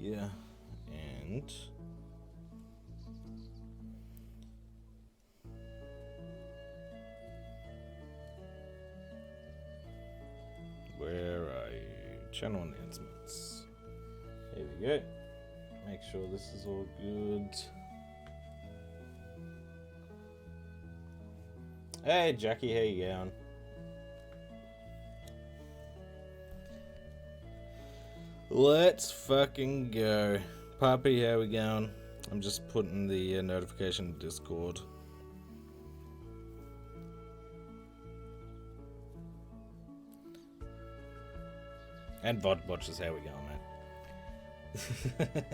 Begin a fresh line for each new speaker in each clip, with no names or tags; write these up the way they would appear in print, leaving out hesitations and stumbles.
and where are you? Channel announcements. Here we go. Make sure this is all good. Hey Jackie, how you going? Let's fucking go. Poppy, how we going? I'm just putting the notification in Discord. And VOD watches, how we going, man?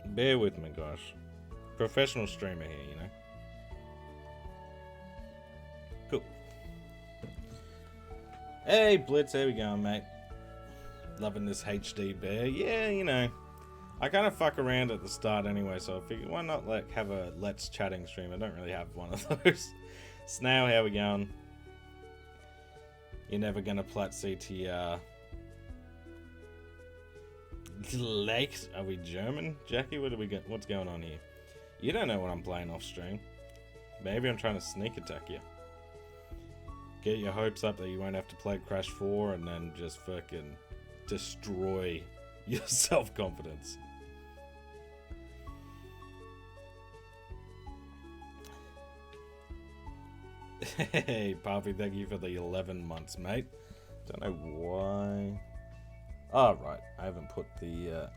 Bear with me, gosh. Professional streamer here, you know. Cool. Hey, Blitz, how we going, mate? Loving this HD bear. Yeah, you know. I kind of fuck around at the start anyway, so I figured why not like have a Let's Chatting stream. I don't really have one of those. Snail, how we going? You're never gonna plat CTR. Lakes? Are we German? Jackie, what do we get? What's going on here? You don't know what I'm playing off stream. Maybe I'm trying to sneak attack you. Get your hopes up that you won't have to play Crash 4 and then just fucking destroy your self-confidence. Hey, Poppy, thank you for the 11 months, mate. Don't know why. Oh, right. I haven't put the...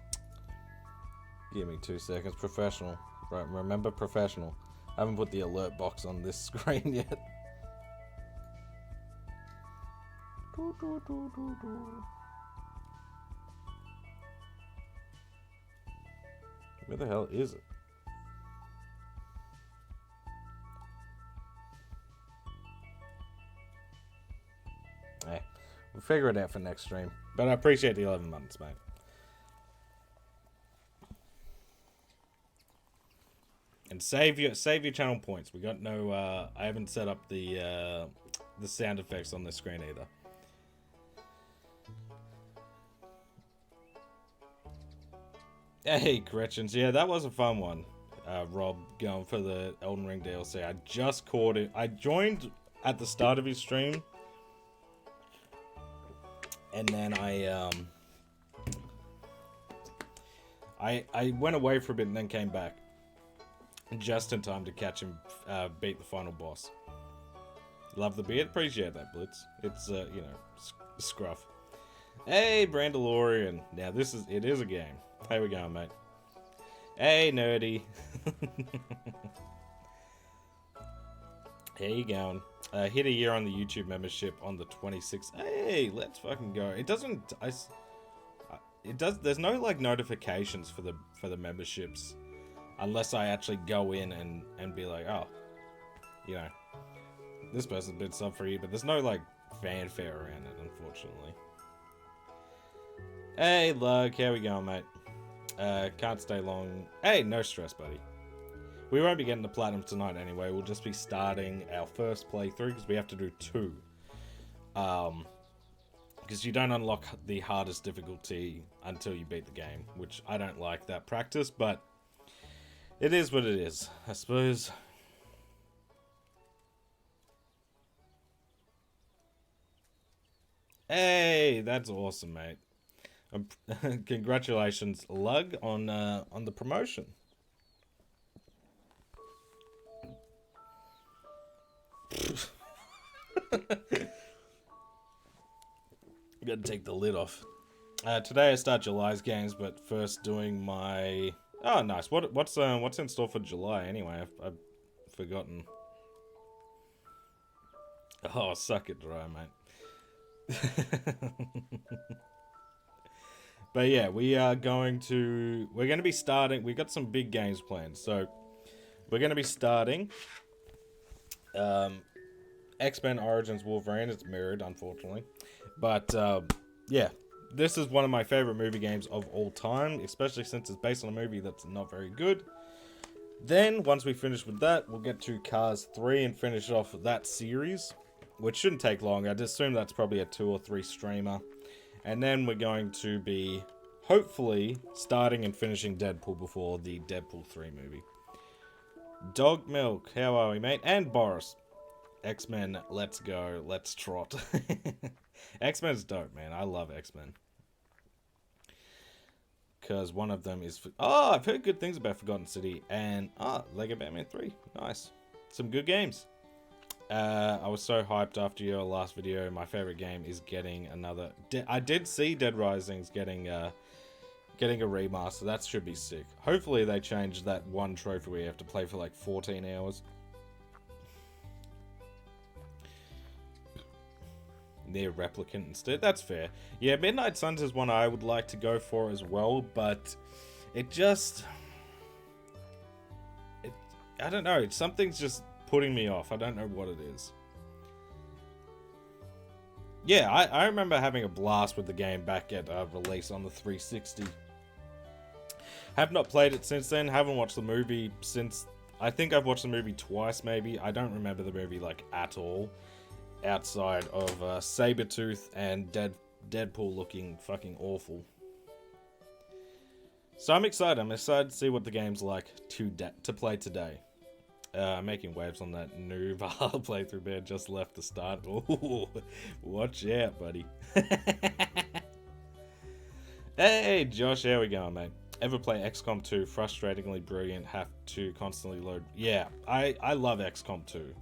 Give me 2 seconds. Professional. Right, remember professional. I haven't put the alert box on this screen yet. Where the hell is it? Hey, we'll figure it out for next stream. But I appreciate the 11 months, mate. And save your channel points. We got no. I haven't set up the sound effects on the screen either. Hey, Gretchens. Yeah, that was a fun one. Rob going for the Elden Ring DLC. I just caught it. I joined at the start of his stream, and then I went away for a bit and then came back. Just in time to catch him beat the final boss. Love the beard. Appreciate that, Blitz. It's, you know, scruff. Hey, Brandalorian. Now, it is a game. How we going, mate? Hey, Nerdy. How you going? Hit a year on the YouTube membership on the 26th. Hey, let's fucking go. It doesn't... There's no, like, notifications for the memberships. Unless I actually go in and be like, oh, you know, this person's been sub for you, but there's no, like, fanfare around it, unfortunately. Hey, Lug, how we going, mate? Can't stay long. Hey, no stress, buddy. We won't be getting the Platinum tonight anyway. We'll just be starting our first playthrough, because we have to do 2. Because you don't unlock the hardest difficulty until you beat the game, which I don't like that practice, but... it is what it is, I suppose. Hey, that's awesome, mate. Congratulations, Lug, on the promotion. Gotta take the lid off. Today I start July's games, but first doing my... oh, nice. What's in store for July anyway? I've forgotten. Oh, suck it dry, mate. But yeah, we're going to be starting. We got some big games planned, so we're going to be starting X-Men Origins Wolverine. It's mirrored, unfortunately, but yeah. This is one of my favorite movie games of all time, especially since it's based on a movie that's not very good. Then, once we finish with that, we'll get to Cars 3 and finish off that series, which shouldn't take long. I'd assume that's probably a 2 or 3 streamer. And then we're going to be, hopefully, starting and finishing Deadpool before the Deadpool 3 movie. Dog Milk, how are we, mate? And Boris. X-Men, let's go, let's trot. X-Men's dope, man. I love X-Men. Because one of them is... Oh, I've heard good things about Forgotten City. And, Lego Batman 3. Nice. Some good games. I was so hyped after your last video. My favorite game is getting another... I did see Dead Rising's getting a remaster. That should be sick. Hopefully they change that one trophy where you have to play for like 14 hours. Near Replicant instead. That's fair. Yeah, Midnight Suns is one I would like to go for as well, but it just... I don't know. Something's just putting me off. I don't know what it is. Yeah, I remember having a blast with the game back at release on the 360. Have not played it since then. Haven't watched the movie since... I think I've watched the movie twice, maybe. I don't remember the movie, like, at all. Outside of Sabretooth and Deadpool looking fucking awful. So I'm excited. I'm excited to see what the game's like to play today. Making waves on that new Valhalla playthrough. Bear just left the start. Ooh, watch out, buddy. Hey, Josh, how we going, mate? Ever play XCOM 2? Frustratingly brilliant. Have to constantly load. Yeah, I love XCOM 2.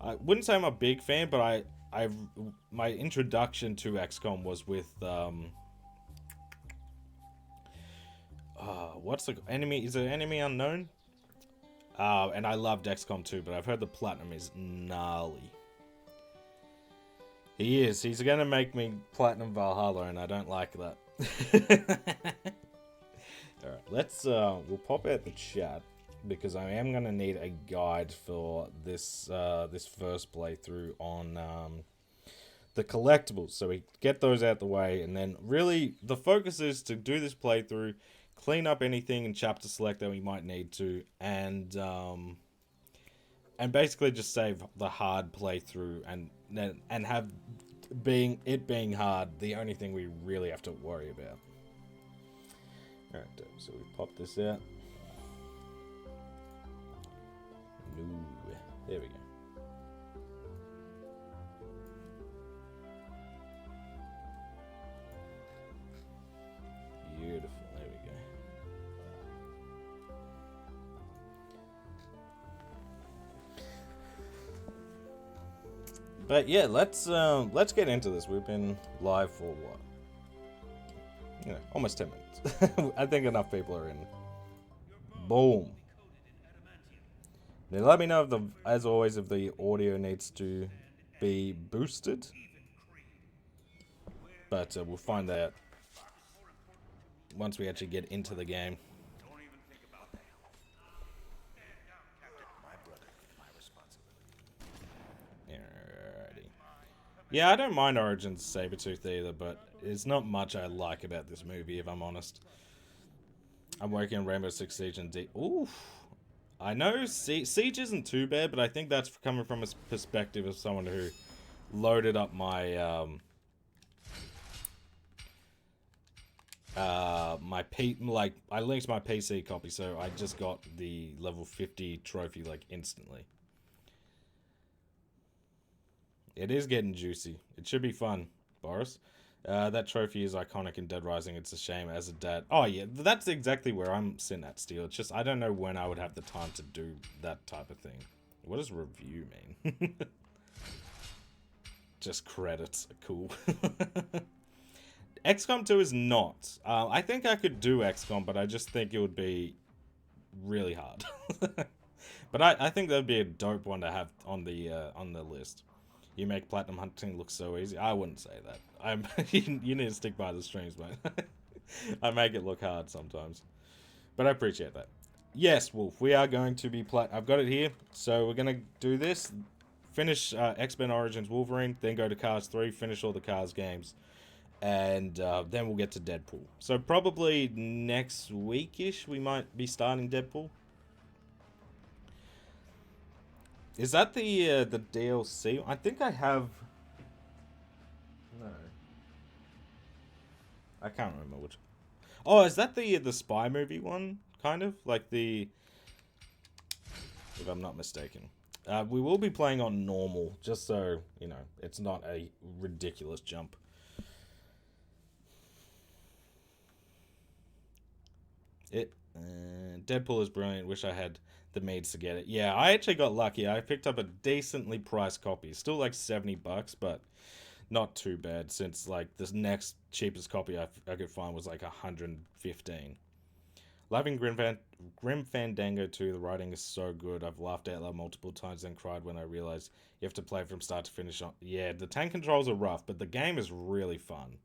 I wouldn't say I'm a big fan, but my introduction to XCOM was with what's the enemy? Is it Enemy Unknown? And I loved XCOM 2, but I've heard the Platinum is gnarly. He is. He's gonna make me Platinum Valhalla, and I don't like that. All right, let's we'll pop out the chat, because I am going to need a guide for this this first playthrough on the collectibles. So we get those out the way, and then really the focus is to do this playthrough, clean up anything in chapter select that we might need to, and basically just save the hard playthrough, and have being hard the only thing we really have to worry about. All right, so we pop this out. No. There we go. Beautiful. There we go. But yeah, let's get into this. We've been live for what? Almost 10 minutes. I think enough people are in. Boom. Now let me know if as always, if the audio needs to be boosted. But we'll find that once we actually get into the game. Alrighty. Yeah, I don't mind Origins Sabretooth either, but there's not much I like about this movie, if I'm honest. I'm working on Rainbow Six Siege and Oof. I know Siege isn't too bad, but I think that's coming from a perspective of someone who loaded up my I linked my PC copy, so I just got the level 50 trophy like instantly. It is getting juicy. It should be fun, Boris. That trophy is iconic in Dead Rising. It's a shame as a dad. Oh yeah, that's exactly where I'm sitting at, Steel. It's just I don't know when I would have the time to do that type of thing. What does review mean? Just credits. Cool. XCOM 2 is not. I think I could do XCOM, but I just think it would be really hard. But I think that would be a dope one to have on the list. You make platinum hunting look so easy. I wouldn't say that. You need to stick by the streams, mate. I make it look hard sometimes. But I appreciate that. Yes, Wolf, we are going to be I've got it here. So we're going to do this. Finish X-Men Origins Wolverine. Then go to Cars 3. Finish all the Cars games. and then we'll get to Deadpool. So probably next week-ish we might be starting Deadpool. Is that the DLC? I think I have... No. I can't remember which... Oh, is that the spy movie one? Kind of? Like the... If I'm not mistaken. We will be playing on normal, just so, you know, it's not a ridiculous jump. Deadpool is brilliant. Wish I had the means to get it. Yeah, I actually got lucky. I picked up a decently priced copy. Still like $70, but not too bad, since like this next cheapest copy I could find was like 115. Loving Grim Fandango 2, the writing is so good. I've laughed out loud multiple times and cried when I realized you have to play from start to finish. Yeah, the tank controls are rough, but the game is really fun.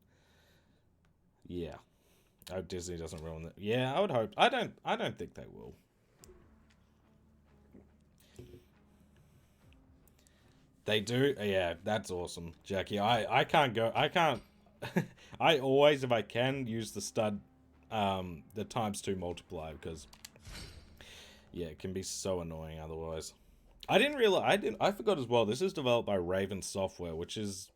Yeah. I hope Disney doesn't ruin it. Yeah, I would hope. I don't think they will. They do? Yeah, that's awesome, Jackie. I can't go. I can't. I always, if I can, use the stud, the ×2 multiplier, because, yeah, it can be so annoying otherwise. I didn't realize. I forgot as well. This is developed by Raven Software, which is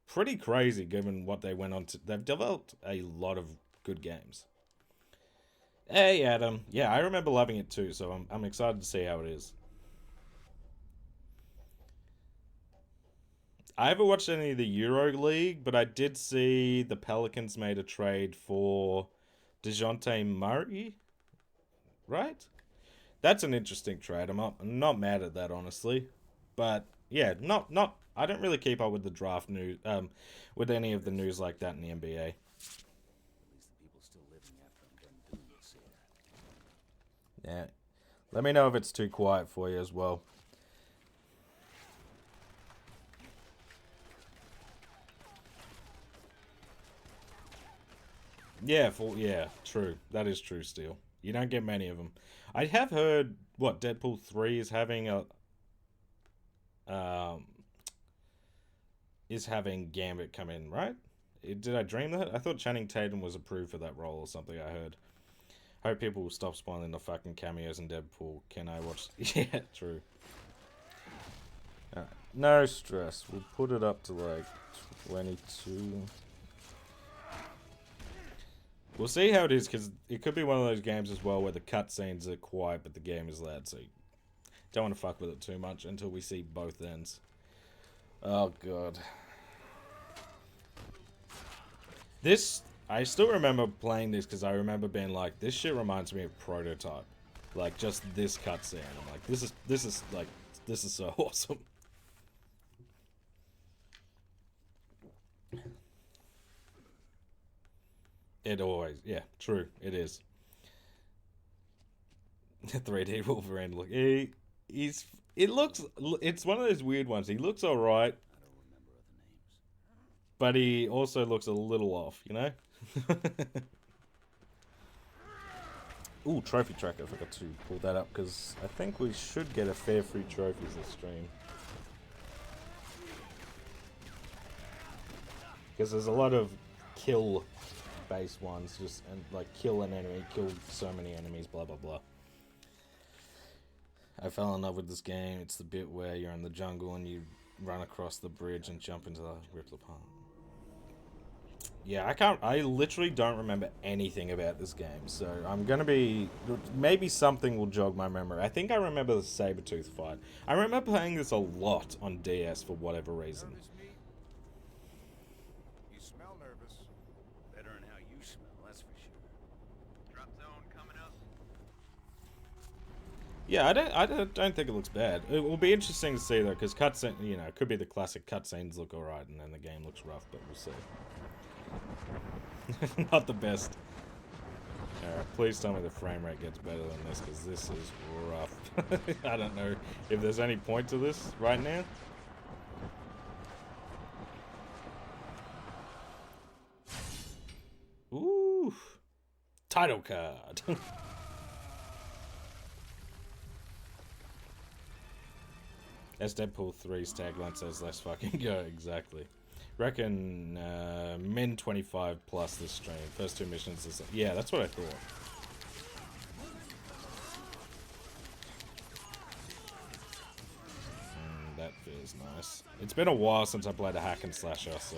pretty crazy given what they went on to. They've developed a lot of good games. Hey, Adam. Yeah, I remember loving it too, so I'm excited to see how it is. I haven't watched any of the Euro League, but I did see the Pelicans made a trade for DeJounte Murray, right? That's an interesting trade. I'm not mad at that, honestly. But yeah, not I don't really keep up with the draft news, with any of the news like that in the NBA. Yeah. Let me know if it's too quiet for you as well. Yeah, true. That is true, Steel. You don't get many of them. I have heard, what, Deadpool 3 is having um, Gambit come in, right? Did I dream that? I thought Channing Tatum was approved for that role or something, I heard. Hope people will stop spoiling the fucking cameos in Deadpool. Can I watch? Yeah, true. No stress. We'll put it up to like 22. We'll see how it is, because it could be one of those games as well where the cutscenes are quiet but the game is loud, so you don't want to fuck with it too much until we see both ends. Oh, God. This, I still remember playing this because I remember being like, this shit reminds me of Prototype. Like, just this cutscene. I'm like, this is so awesome. It always, yeah, true, it is. 3D Wolverine look, it's one of those weird ones. He looks alright, but he also looks a little off, you know? Ooh, trophy tracker, I forgot to pull that up, because I think we should get a fair few trophies this stream. Because there's a lot of kill based ones, just and like kill an enemy, kill so many enemies, blah blah blah. I fell in love with this game. It's the bit where you're in the jungle and you run across the bridge and jump into the ripped apart. Yeah, I literally don't remember anything about this game, so I'm gonna be, maybe something will jog my memory. I think I remember the Sabretooth fight. I remember playing this a lot on DS for whatever reason.
You smell nervous. Better than how you smell, that's for sure. Drop zone coming up.
Yeah, I don't think it looks bad. It will be interesting to see though, because cutscene, you know, it could be the classic cutscenes look alright and then the game looks rough, but we'll see. Not the best. Alright, please tell me the frame rate gets better than this, because this is rough. I don't know if there's any point to this right now. Ooh. Title card. As Deadpool 3's tagline says, let's fucking go, exactly. Reckon min 25 plus this stream. First 2 missions is... Yeah, that's what I thought. That feels nice. It's been a while since I played a hack and slasher, so...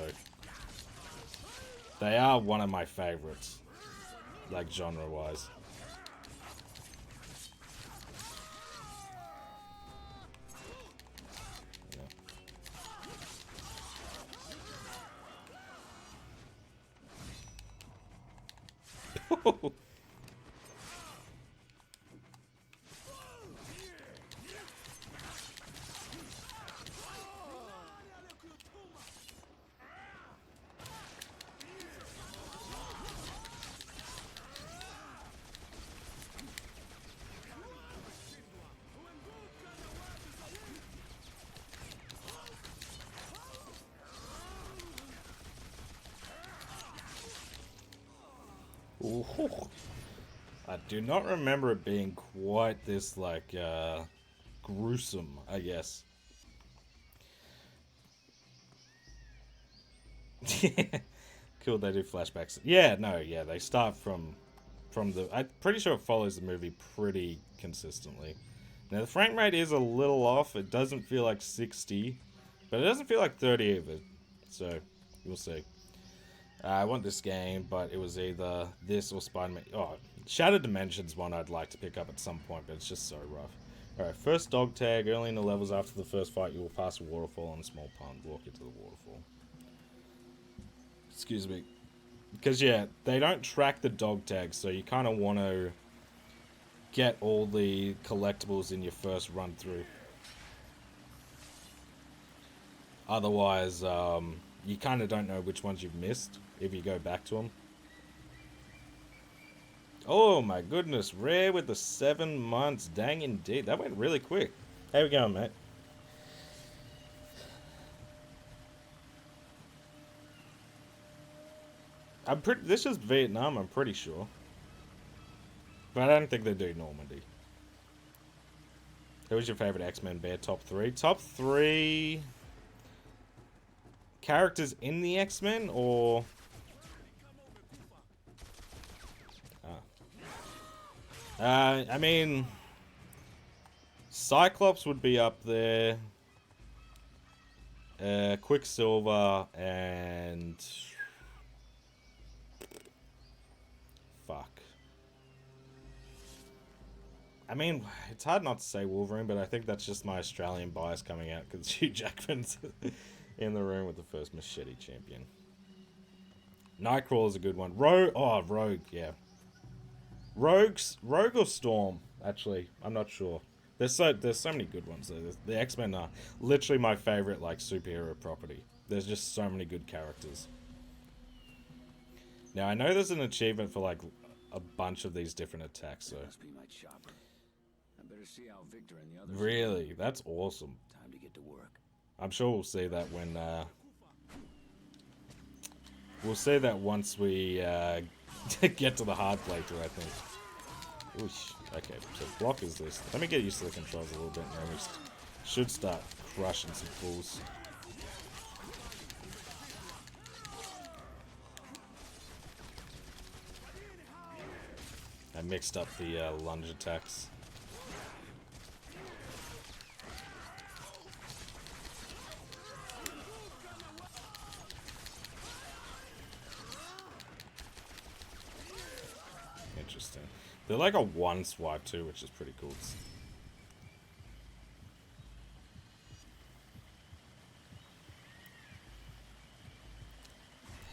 They are one of my favorites. Like, genre-wise. Ooh. I do not remember it being quite this, like, gruesome, I guess. Cool, they do flashbacks. Yeah, no, yeah, they start from the... I'm pretty sure it follows the movie pretty consistently. Now, the frame rate is a little off. It doesn't feel like 60, but it doesn't feel like 30 either. So, we'll see. I want this game, but it was either this or Spider-Man. Oh, Shattered Dimensions one I'd like to pick up at some point, but it's just so rough. Alright, first dog tag. Early in the levels after the first fight, you will pass a waterfall and a small pond. Walk into the waterfall. Excuse me. Because, yeah, they don't track the dog tags, so you kind of want to get all the collectibles in your first run through. Otherwise, you kind of don't know which ones you've missed if you go back to them. Oh my goodness, rare with the 7 months. Dang indeed. That went really quick. How we going, mate? This is Vietnam, I'm pretty sure. But I don't think they do Normandy. Who was your favorite X-Men bear? Top 3? Top 3 characters in the X-Men, or... I mean... Cyclops would be up there. Quicksilver and... Fuck. I mean, it's hard not to say Wolverine, but I think that's just my Australian bias coming out because Hugh Jackman's in the room with the first machete champion. Nightcrawler's a good one. Rogue, yeah. Rogue or Storm, actually. I'm not sure. There's so many good ones. The X-Men are literally my favorite, like, superhero property. There's just so many good characters. Now, I know there's an achievement for, like, a bunch of these different attacks, so... Really? That's awesome.
Time to get to work.
I'm sure we'll see that when, we'll see that once we, get to the hard playthrough, I think. Oosh. Okay, so block is this. Let me get used to the controls a little bit, and then we should start crushing some fools. I mixed up the lunge attacks. Interesting. They're like a one swipe too, which is pretty cool.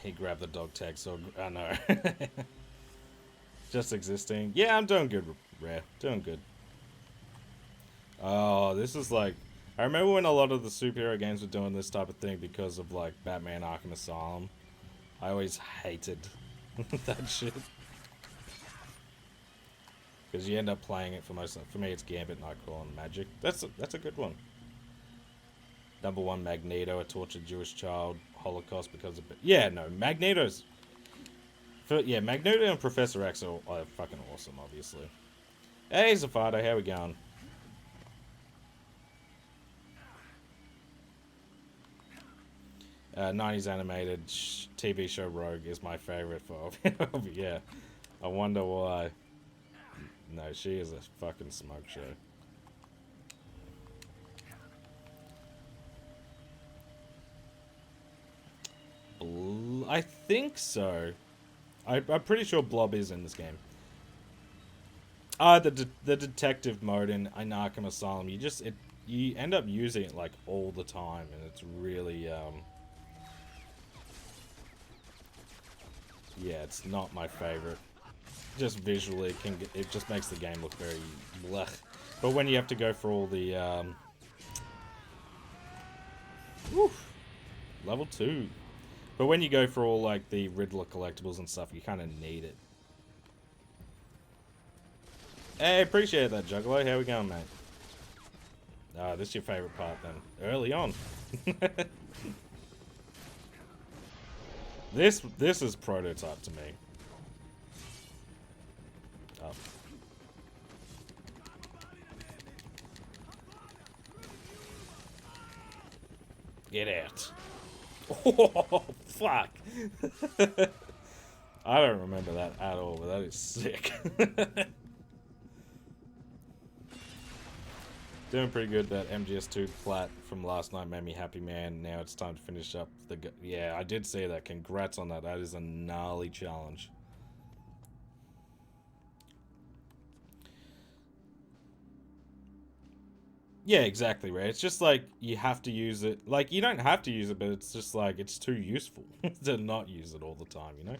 He grabbed the dog tag, so I know. Just existing. Yeah, I'm doing good, Rare. Doing good. Oh, this is like... I remember when a lot of the superhero games were doing this type of thing because of, like, Batman Arkham Asylum. I always hated that shit. Because you end up playing it for most... For me, it's Gambit, Nightcrawler, and Magic. That's a good one. Number 1, Magneto, a tortured Jewish child, Holocaust because of... Yeah, no, Magneto's... Yeah, Magneto and Professor X are fucking awesome, obviously. Hey, Zafado, how we going? 90s animated TV show Rogue is my favorite for. Yeah. I wonder why. No, she is a fucking smoke show. I think so. I'm pretty sure Blob is in this game. The detective mode in Arkham Asylum. You end up using it like all the time, and it's really yeah, it's not my favorite. Just visually, it just makes the game look very blech. But when you have to go for all the level 2. But when you go for all like the Riddler collectibles and stuff, you kind of need it. Hey, appreciate that, Juggalo. How we going, mate? This is your favorite part then. Early on. This is prototype to me. Oh. Get out. Oh, fuck. I don't remember that at all, but that is sick. Doing pretty good. That MGS2 plat from last night made me happy, man. Now it's time to finish up the... Yeah, I did say that. Congrats on that. That is a gnarly challenge. Yeah, exactly, right? It's just like, you have to use it. Like, you don't have to use it, but it's just like, it's too useful to not use it all the time, you know?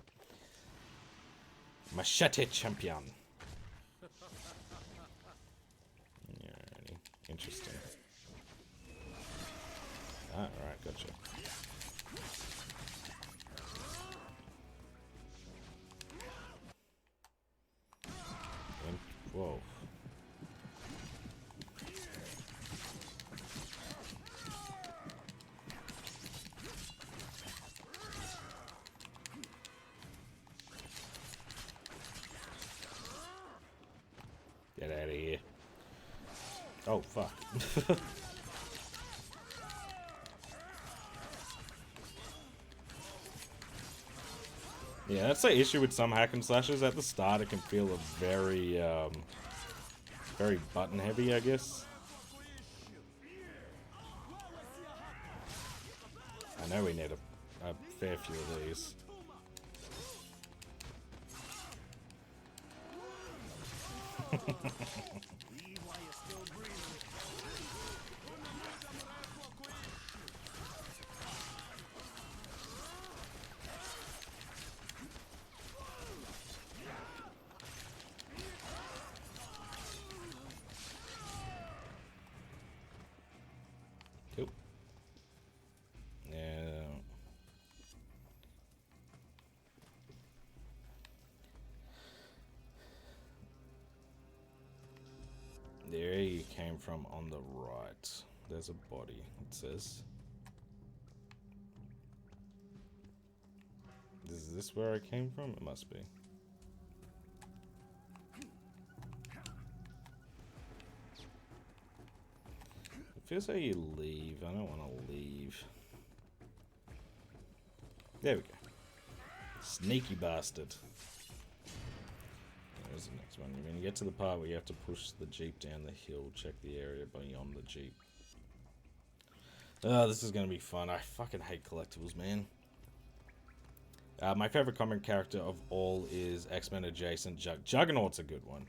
Machete champion. Alrighty. Interesting. Alright, gotcha. Whoa. Get out of here. Oh, fuck. Yeah, that's the issue with some hack and slashes. At the start, it can feel a very, very button heavy, I guess. I know we need a fair few of these. Cool. Yeah. There you came from on the right. There's a body, it says. Is this where I came from? It must be. It feels like you leave. I don't want to leave. There we go. Sneaky bastard. There's the next one. You're going to get to the part where you have to push the Jeep down the hill, check the area beyond the Jeep. Oh, this is going to be fun. I fucking hate collectibles, man. My favorite comic character of all is X-Men adjacent Juggernaut's a good one.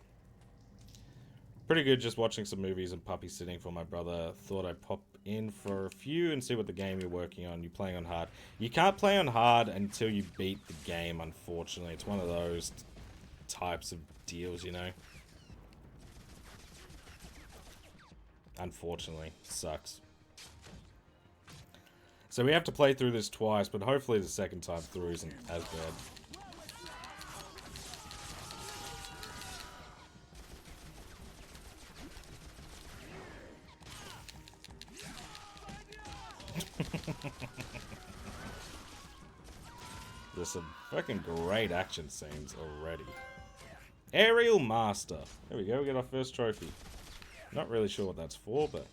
Pretty good just watching some movies and puppy sitting for my brother. Thought I'd pop in for a few and see what the game you're working on. You're playing on hard. You can't play on hard until you beat the game, unfortunately. It's one of those types of deals, you know. Unfortunately. Sucks. So we have to play through this twice, but hopefully the second time through isn't as bad. There's some fucking great action scenes already. Aerial Master. There we go, we get our first trophy. Not really sure what that's for, but...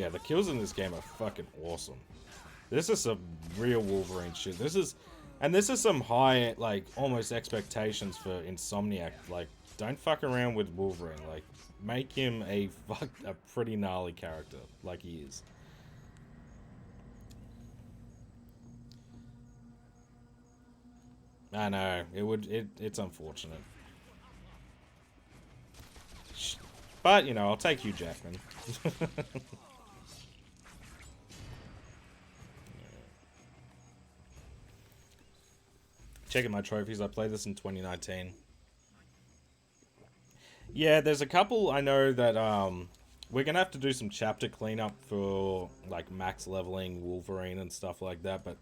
Yeah, the kills in this game are fucking awesome. This is some real Wolverine shit. This is some high, like, almost expectations for Insomniac. Like, don't fuck around with Wolverine. Like, make him a pretty gnarly character, like he is. I know, it's unfortunate. But, you know, I'll take Hugh Jackman. Checking my trophies, I played this in 2019. Yeah, there's a couple I know that, we're gonna have to do some chapter cleanup for, like, max leveling Wolverine and stuff like that, but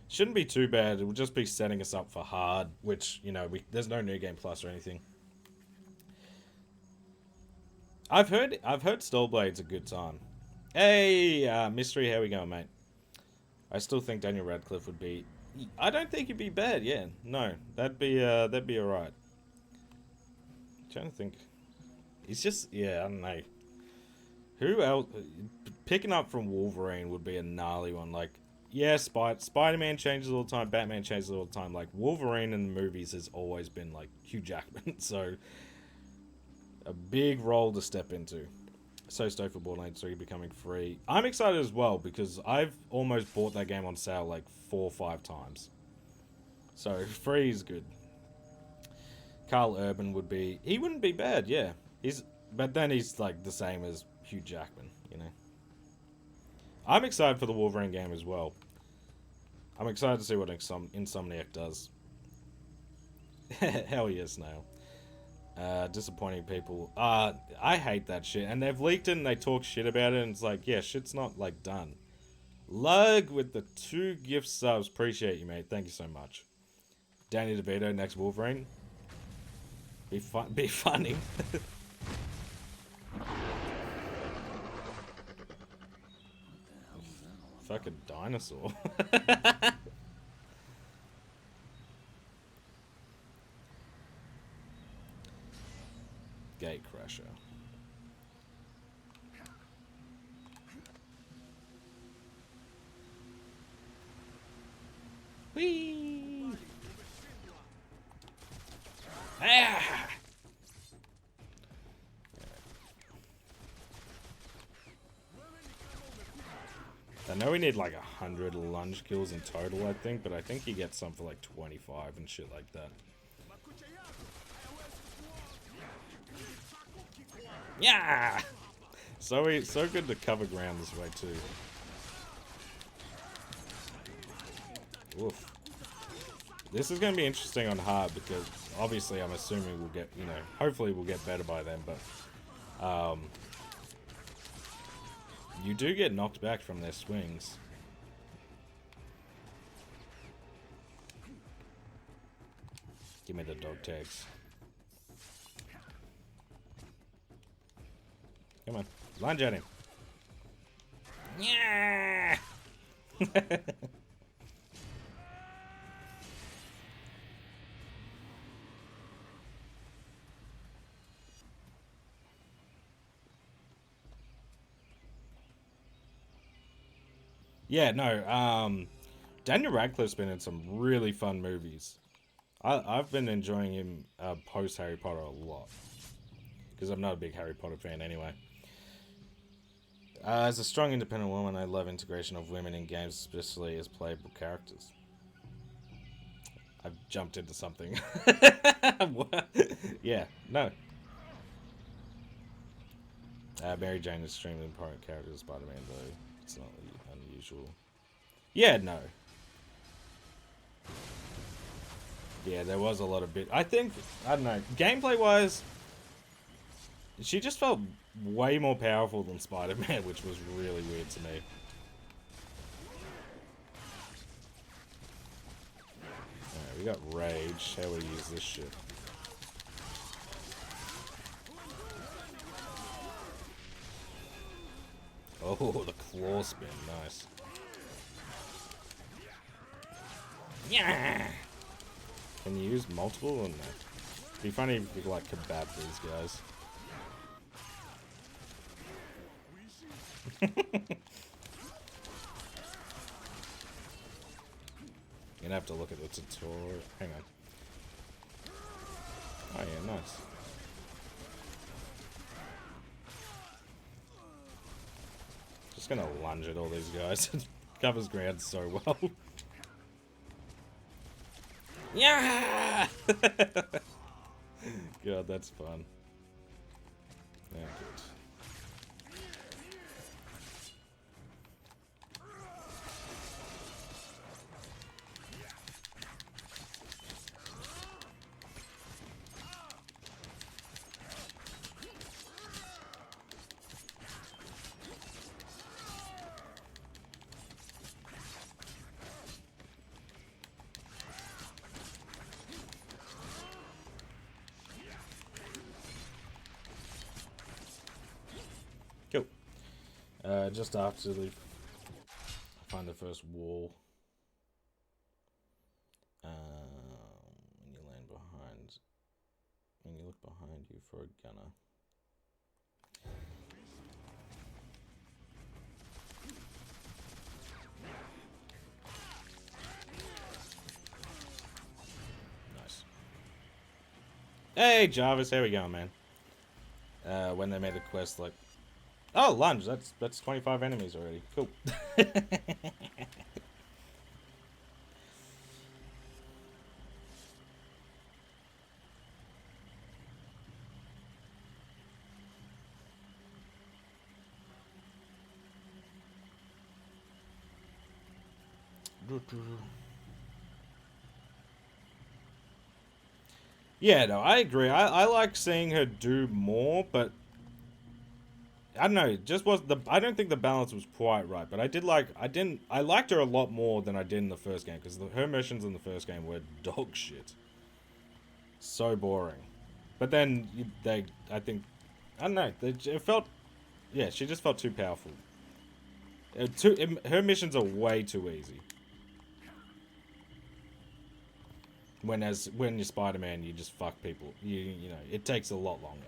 shouldn't be too bad. It will just be setting us up for hard, which, you know, there's no New Game Plus or anything. I've heard Stallblade's a good time. Hey, Mystery, how we going, mate? I still think Daniel Radcliffe would be... I don't think he'd be bad, yeah. No, that'd be alright. Trying to think. He's just, yeah, I don't know. Who else? Picking up from Wolverine would be a gnarly one, like... Yeah, Spider-Man changes all the time, Batman changes all the time. Like, Wolverine in the movies has always been, like, Hugh Jackman, so... A big role to step into. So stoked for Borderlands 3 becoming free. I'm excited as well, because I've almost bought that game on sale, like, 4 or 5 times. So, free is good. Carl Urban would be... He wouldn't be bad, yeah. But then he's, like, the same as Hugh Jackman, you know? I'm excited for the Wolverine game as well. I'm excited to see what Insomniac does. Hell yeah, Snail. Disappointing people. I hate that shit. And they've leaked it and they talk shit about it and it's like, yeah, shit's not, like, done. Lug with the 2 gift subs. Appreciate you, mate. Thank you so much. Danny DeVito, next Wolverine. Be funny. Fucking dinosaur. Gate crusher. Whee! Ah! I know we need like 100 lunge kills in total, I think, but I think you get some for like 25 and shit like that. Yeah! So good to cover ground this way too. Oof. This is going to be interesting on hard because obviously I'm assuming we'll get, you know, hopefully we'll get better by then, but you do get knocked back from their swings. Give me the dog tags. Come on, lunge at him. Yeah. Yeah, no, Daniel Radcliffe's been in some really fun movies. I've been enjoying him post Harry Potter a lot. Because I'm not a big Harry Potter fan anyway. As a strong independent woman, I love integration of women in games, especially as playable characters. I've jumped into something. Yeah, no. Mary Jane is extremely important character as Spider-Man, though. It's not unusual. Yeah, no. Yeah, there was a lot of I think, I don't know, gameplay-wise, she just felt way more powerful than Spider-Man, which was really weird to me. Alright, we got Rage. How do we use this shit? Oh, the claw spin. Nice. Yeah. Can you use multiple or no? It'd be funny if you could, like, kebab these guys. You're gonna have to look at the tutorial. Hang on. Oh yeah, nice. Just gonna lunge at all these guys. It covers ground so well. Yeah! God, that's fun. Yeah, good. Cool. Just after the find the first wall. When you land behind, when you look behind you for a gunner. Nice. Hey Jarvis, how we going, man? When they made a quest like, oh, lunge. That's 25 enemies already. Cool. Yeah, no, I agree. I like seeing her do more, but I don't know. It just was the. I don't think the balance was quite right, but I did like. I liked her a lot more than I did in the first game because her missions in the first game were dog shit. So boring. But then I think, I don't know. It felt, yeah, she just felt too powerful. Her missions are way too easy. When you're Spider-Man, you just fuck people. You know, it takes a lot longer.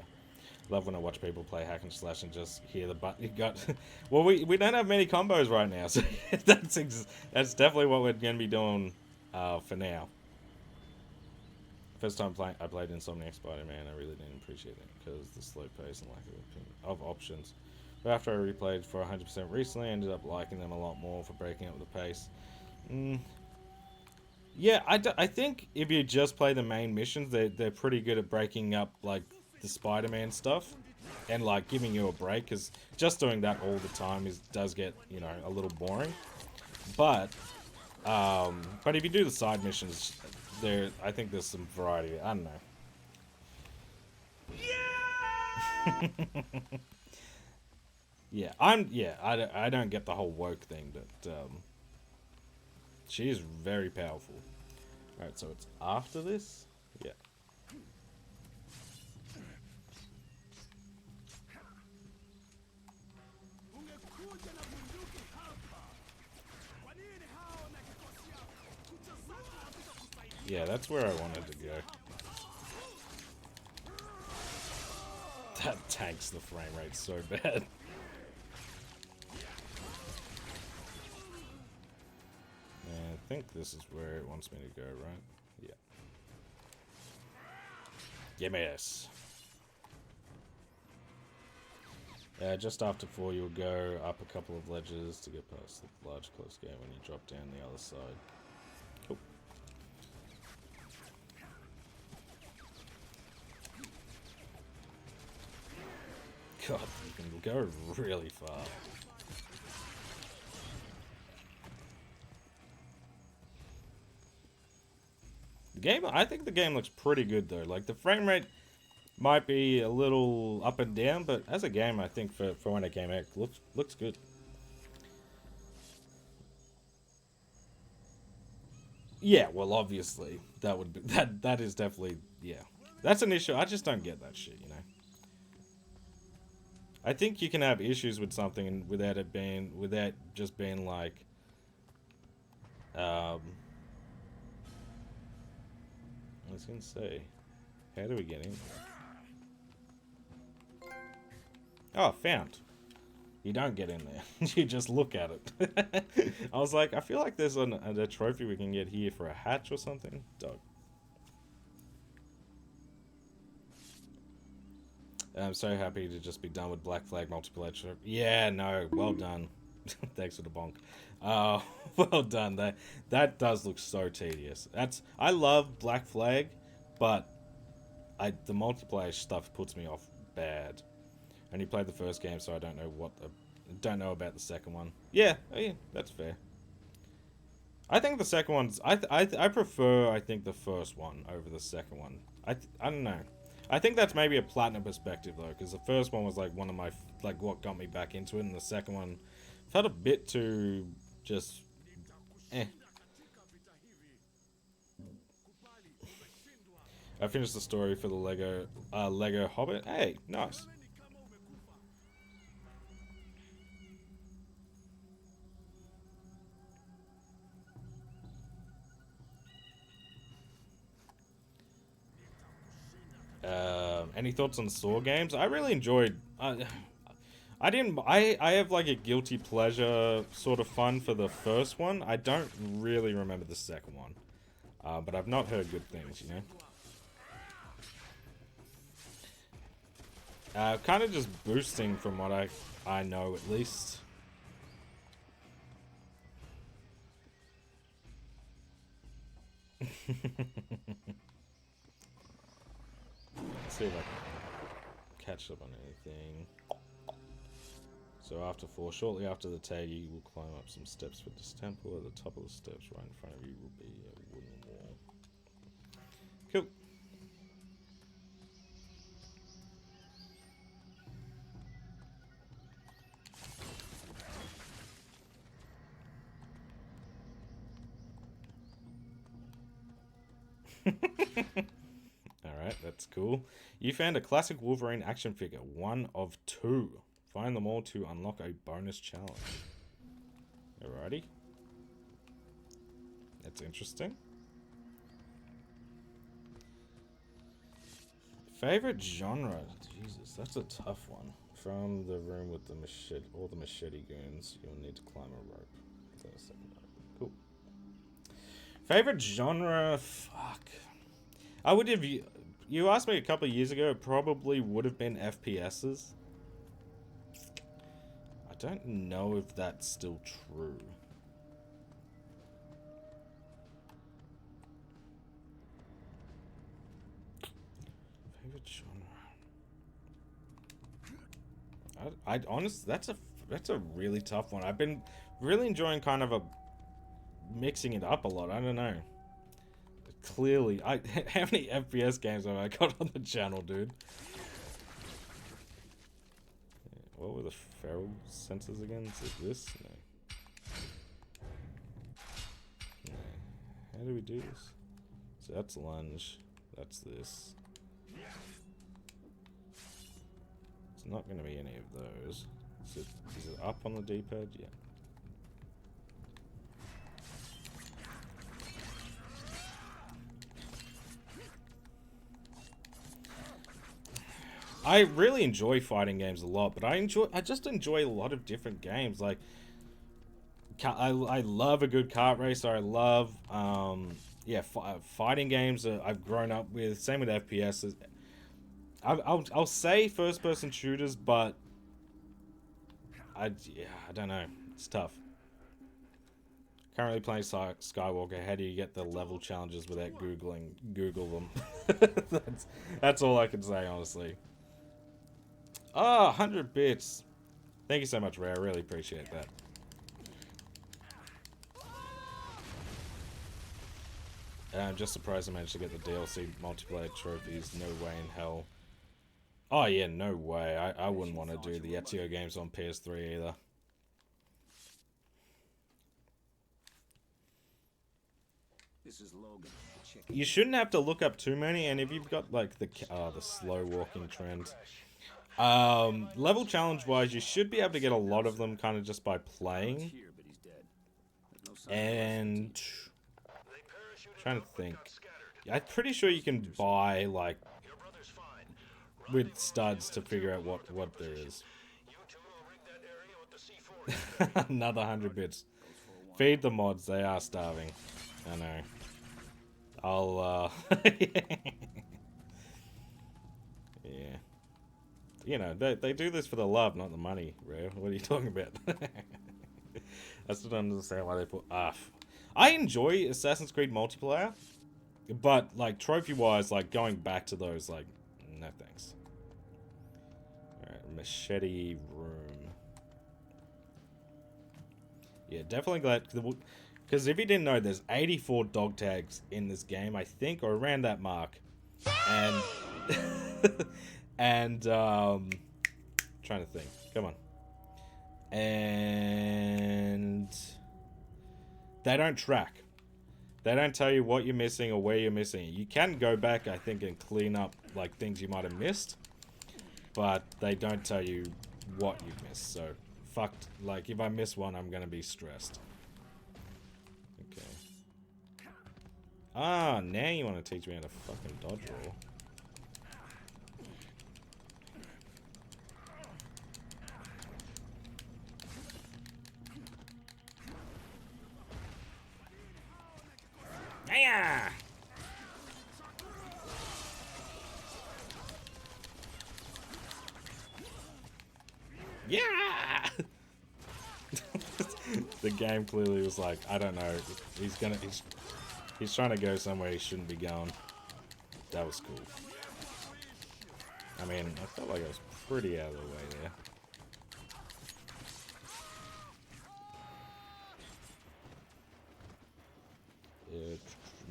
Love when I watch people play hack and slash and just hear the button. You got, well, we don't have many combos right now, so that's definitely what we're gonna be doing for now. First time I played Insomniac Spider-Man, I really didn't appreciate it because the slow pace and lack of options. But after I replayed for 100% recently, I ended up liking them a lot more for breaking up the pace. Yeah, I think if you just play the main missions, they're pretty good at breaking up like the Spider-Man stuff and like giving you a break, because just doing that all the time does get, you know, a little boring. But if you do the side missions, I think there's some variety. I don't know. Yeah, I don't get the whole woke thing, but she is very powerful. Alright, so it's after this? Yeah. Yeah, that's where I wanted to go. That tanks the frame rate so bad. I think this is where it wants me to go, right? Yeah. Yes. Just after 4, you'll go up a couple of ledges to get past the large close gate when you drop down the other side. Cool. God, you can go really far. I think the game looks pretty good though. Like the frame rate might be a little up and down, but as a game, I think for when it came out, looks good. Yeah, well, obviously that would be that is definitely, yeah. That's an issue. I just don't get that shit, you know. I think you can have issues with something without just being like, I was gonna say, how do we get in? Oh, found. You don't get in there. You just look at it. I was like, I feel like there's a trophy we can get here for a hatch or something. Dope. I'm so happy to just be done with Black Flag multiplayer. Yeah, no, well done. Thanks for the bonk. Well done. That does look so tedious. I love Black Flag, but the multiplayer stuff puts me off bad. I only played the first game, so I don't know about the second one. Yeah, that's fair. I think the second one's I prefer I think the first one over the second one. I don't know. I think that's maybe a platinum perspective though, because the first one was like one of my what got me back into it, and the second one felt a bit too just I finished the story for the Lego Hobbit. Hey, nice. Any thoughts on Saw games? I really enjoyed. I have like a guilty pleasure sort of fun for the first one. I don't really remember the second one, but I've not heard good things. You know, kind of just boosting from what I know at least. Let's see if I can catch up on anything. So shortly after the tag, you will climb up some steps for this temple. At the top of the steps, right in front of you, will be a wooden wall. Cool. Alright, that's cool. You found a classic Wolverine action figure, 1 of 2. Find them all to unlock a bonus challenge. Alrighty. That's interesting. Favorite genre? Jesus, that's a tough one. From the room with the machete, all the machete goons, you'll need to climb a rope. Cool. Favorite genre? Fuck. I would have. You asked me a couple of years ago, it probably would have been FPSs. I don't know if that's still true. Favorite genre? I honestly, that's a really tough one. I've been really enjoying kind of mixing it up a lot. I don't know. Clearly, how many FPS games have I got on the channel, dude? What were the feral sensors again? Is it this? No. No. How do we do this? So that's lunge. That's this. It's not going to be any of those. Is it up on the D-pad? Yeah. I really enjoy fighting games a lot, but I just enjoy a lot of different games. Like, I love a good kart racer. I love, fighting games that I've grown up with. Same with FPS. I'll say first-person shooters, but I don't know. It's tough. Currently playing Skywalker. How do you get the level challenges without Google them? That's all I can say, honestly. Oh, 100 bits. Thank you so much, Ray. I really appreciate that. I'm just surprised I managed to get the DLC multiplayer trophies. No way in hell. Oh, yeah, no way. I wouldn't want to do the Ezio games on PS3 either.
This is Logan.
You shouldn't have to look up too many, and if you've got, like, the slow walking trend... level challenge wise, you should be able to get a lot of them kind of just by playing. And trying to think. I'm pretty sure you can buy like with studs to figure out what there is. Another 100 bits. Feed the mods, they are starving. I know. I'll, yeah. You know, they do this for the love, not the money, bro. What are you talking about? I still don't understand why they put... I enjoy Assassin's Creed multiplayer, but, like, trophy-wise, like, going back to those, like, no thanks. Alright, machete room. Yeah, definitely glad... Because if you didn't know, there's 84 dog tags in this game, I think, or around that mark. And... and, trying to think. Come on. And... they don't track. They don't tell you what you're missing or where you're missing it. You can go back, I think, and clean up, like, things you might have missed. But they don't tell you what you've missed. So, fucked. Like, if I miss one, I'm gonna be stressed. Okay. Ah, now you want to teach me how to fucking dodge roll. Yeah. Yeah. The game clearly was like, I don't know. He's trying to go somewhere he shouldn't be going. That was cool. I mean, I felt like I was pretty out of the way there.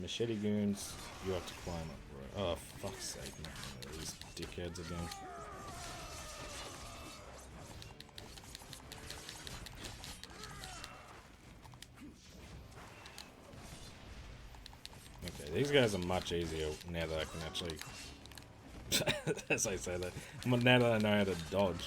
Machete goons, you have to climb up, bro. Oh, fuck's sake, not one of these dickheads again. Okay, these guys are much easier now that I can actually... as I say that. Now that I know how to dodge.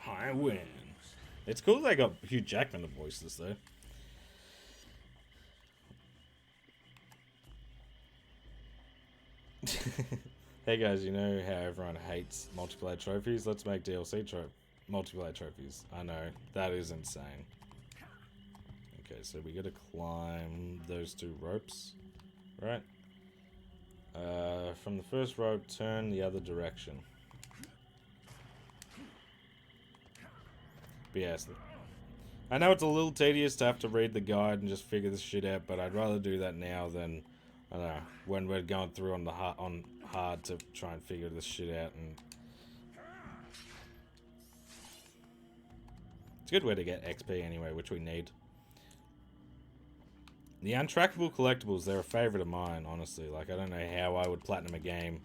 I win. It's cool they got Hugh Jackman to voice this, though. Hey guys, you know how everyone hates multiplayer trophies? Let's make DLC multiplayer trophies. I know, that is insane. Okay, so we gotta climb those two ropes, right? From the first rope, turn the other direction. But yes, I know it's a little tedious to have to read the guide and just figure this shit out, but I'd rather do that now than, I don't know, when we're going through on the hard to try and figure this shit out. And it's a good way to get XP anyway, which we need. The untrackable collectibles, they're a favorite of mine, honestly. Like, I don't know how I would platinum a game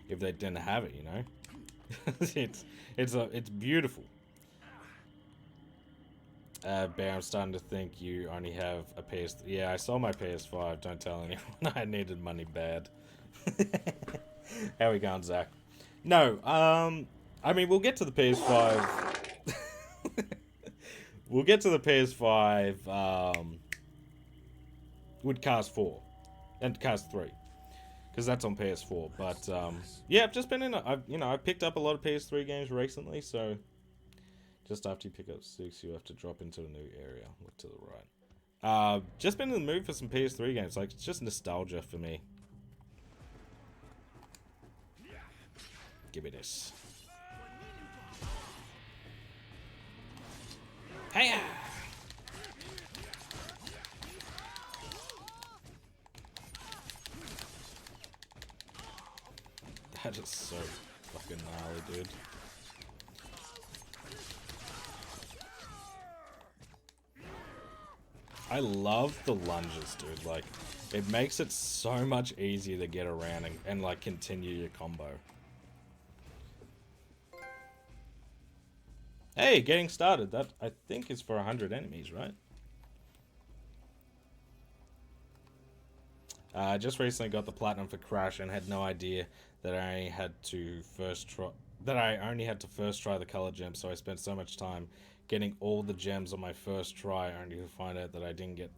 if they didn't have it, you know? It's beautiful. Bear, I'm starting to think you only have a PS... Yeah, I sold my PS5. Don't tell anyone. I needed money bad. How we going, Zach? No, I mean, we'll get to the PS5. We'll get to the PS5, with Cars 4 and Cars 3. Because that's on PS4. But, yeah, I've just been in... I've picked up a lot of PS3 games recently, so... Just after you pick up 6, you have to drop into a new area. Look to the right. Just been in the mood for some PS3 games. Like, it's just nostalgia for me. Give me this. Hey! That is so fucking gnarly, dude. I love the lunges, dude. Like, it makes it so much easier to get around and like, continue your combo. Hey, getting started. That, I think, is for 100 enemies, right? I just recently got the platinum for Crash and had no idea that I had to first that I only had to first try the color gems, so I spent so much time getting all the gems on my first try, only to find out that I didn't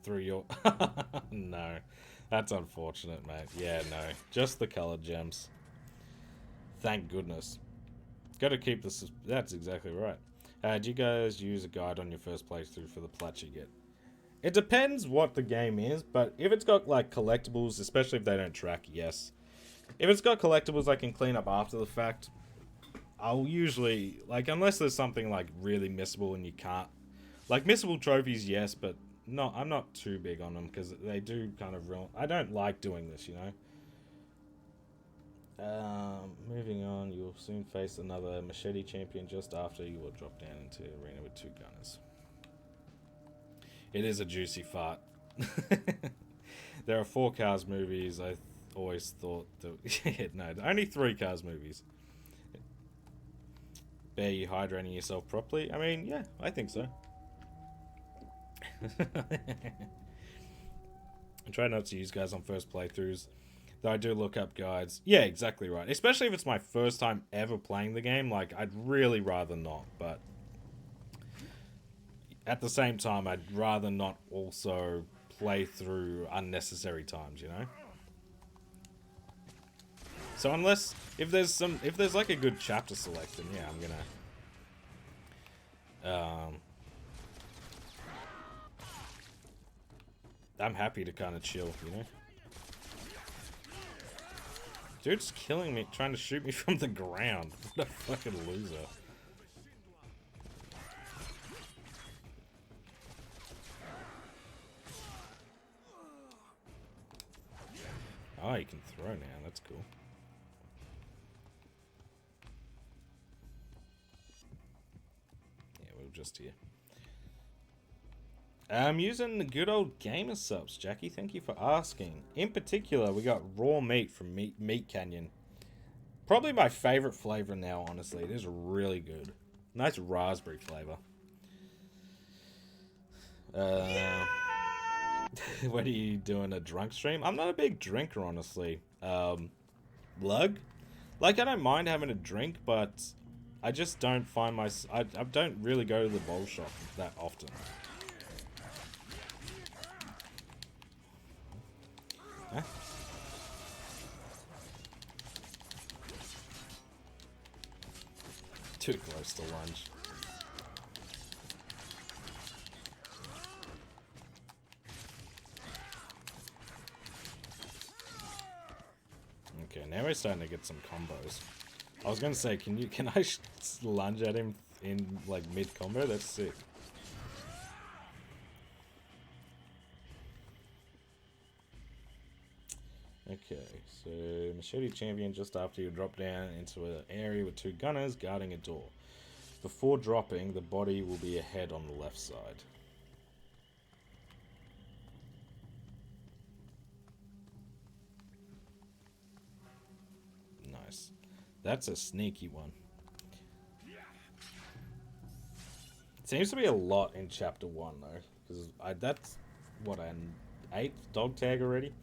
through your... No, that's unfortunate, mate. Yeah, no, just the color gems. Thank goodness. Got to keep this. That's exactly right. Do you guys use a guide on your first playthrough for the plats you get? It depends what the game is, but if it's got like collectibles, especially if they don't track, yes. If it's got collectibles I can clean up after the fact, I'll usually, like, unless there's something like really missable and you can't, like missable trophies, yes, but no, I'm not too big on them because they do kind of ruin. I don't like doing this, you know. Moving on, you'll soon face another machete champion just after you will drop down into the arena with 2 gunners. It is a juicy fart. There are 4 Cars movies. I always thought that... no, only 3 Cars movies. Bear, you hydrating yourself properly? I mean, yeah, I think so. I try not to use guys on first playthroughs, though I do look up guides. Yeah, exactly right. Especially if it's my first time ever playing the game. Like, I'd really rather not, but... at the same time, I'd rather not also play through unnecessary times, you know? So unless, if there's like a good chapter select, then yeah, I'm gonna... I'm happy to kind of chill, you know? Dude's killing me, trying to shoot me from the ground. What a fucking loser. Oh, you can throw now. That's cool. Yeah, we're just here. I'm using the good old gamer subs, Jackie. Thank you for asking. In particular, we got raw meat from Meat Canyon. Probably my favorite flavor now, honestly. It is really good. Nice raspberry flavor. What are you doing, a drunk stream? I'm not a big drinker, honestly. Lug? Like, I don't mind having a drink, but I just don't find I don't really go to the bowl shop that often. Huh? Too close to lunge. Okay, now we're starting to get some combos. I was gonna say, can I lunge at him in like mid combo? That's sick. Okay, so machete champion just after you drop down into an area with 2 gunners guarding a door. Before dropping, the body will be ahead on the left side. Nice. That's a sneaky one. Seems to be a lot in chapter 1 though, because that's what, an 8th dog tag already.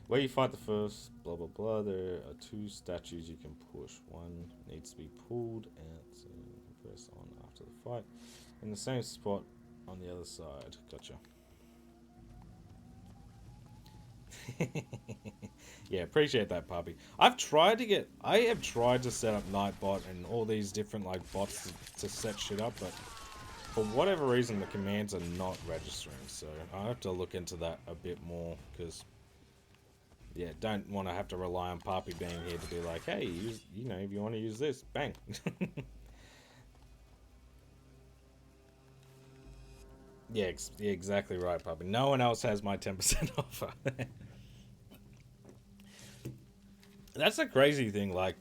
Where you fight the first, blah blah blah, there are 2 statues you can push. One needs to be pulled out, so you can press on after the fight. In the same spot on the other side. Gotcha. Yeah, appreciate that, puppy. I have tried to set up Nightbot and all these different like bots to set shit up, but for whatever reason the commands are not registering, so I have to look into that a bit more, because yeah, don't want to have to rely on Papi being here to be like, hey, you know, if you want to use this, bang. Yeah, exactly right, Papi. No one else has my 10% offer. That's the crazy thing. Like,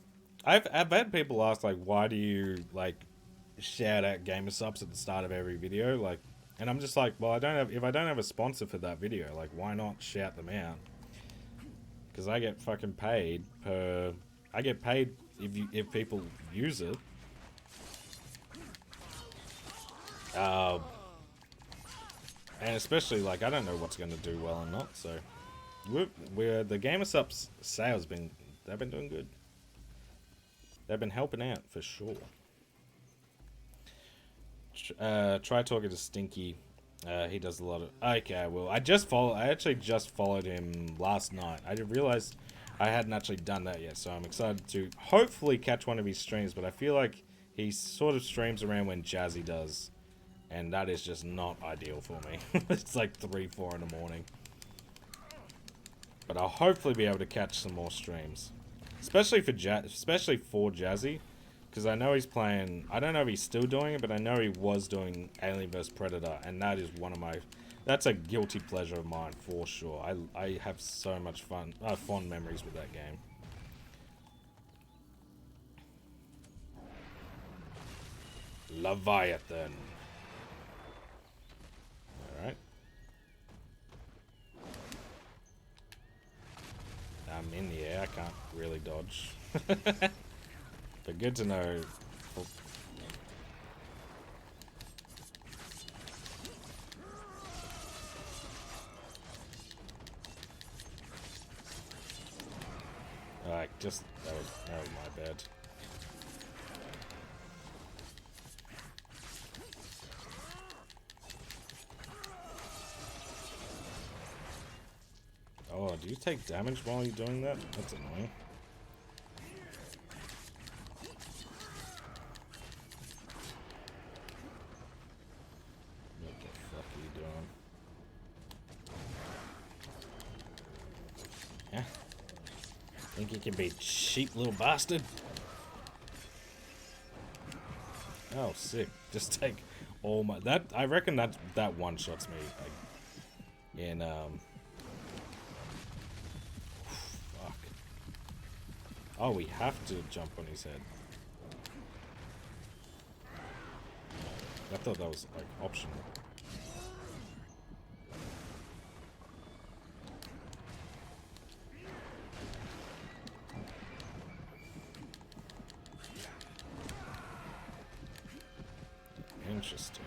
I've had people ask, like, why do you like shout out gamer subs at the start of every video? Like, and I'm just like, well, if I don't have a sponsor for that video, like, why not shout them out? Because I get fucking paid per... I get paid if people use it. And especially, like, I don't know what's going to do well or not, so... the Gamer Subs sales they've been doing good. They've been helping out for sure. Try talking to Stinky. He does a lot of... Okay, well, I actually just followed him last night. I didn't realize I hadn't actually done that yet, so I'm excited to hopefully catch one of his streams, but I feel like he sort of streams around when Jazzy does, and that is just not ideal for me. It's like 3, 4 in the morning. But I'll hopefully be able to catch some more streams. Especially for Jazzy. Because I know he's playing... I don't know if he's still doing it, but I know he was doing Alien vs Predator. And that is one of my... That's a guilty pleasure of mine, for sure. I have so much fond memories with that game. Leviathan. Alright. I'm in the air, I can't really dodge. But good to know. Alright, just that was my bad. Oh, do you take damage while you're doing that? That's annoying. What the fuck are you doing? Yeah. Think you can be cheap little bastard? Oh, sick. Just take all my... I reckon that one-shots me. Like, in, fuck. Oh, we have to jump on his head. I thought that was, like, optional. Interesting.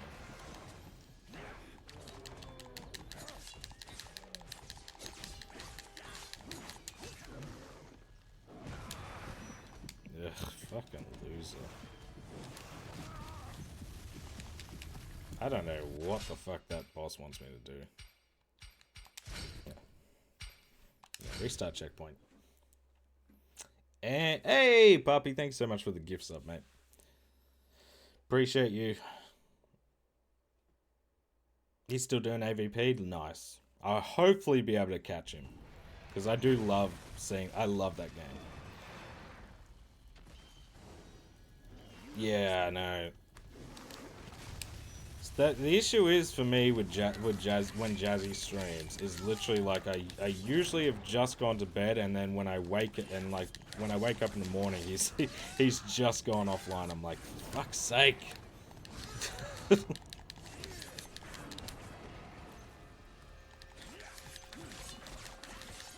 Ugh, fucking loser. I don't know what the fuck that boss wants me to do. Yeah. Restart checkpoint. And hey, Puppy, thanks so much for the gift sub, mate. Appreciate you. He's still doing AVP? Nice. I'll hopefully be able to catch him. Because I do love I love that game. Yeah, I know. The issue is for me with when Jazzy streams is literally like I usually have just gone to bed, and then when I wake up in the morning he's just gone offline. I'm like, fuck's sake.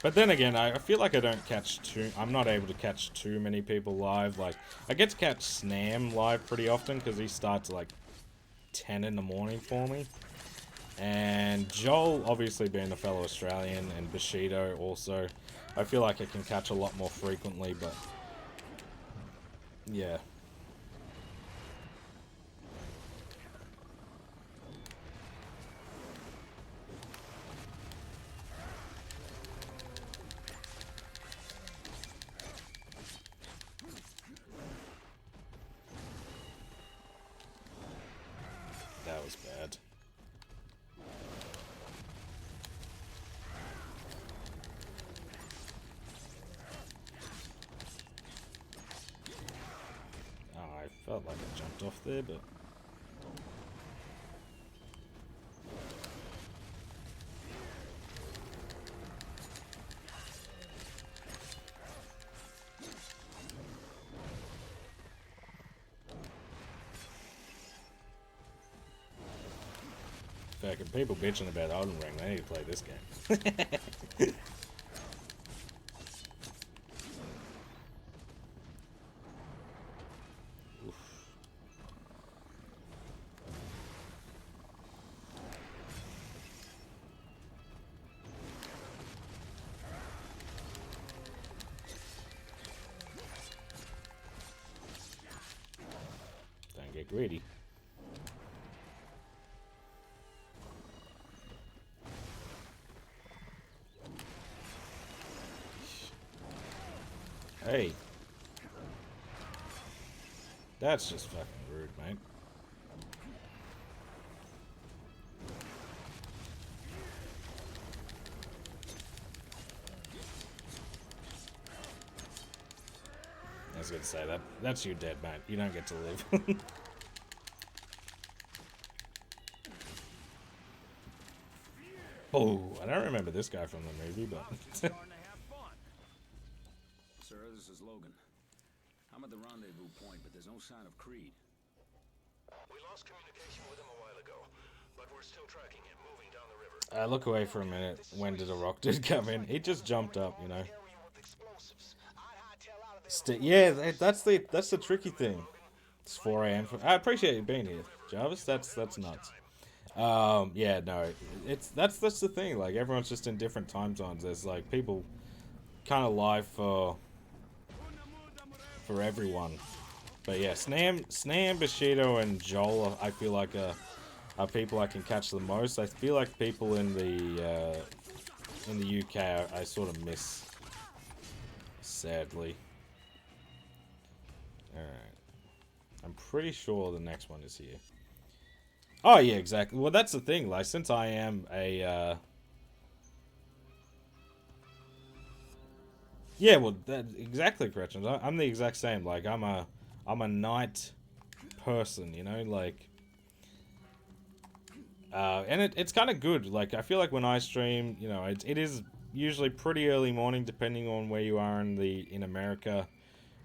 But then again, I feel like I'm not able to catch too many people live. Like, I get to catch Snam live pretty often because he starts at like 10 in the morning for me. And Joel, obviously being a fellow Australian, and Bushido also, I feel like I can catch a lot more frequently, but yeah. That was bad. Oh, I felt like I jumped off there, but... Fucking people bitching about Elden Ring, they need to play this game. greedy. Hey. That's just fucking rude, mate. I was gonna say that's you dead, mate. You don't get to live. Oh, I don't remember this guy from the movie, but
Sir, this is Logan. I'm at the rendezvous point, but there's no sign of Creed.
We lost communication with him a while ago, but we're still tracking him, moving down the river.
look away for a minute. When did a rock dude come in? He just jumped up, you know. Yeah, that's the tricky thing. It's 4 a.m. I appreciate you being here, Jarvis. That's nuts. Yeah, no, that's the thing. Like, everyone's just in different time zones. There's like people kind of live for everyone. But yeah, Snam, Bushido, and Joel, I feel like are people I can catch the most. I feel like people in the UK I sort of miss, sadly. All right, I'm pretty sure the next one is here. Oh yeah, exactly. Well, that's the thing. Like, since I am a yeah, well, that exactly, corrections. I'm the exact same. Like, I'm a night person, you know, like, and it's kind of good. Like, I feel like when I stream, you know, it is usually pretty early morning, depending on where you are in America.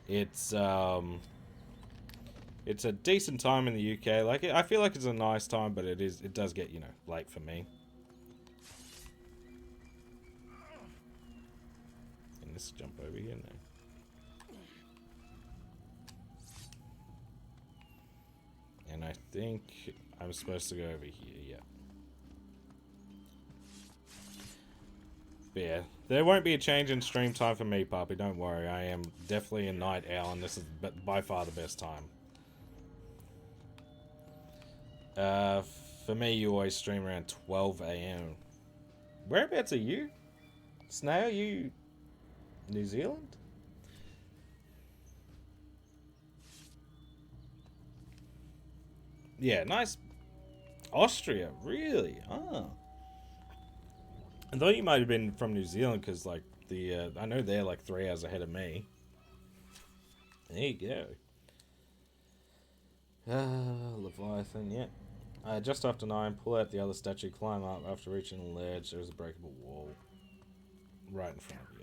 It's a decent time in the UK. Like, I feel like it's a nice time, but it does get, you know, late for me. And let's jump over here now. And I think I'm supposed to go over here, yeah. But yeah, there won't be a change in stream time for me, Poppy, don't worry. I am definitely a night owl, and this is by far the best time. For me, you always stream around 12 a.m. Whereabouts are you? Snail, you New Zealand? Yeah, nice. Austria, really? Oh. I thought you might have been from New Zealand, because, like, I know they're, like, 3 hours ahead of me. There you go. Leviathan, yeah. Just after 9, pull out the other statue, climb up. After reaching the ledge, there is a breakable wall right in front of you.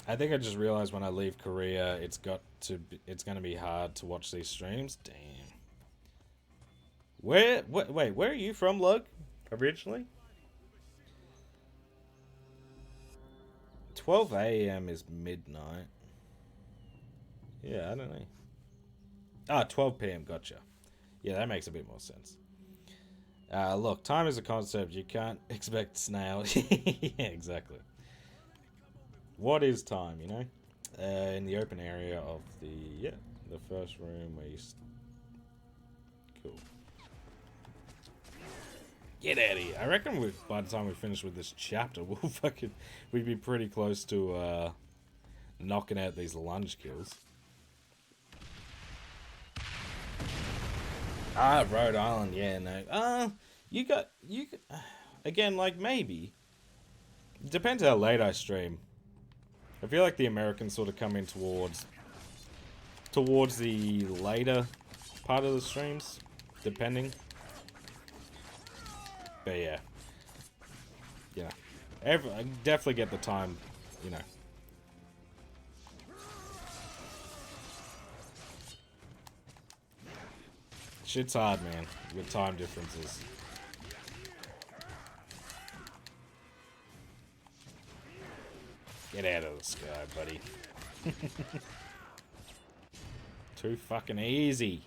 I think I just realized when I leave Korea, it's gonna be hard to watch these streams. Damn. Wait, where are you from, Lug? Originally? 12 a.m. is midnight. Yeah, I don't know. Ah, 12 p.m. Gotcha. Yeah, that makes a bit more sense. Look, time is a concept. You can't expect snail. Yeah, exactly. What is time, you know? In the open area of the first room where you... Cool. Get out of here. I reckon by the time we finish with this chapter, we'd be pretty close to knocking out these lunge kills. Ah, Rhode Island, yeah, no. You got again, like, maybe. It depends how late I stream. I feel like the Americans sort of come in towards the later part of the streams, depending. But yeah. Yeah. I definitely get the time, you know. Shit's hard, man, with time differences. Get out of the sky, buddy. Too fucking easy.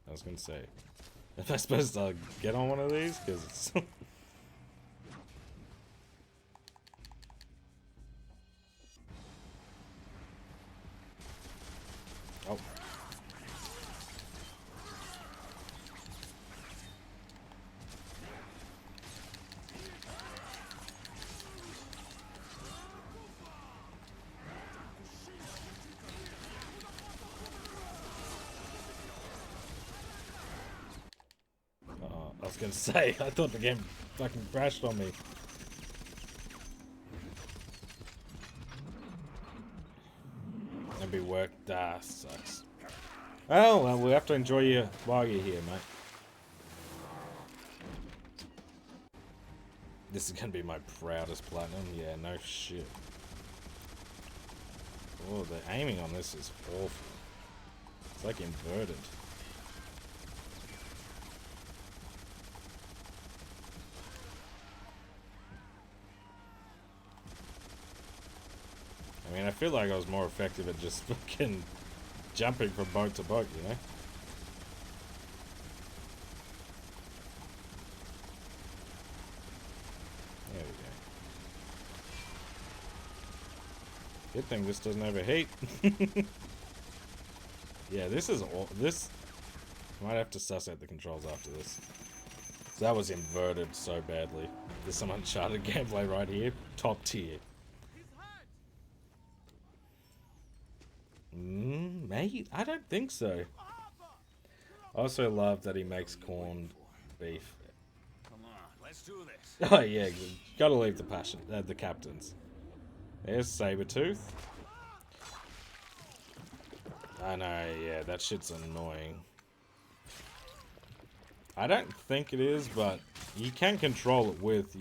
I was gonna say, if I'm supposed to get on one of these, because it's... Oh. I was gonna say, I thought the game fucking crashed on me. And be worked. Ah, sucks. Oh, well, we have to enjoy you while you're here, mate. This is gonna be my proudest platinum. Yeah, no shit. Oh, the aiming on this is awful. It's like inverted. I mean, I feel like I was more effective at just fucking jumping from boat to boat, you know? There we go. Good thing this doesn't overheat. Yeah, this is all. This. I might have to suss out the controls after this. So that was inverted so badly. There's some Uncharted gameplay right here. Top tier. Mate? I don't think so. I also love that he makes corned beef.
Come on, let's do this.
Oh yeah, gotta leave the captains. There's Sabretooth. I know, yeah, that shit's annoying. I don't think it is, but you can control it with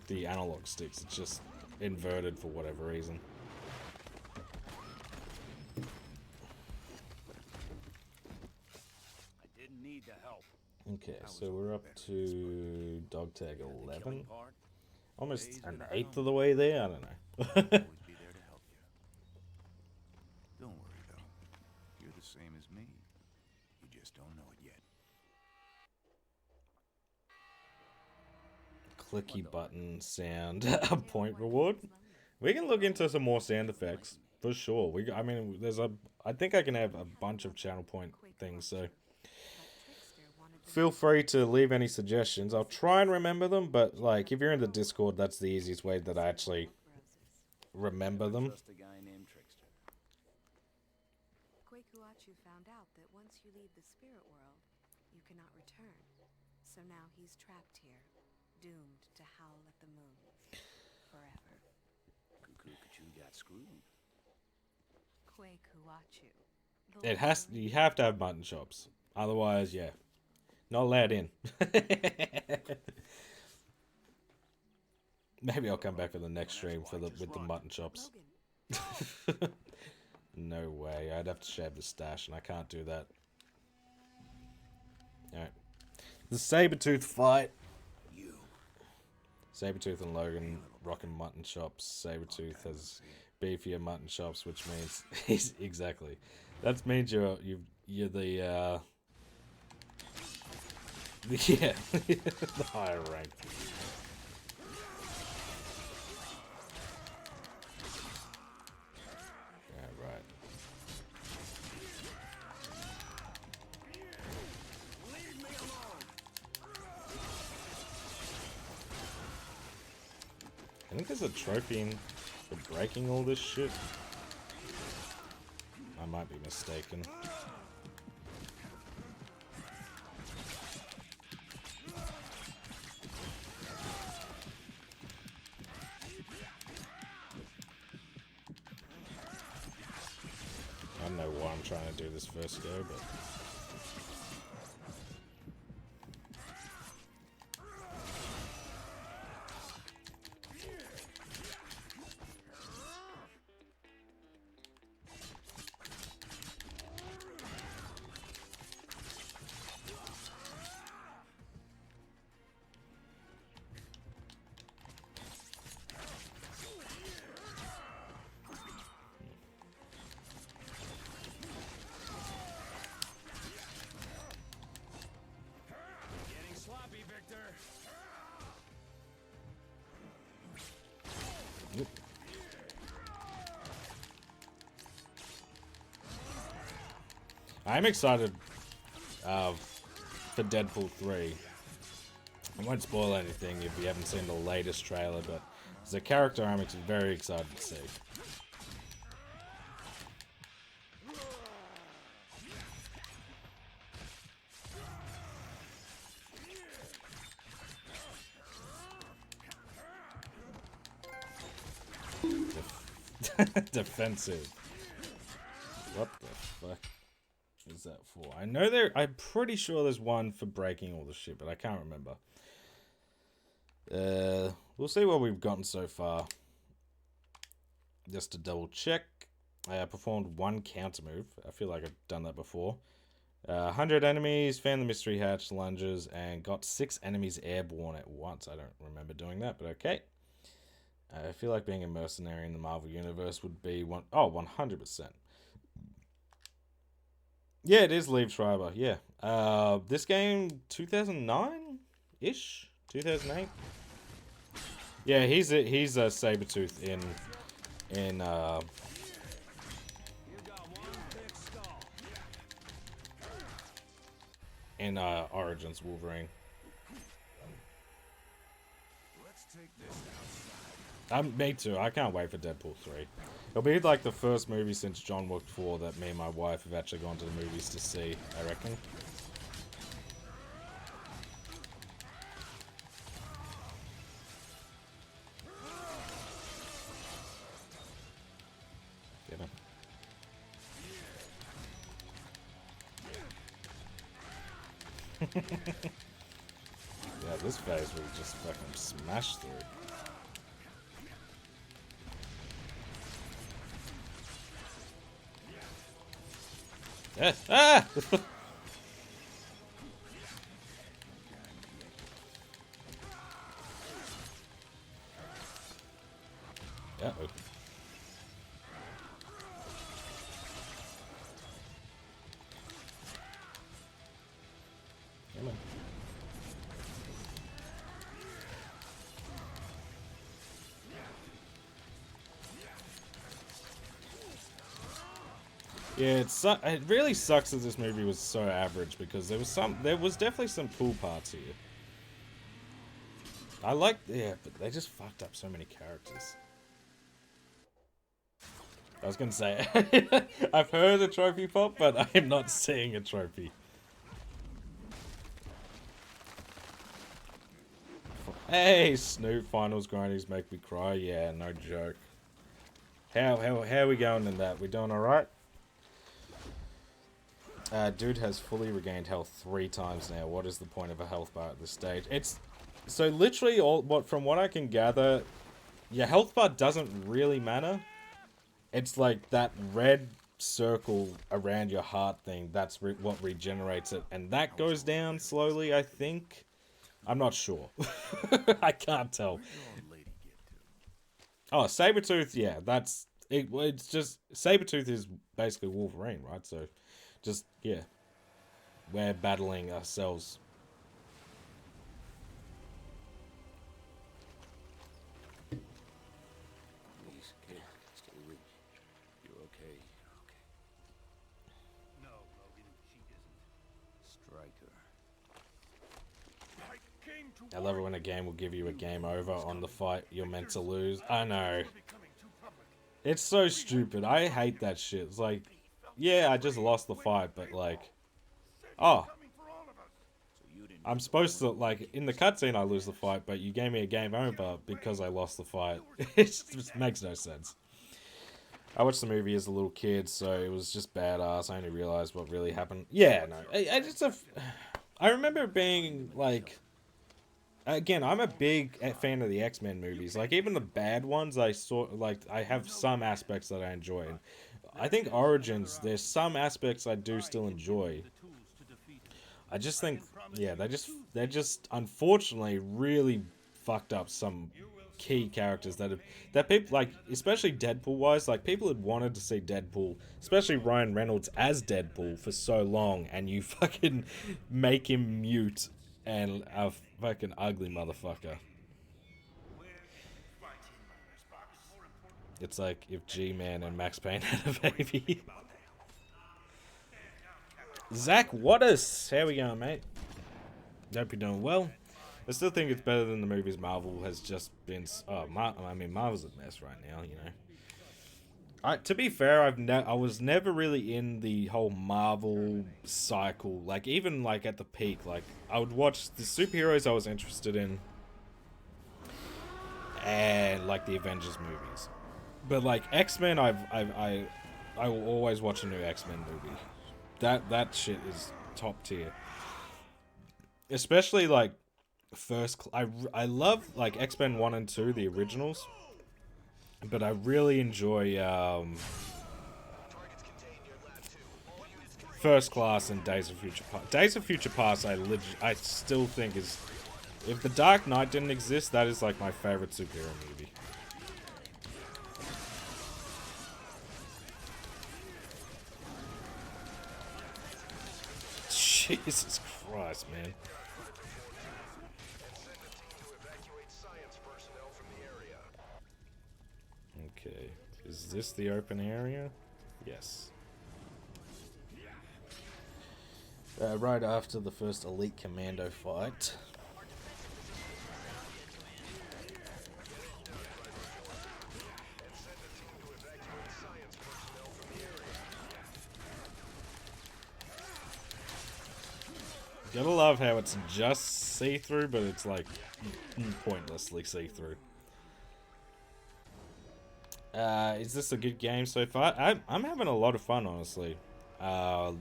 the analog sticks. It's just inverted for whatever reason.
I didn't need the help.
Okay, so we're up to dog tag 11. Almost an eighth of the way there. I don't know.
Always be there to help you. Don't worry though. You're the same as me. You just don't know it yet.
Clicky button sound a point reward. We can look into some more sound effects for sure. I mean, I think I can have a bunch of channel point things. So feel free to leave any suggestions. I'll try and remember them, but like if you're in the Discord, that's the easiest way that I actually remember them.
Just a guy named Trickster.
Kwekuachu found out that once you leave the spirit world, you cannot return. So now he's trapped here, doomed to howl at the moon forever.
Kukukachu got screwed.
Kwekuachu.
You have to have mutton chops. Otherwise, yeah. Not allowed in. Maybe I'll come back for the next stream with the mutton chops. No way. I'd have to shave the stash, and I can't do that. Alright. The Sabretooth fight. Sabretooth and Logan rocking mutton chops. Sabretooth has beefier mutton chops, which means he's exactly. That means you're the yeah, the higher rank. Yeah, right. I think there's a trophy in for breaking all this shit. I might be mistaken. I don't know why I'm trying to do this first go, but... I'm excited for Deadpool 3. I won't spoil anything if you haven't seen the latest trailer, but as a character I'm very excited to see. Defensive. What the fuck is that for? I know I'm pretty sure there's one for breaking all the shit, but I can't remember. We'll see what we've gotten so far. Just to double check. I performed one counter move. I feel like I've done that before. 100 enemies, found the mystery hatch, lunges, and got 6 enemies airborne at once. I don't remember doing that, but okay. I feel like being a mercenary in the Marvel Universe would be 100%. Yeah, it is Liev Schreiber, yeah. This game, 2009-ish? 2008? Yeah, he's a Sabretooth in Origins Wolverine.
Let's take this outside.
Me too. I can't wait for Deadpool 3. It'll be like the first movie since John Wick 4 that me and my wife have actually gone to the movies to see, I reckon. Get him. Yeah, this phase will just fucking smash through. Yes. Ah! Uh-oh. Come on. Yeah, it really sucks that this movie was so average because there was definitely some cool parts here. But they just fucked up so many characters. I was gonna say, I've heard a trophy pop, but I am not seeing a trophy. Hey, Snoop, finals grindings make me cry. Yeah, no joke. How are we going in that? We doing alright? Dude has fully regained health 3 times now. What is the point of a health bar at this stage? It's so literally from what I can gather, your health bar doesn't really matter. It's like that red circle around your heart thing. That's what regenerates it, and that goes down slowly, I think. I'm not sure. I can't tell. Oh, Sabretooth, yeah, that's it. It's just Sabretooth is basically Wolverine, right? So. Just, yeah. We're battling ourselves.
Please, kid, stay with me. You're okay. You're okay.
No, Logan, she isn't.
Stryker.
I came to
I love it when a game will give you a game over on the fight you're meant to lose. I know. It's so stupid. I hate that shit. It's like, yeah, I just lost the fight, but like, oh, I'm supposed to, like, in the cutscene I lose the fight, but you gave me a game over because I lost the fight. It just makes no sense. I watched the movie as a little kid, so it was just badass. I only realized what really happened. Yeah, no, I remember being like, again, I'm a big fan of the X-Men movies. Like, even the bad ones, I have some aspects that I enjoy. And I think Origins, there's some aspects I do still enjoy. I just think, yeah, they just unfortunately really fucked up some key characters that people, like, especially Deadpool wise, like, people had wanted to see Deadpool, especially Ryan Reynolds as Deadpool for so long, and you fucking make him mute and a fucking ugly motherfucker. It's like if G-Man and Max Payne had a baby. Zach Wattis, how we going, mate? Hope you're doing well. I still think it's better than the movies. Marvel has just been. I mean, Marvel's a mess right now. You know. To be fair, I was never really in the whole Marvel cycle. Like even like at the peak, like I would watch the superheroes I was interested in, and like the Avengers movies. But like X-Men, I will always watch a new X-Men movie. That shit is top tier. Especially like I love like X-Men 1 and 2, the originals. But I really enjoy First Class and Days of Future Past. Days of Future Past I still think is, if The Dark Knight didn't exist, that is like my favorite superhero movie. Jesus Christ, man. Okay. Is this the open area? Yes. Right after the first Elite Commando fight. Gotta love how it's just see-through, but it's like pointlessly see-through. Is this a good game so far? I'm having a lot of fun, honestly. It'll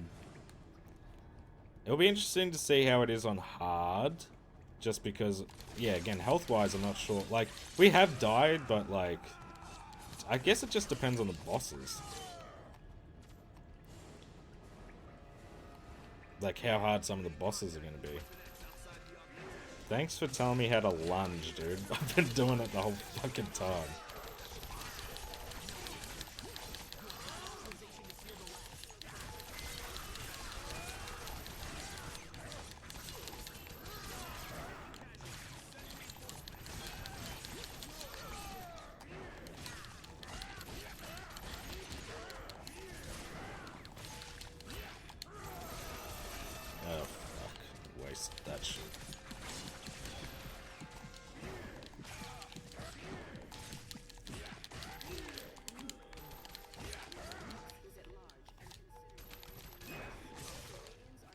be interesting to see how it is on hard. Just because, yeah, again, health-wise, I'm not sure. Like, we have died, but, like, I guess it just depends on the bosses. Like, how hard some of the bosses are going to be. Thanks for telling me how to lunge, dude. I've been doing it the whole fucking time. Oh, fuck. Waste that shit.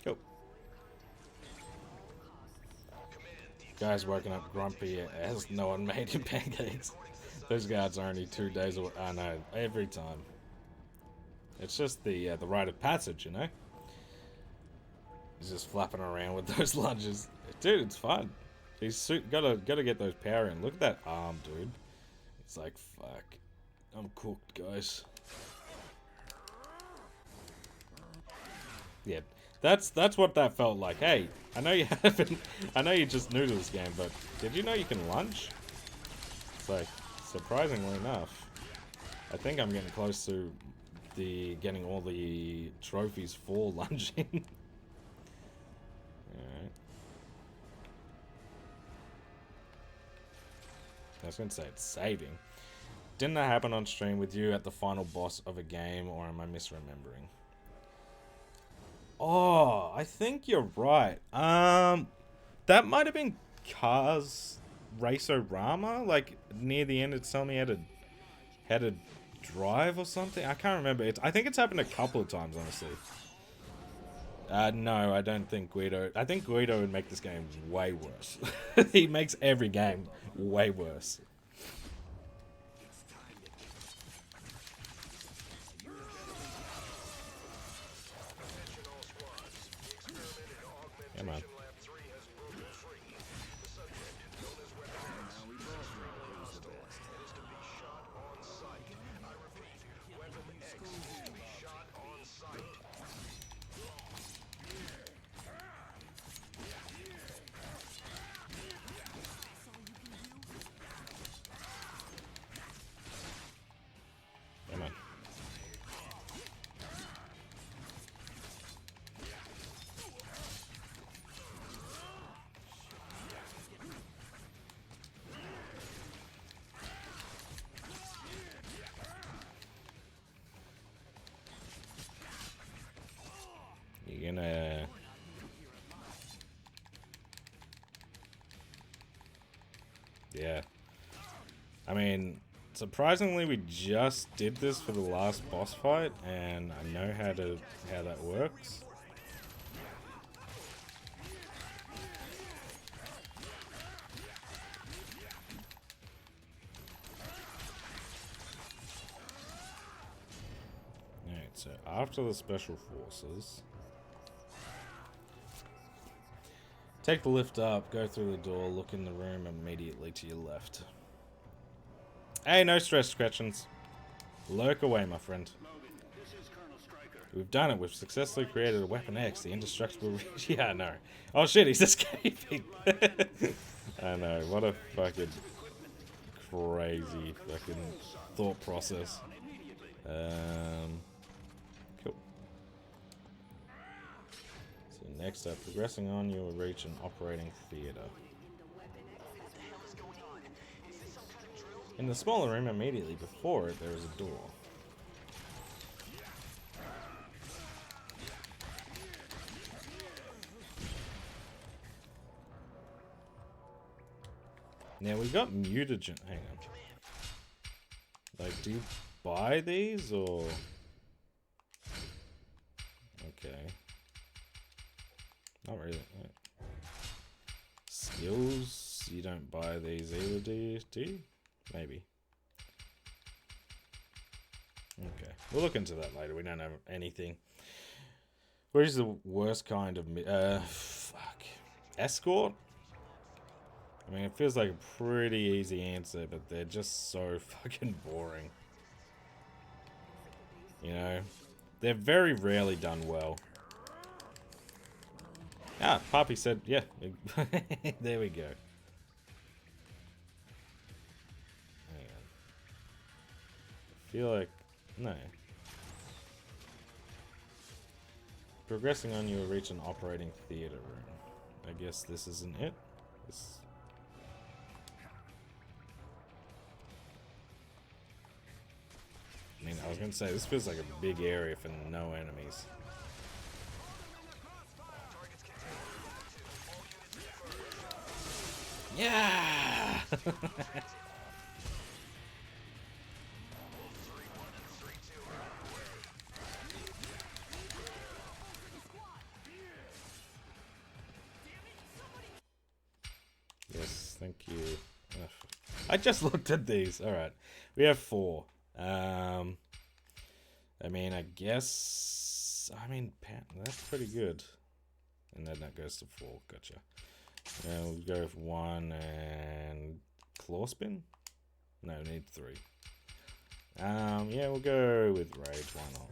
Go. Guy's woken up grumpy as no one made him pancakes. Those guards are only 2 days away. I know, every time. It's just the rite of passage, you know? He's just flapping around with those lunges. Dude, it's fun. He's gotta get those power in. Look at that arm, dude. It's like, fuck. I'm cooked, guys. Yeah, that's what that felt like. Hey, I know you haven't. I know you're just new to this game, but did you know you can lunge? It's like, surprisingly enough, I think I'm getting close to getting all the trophies for lunging. Alright. I was gonna say it's saving. Didn't that happen on stream with you at the final boss of a game, or am I misremembering? Oh, I think you're right. That might have been Cars Racerama. Like near the end, it's telling me how to drive or something. I can't remember. I think it's happened a couple of times, honestly. No, I don't think Guido. I think Guido would make this game way worse. He makes every game way worse. Come on. yeah. I mean, surprisingly, we just did this for the last boss fight, and I know how that works. Alright, so after the special forces, take the lift up, go through the door, look in the room immediately to your left. Hey, no stress, Scratchins. Lurk away, my friend. We've done it. We've successfully created a Weapon X, the indestructible... yeah, I know. Oh, shit, he's escaping. I know. What a fucking crazy fucking thought process. Cool. So next up, progressing on, you will reach an operating theater. In the smaller room immediately before it, there is a door. Now we got mutagen. Hang on. Like, do you buy these or? Okay. Not really. Skills. You don't buy these either, do you? Do you? Maybe. Okay. We'll look into that later. We don't have anything. Where's the worst kind of fuck. Escort? I mean, it feels like a pretty easy answer, but they're just so fucking boring. You know? They're very rarely done well. Ah, Poppy said, yeah. There we go. Hang on. I feel like... No. Progressing on, you will reach an operating theater room. I guess this isn't it. This... I mean, I was gonna say, this feels like a big area for no enemies. Yeah! Yes, thank you. I just looked at these. Alright. We have 4. I mean, I guess... I mean, that's pretty good. And then that goes to 4. Gotcha. We'll go with 1 and... Claw Spin? No, we need 3. Yeah, we'll go with Rage. Why not?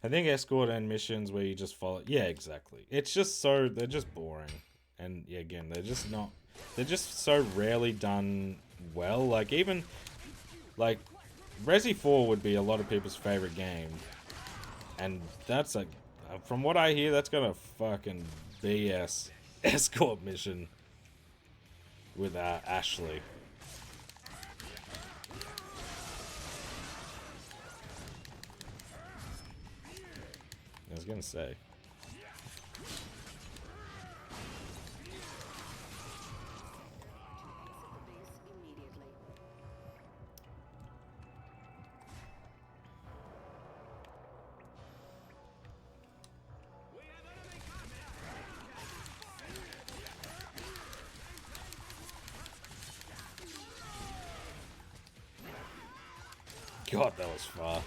I think escort and missions where you just follow... Yeah, exactly. It's just so... They're just boring. And, yeah, again, they're just not... They're just so rarely done well. Like, even... Like, Resi 4 would be a lot of people's favorite game. And that's like... From what I hear, that's got a fucking BS escort mission with Ashley. I was gonna say. God, that was far.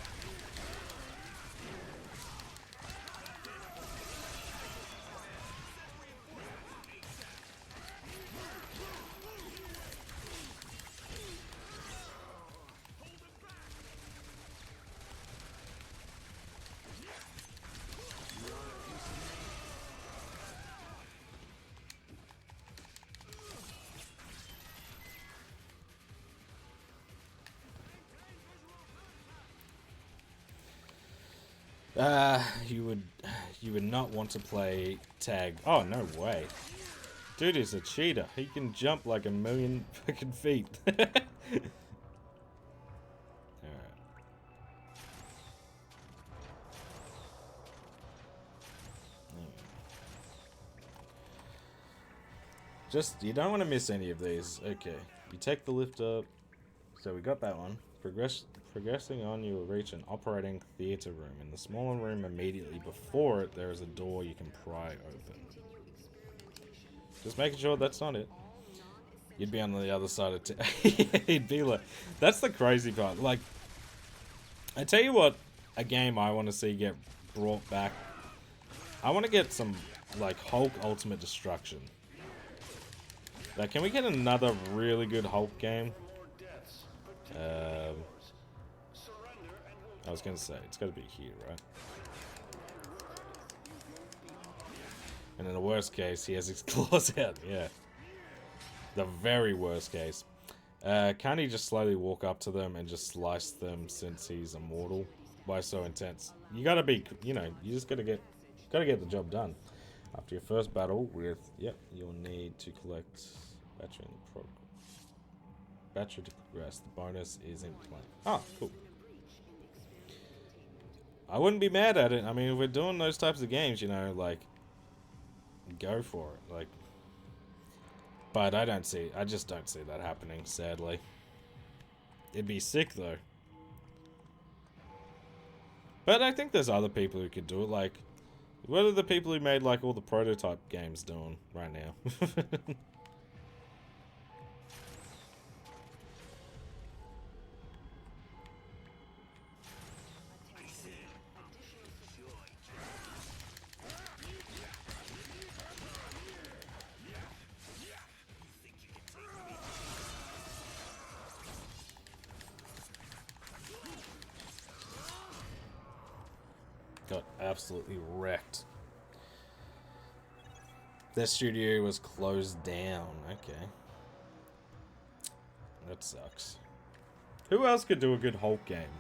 You would not want to play tag. Oh, no way. Dude is a cheater. He can jump like a million fucking feet. Alright. Just, you don't want to miss any of these. Okay. You take the lift up. So we got that one. Progressing on, you will reach an operating theater room. In the smaller room immediately before it, there is a door you can pry open. Just making sure that's not it. You'd be on the other side of He'd be like... That's the crazy part. Like, I tell you what, a game I want to see get brought back. I want to get some, like, Hulk Ultimate Destruction. Like, can we get another really good Hulk game? I was gonna say, it's gotta be here, right? And in the worst case, he has his claws out, yeah. The very worst case. Can't he just slowly walk up to them and just slice them since he's immortal? Why so intense? You gotta be, you know, you just gotta get the job done. After your first battle with, yep, you'll need to collect battery to progress. The bonus is in play. Oh, cool. I wouldn't be mad at it. I mean, if we're doing those types of games, you know, like, go for it. Like, but I just don't see that happening, sadly. It'd be sick, though. But I think there's other people who could do it. Like, what are the people who made, like, all the prototype games doing right now? Got absolutely wrecked. Their studio was closed down. Okay. That sucks. Who else could do a good Hulk game?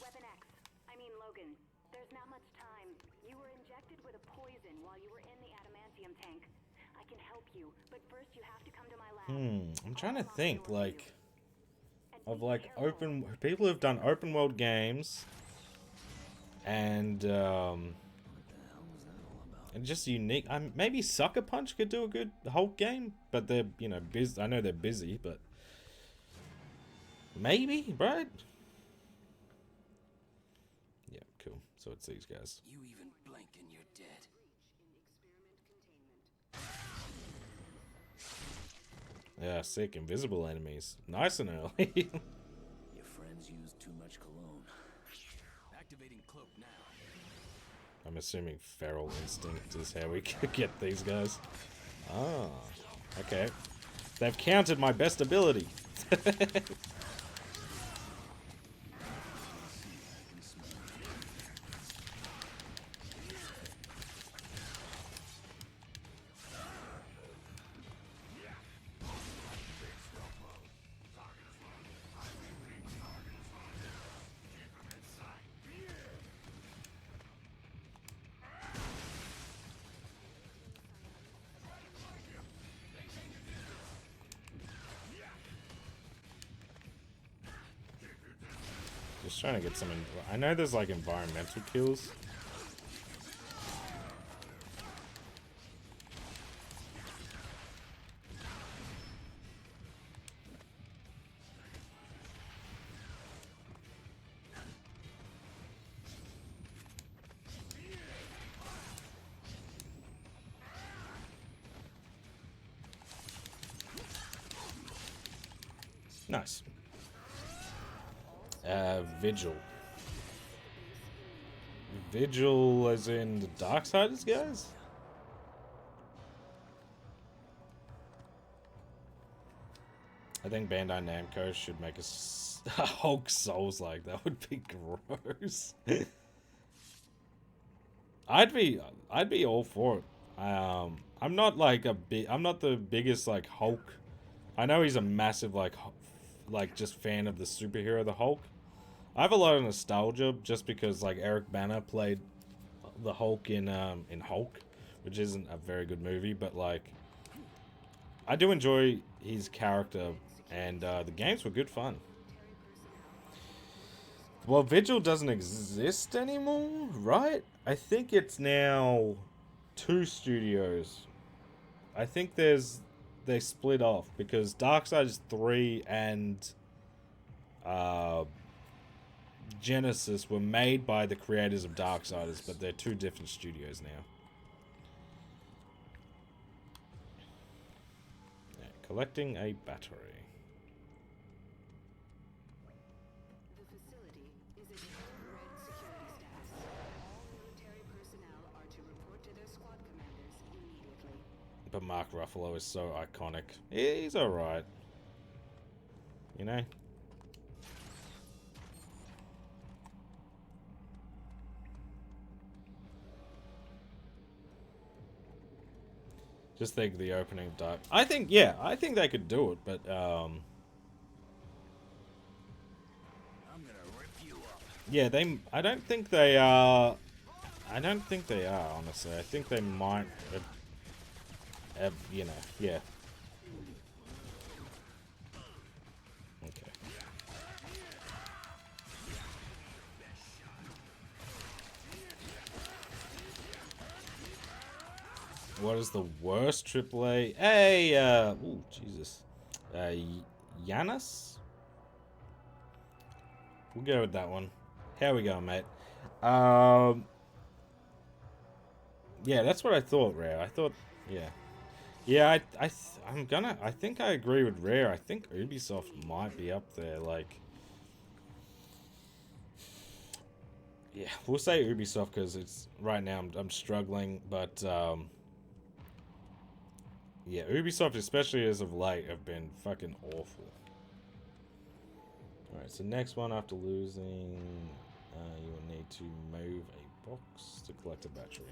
Weapon X. I mean Logan. There's not much time. You were injected with a poison while you were in the adamantium tank. I can help you, but first you have to come to my lab.
I'm trying to think, like, of, like, people who've done open world games. And just unique. Maybe Sucker Punch could do a good Hulk game, but they're, you know, busy. I know they're busy, but maybe, right? Yeah, cool. So it's these guys.
You even blink and you're dead.
Yeah, sick. Invisible enemies. Nice and early.
Your friends use too much cologne. Activating cloak now.
I'm assuming Feral Instinct is how we could get these guys. Ah, okay. They've counted my best ability. Just trying to get some... I know there's, like, environmental kills. Nice. Vigil. Vigil as in the Darksiders guys? I think Bandai Namco should make a Hulk Souls like that would be gross. I'd be all for it. I'm not like I'm not the biggest like Hulk. I know he's a massive like just fan of the superhero, the Hulk. I have a lot of nostalgia just because like Eric Bana played the Hulk in Hulk, which isn't a very good movie, but like I do enjoy his character, and the games were good fun. Well, Vigil doesn't exist anymore, right? I think it's now 2 studios. I think they split off because Darksiders 3 and Genesis were made by the creators of Darksiders, but they're two different studios now. Yeah, collecting a battery.
The facility is in code red security status. All military personnel are to report to their squad commanders immediately.
But Mark Ruffalo is so iconic. He's alright. You know? Just think the opening of Dark. I think they could do it, but
I'm gonna rip you up.
yeah, I don't think they are. I don't think they are, honestly. I think they might you know, yeah. Okay. What is the worst AAA? Hey, ooh, Jesus. Yanis? We'll go with that one. How we going, mate? Yeah, that's what I thought, Rare. I thought, yeah. Yeah, I think I agree with Rare. I think Ubisoft might be up there, like... Yeah, we'll say Ubisoft because it's... Right now, I'm struggling, but, yeah, Ubisoft, especially as of late, have been fucking awful. Alright, so next one after losing, you will need to move a box to collect a battery.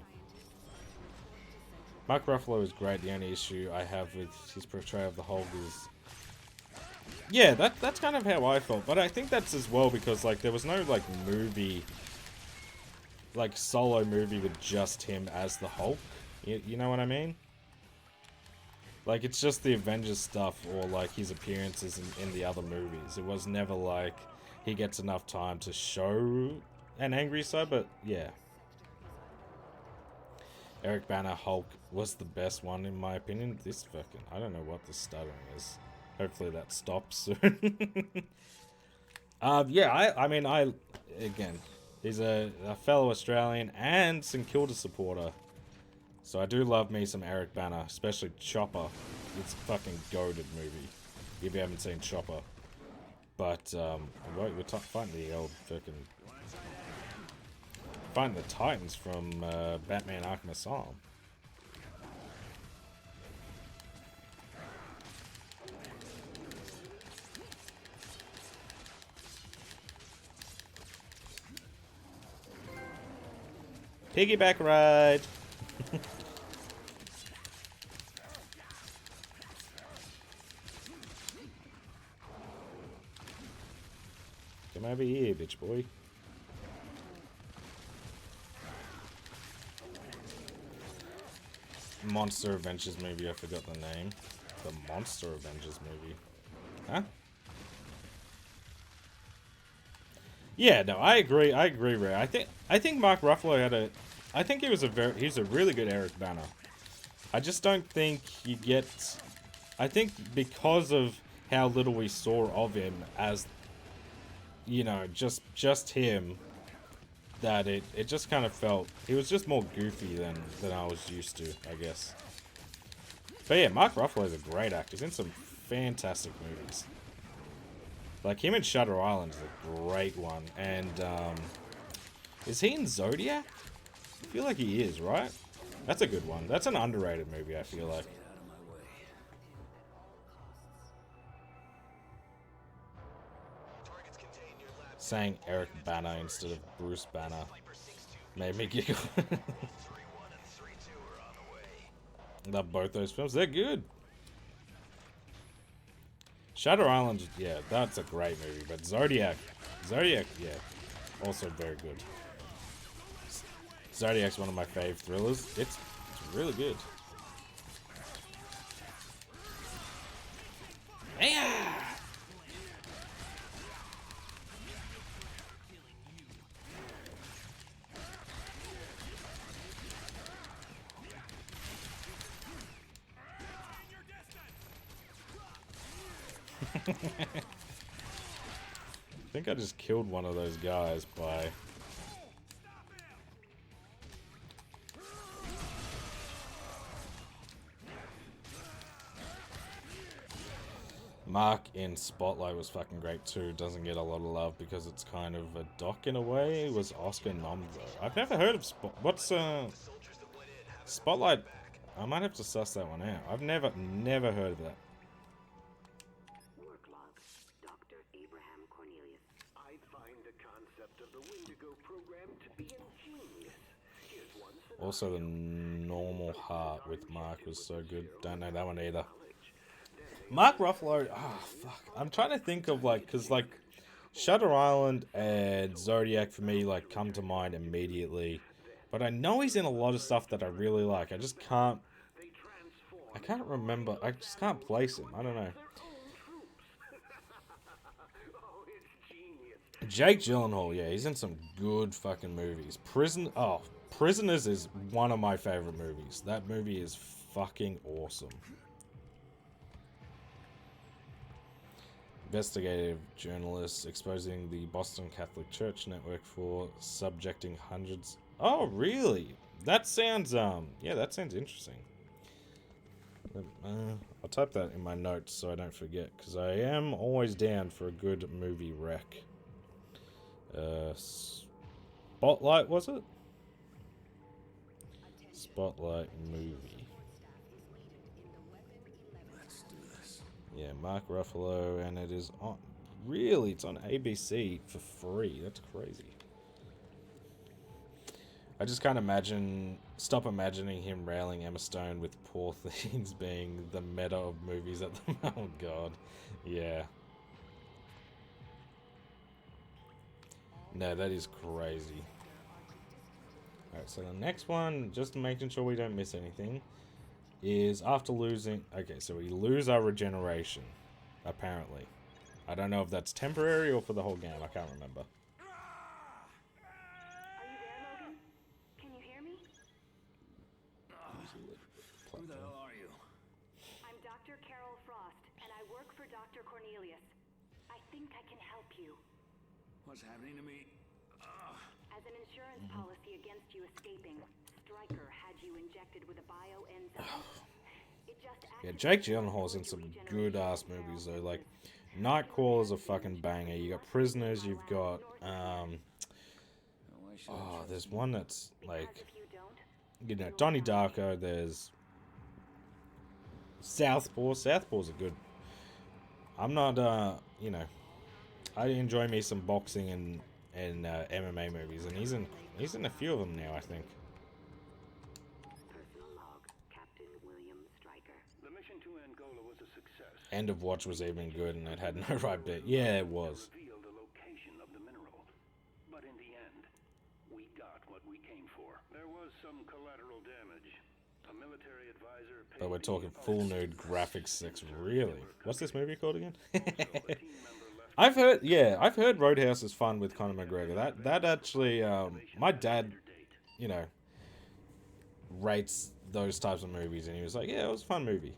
Mark Ruffalo is great. The only issue I have with his portrayal of the Hulk is... Yeah, that's kind of how I felt. But I think that's as well because, like, there was no, like, movie... Like, solo movie with just him as the Hulk. You know what I mean? Like, it's just the Avengers stuff or, like, his appearances in the other movies. It was never, like, he gets enough time to show an angry side, but, yeah. Eric Banner Hulk was the best one, in my opinion. This fucking... I don't know what the stuttering is. Hopefully that stops soon. Yeah, I mean, again, he's a fellow Australian and St Kilda supporter. So I do love me some Eric Banner, especially Chopper. It's a fucking goated movie, if you haven't seen Chopper. But, we're fighting the old fucking... Fighting the Titans from Batman Arkham Asylum. Piggyback ride! Come over here, bitch boy. Monster Avengers movie, I forgot the name. The Monster Avengers movie. Huh? Yeah, no, I agree, Ray. I think Mark Ruffalo had I think he was a really good Eric Banner. I just don't think you get... I think because of how little we saw of him as, you know, just him, that it just kind of felt... He was just more goofy than I was used to, I guess. But yeah, Mark Ruffalo is a great actor. He's in some fantastic movies. Like, him in Shutter Island is a great one. And, is he in Zodiac? I feel like he is, right? That's a good one. That's an underrated movie, I feel like. Saying Eric Banner instead of Bruce Banner made me giggle. Love both those films. They're good. Shutter Island, yeah, that's a great movie. But Zodiac, yeah, also very good. Zodiac's one of my fave thrillers. It's really good. Yeah. I think I just killed one of those guys by... Mark in Spotlight was fucking great too. Doesn't get a lot of love because it's kind of a doc in a way. It was Oscar nom though. I've never heard of what's Spotlight? I might have to suss that one out. I've never heard of that.
Work log, Dr. Abraham Cornelius. I find the concept of the Wendigo program to be ingenious. Here's one scenario.
Also, the normal heart with Mark was so good. Don't know that one either. Mark Ruffalo, fuck. I'm trying to think of, like, because, like, Shutter Island and Zodiac for me, like, come to mind immediately. But I know he's in a lot of stuff that I really like. I just can't... I can't remember. I just can't place him. I don't know. Jake Gyllenhaal, yeah, he's in some good fucking movies. Prisoners is one of my favorite movies. That movie is fucking awesome. Investigative journalists exposing the Boston Catholic Church network for subjecting hundreds... Oh, really? That sounds, yeah, that sounds interesting. I'll type that in my notes so I don't forget, because I am always down for a good movie rec. Spotlight, was it? Spotlight movie.
Let's do this.
Yeah, Mark Ruffalo, and it is on... Really? It's on ABC for free. That's crazy. I just can't stop imagining him railing Emma Stone with Poor Things being the meta of movies at the moment. Oh, God. Yeah. No, that is crazy. Alright, so the next one, just making sure we don't miss anything, is after losing... Okay, so we lose our regeneration, apparently. I don't know if that's temporary or for the whole game. I can't remember.
Who the hell are you?
I'm Dr. Carol Frost, and I work for Dr. Cornelius. I think I can help you.
What's happening to me?
As an insurance policy against you escaping, Stryker had you injected with a bioenzyme. It just
Yeah, Jake Gyllenhaal's in some good-ass movies, though. Like, Nightcrawler's a fucking banger. You got Prisoners, you've got, oh, there's one that's, like, you know, Donnie Darko, there's Southpaw. Southpaw's a good... I'm not, you know, I enjoy me some boxing and MMA movies, and he's in a few of them now, I think.
Personal log, Captain William Stryker.
The mission to Angola was a success.
End of Watch was even good, and it had no right bit. Yeah, it was.
Revealed the location of the mineral. But in the end, we got what we came for. There was some collateral damage. A military advisor paid
But we're talking full nude graphics 6, really? What's this movie called again? I've heard Roadhouse is fun with Conor McGregor. That actually, my dad, you know, rates those types of movies, and he was like, yeah, it was a fun movie.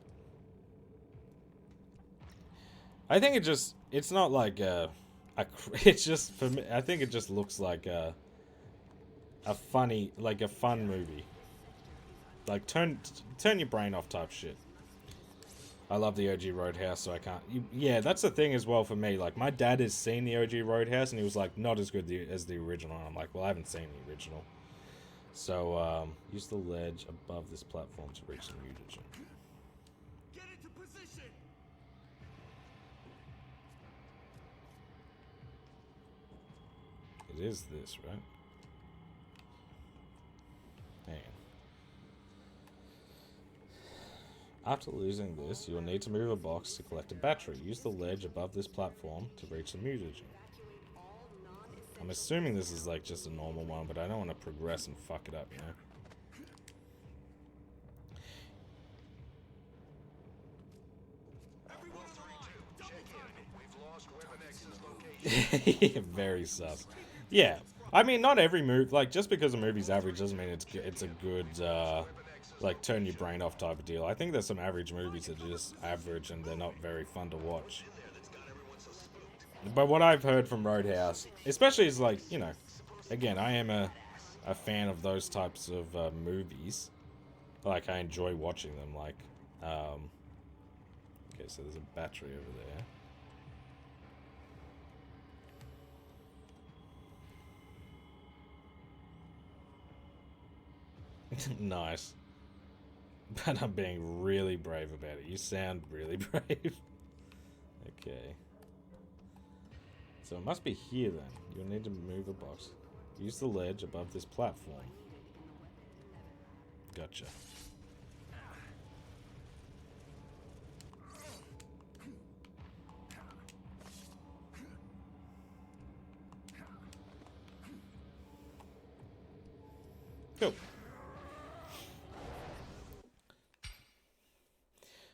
I think it's not like it's just, for me, I think it just looks like a fun movie. Like, turn your brain off type shit. I love the OG Roadhouse, so I can't... yeah, that's the thing as well for me. Like, my dad has seen the OG Roadhouse, and he was like, not as good as the original. And I'm like, well, I haven't seen the original. So, use the ledge above this platform to reach the mutagen.
Get into position!
It is this, right? Hang on. After losing this, you will need to move a box to collect a battery. Use the ledge above this platform to reach the mutagen. I'm assuming this is like just a normal one, but I don't want to progress and fuck it up, you know? Very sus. Yeah. I mean, not every move, like, just because a movie's average doesn't mean it's a good, like, turn your brain off type of deal. I think there's some average movies that are just average and they're not very fun to watch. But what I've heard from Roadhouse, especially is like, you know, again, I am a fan of those types of movies. Like, I enjoy watching them. Like, okay, so there's a battery over there. Nice. But I'm being really brave about it. You sound really brave. Okay. So it must be here then. You'll need to move a box. Use the ledge above this platform. Gotcha. Cool.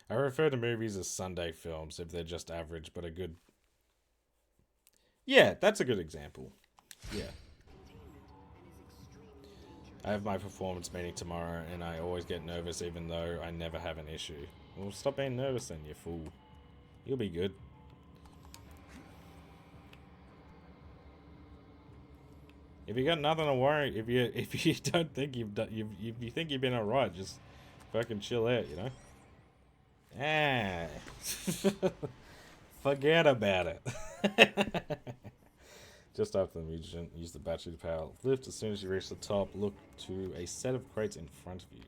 I refer to movies as Sunday films if they're just average but a good... Yeah, that's a good example. Yeah. I have my performance meeting tomorrow and I always get nervous even though I never have an issue. Well, stop being nervous then, you fool. You'll be good. If you got nothing to worry, if you don't think you've done, if you think you've been alright, just fucking chill out, you know. Forget about it. Just after the musician, use the battery to power lift. As soon as you reach the top, look to a set of crates in front of you.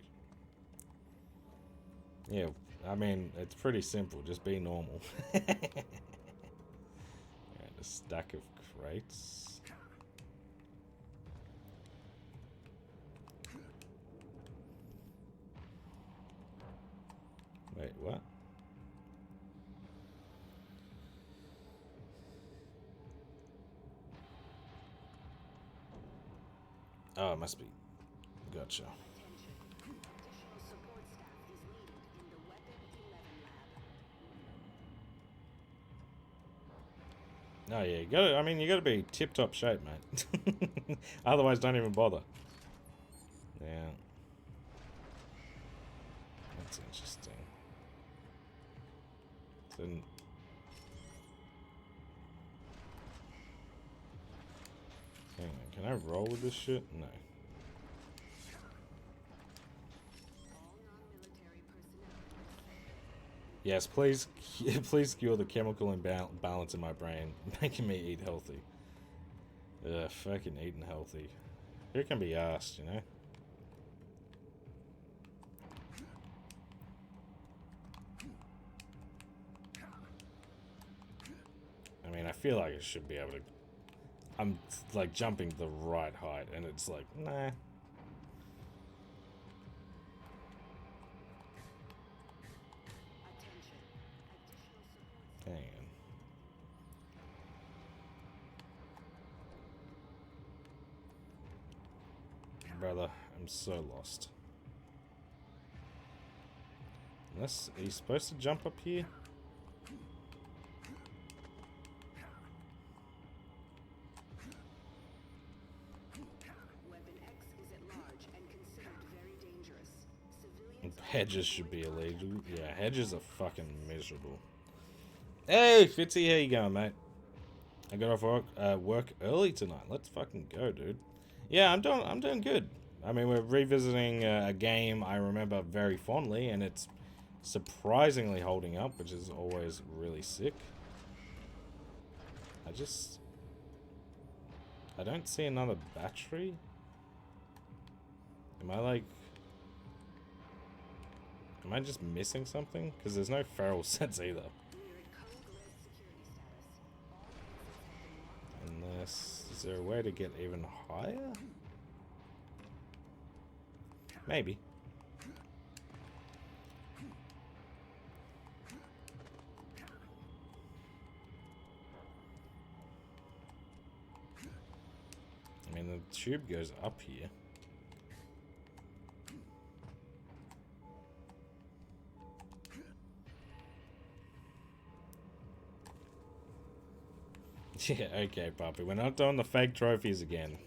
Yeah, I mean, it's pretty simple. Just be normal. Alright, a stack of crates. Wait, what? Oh, it must be. Gotcha. Oh yeah, you gotta. I mean, you gotta be tip-top shape, mate. Otherwise, don't even bother. Yeah, that's interesting. So, hang on, can I roll with this shit? No. Yes, please, please cure the chemical imbalance in my brain, making me eat healthy. Ugh, fucking eating healthy. Who can be asked, you know? I mean, I feel like I should be able to... I'm, like, jumping the right height, and it's like, nah. Hang on. Brother, I'm so lost. Unless, are you supposed to jump up here? Hedges should be illegal. Yeah, hedges are fucking miserable. Hey, Fitzy, how you going, mate? I got off work early tonight. Let's fucking go, dude. Yeah, I'm doing good. I mean, we're revisiting a game I remember very fondly, and it's surprisingly holding up, which is always really sick. I don't see another battery. Am I just missing something? Because there's no feral sets either. Unless... Is there a way to get even higher? Maybe. I mean, the tube goes up here. Yeah, okay, Puppy. We're not doing the fake trophies again.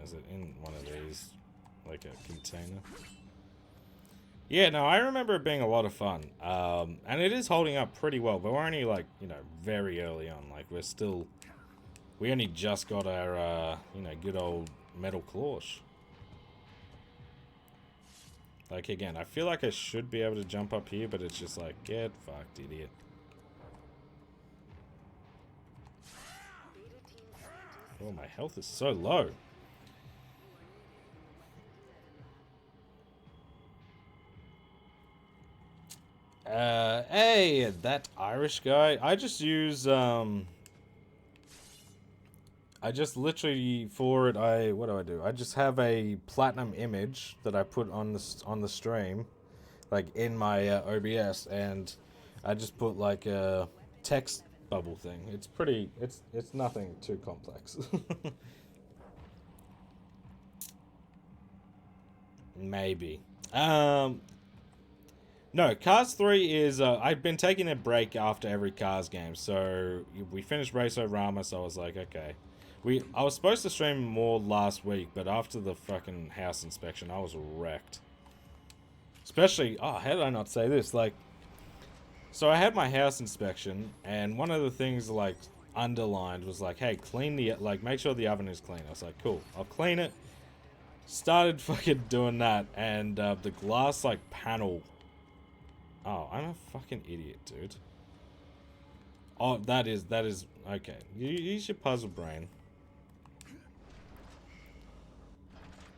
Is it in one of these? Like a container? Yeah, no, I remember it being a lot of fun. And it is holding up pretty well, but we're only, like, you know, very early on. Like, we only just got our, you know, good old metal claws. Like, again, I feel like I should be able to jump up here, but it's just like, get fucked, idiot. Oh, my health is so low. Hey, that Irish guy. I just use, I just literally, for it, what do? I just have a platinum image that I put on the stream, like, in my OBS, and I just put, like, a text bubble thing. It's pretty, it's nothing too complex. Maybe. No, Cars 3 is, I've been taking a break after every Cars game, so we finished Race-O-Rama, so I was like, okay. I was supposed to stream more last week, but after the fucking house inspection, I was wrecked. Especially, oh, how did I not say this? Like, so I had my house inspection, and one of the things, like, underlined was like, hey, clean the, like, make sure the oven is clean. I was like, cool, I'll clean it. Started fucking doing that, and the glass, like, panel. Oh, I'm a fucking idiot, dude. Oh, that is, okay. You use your puzzle brain.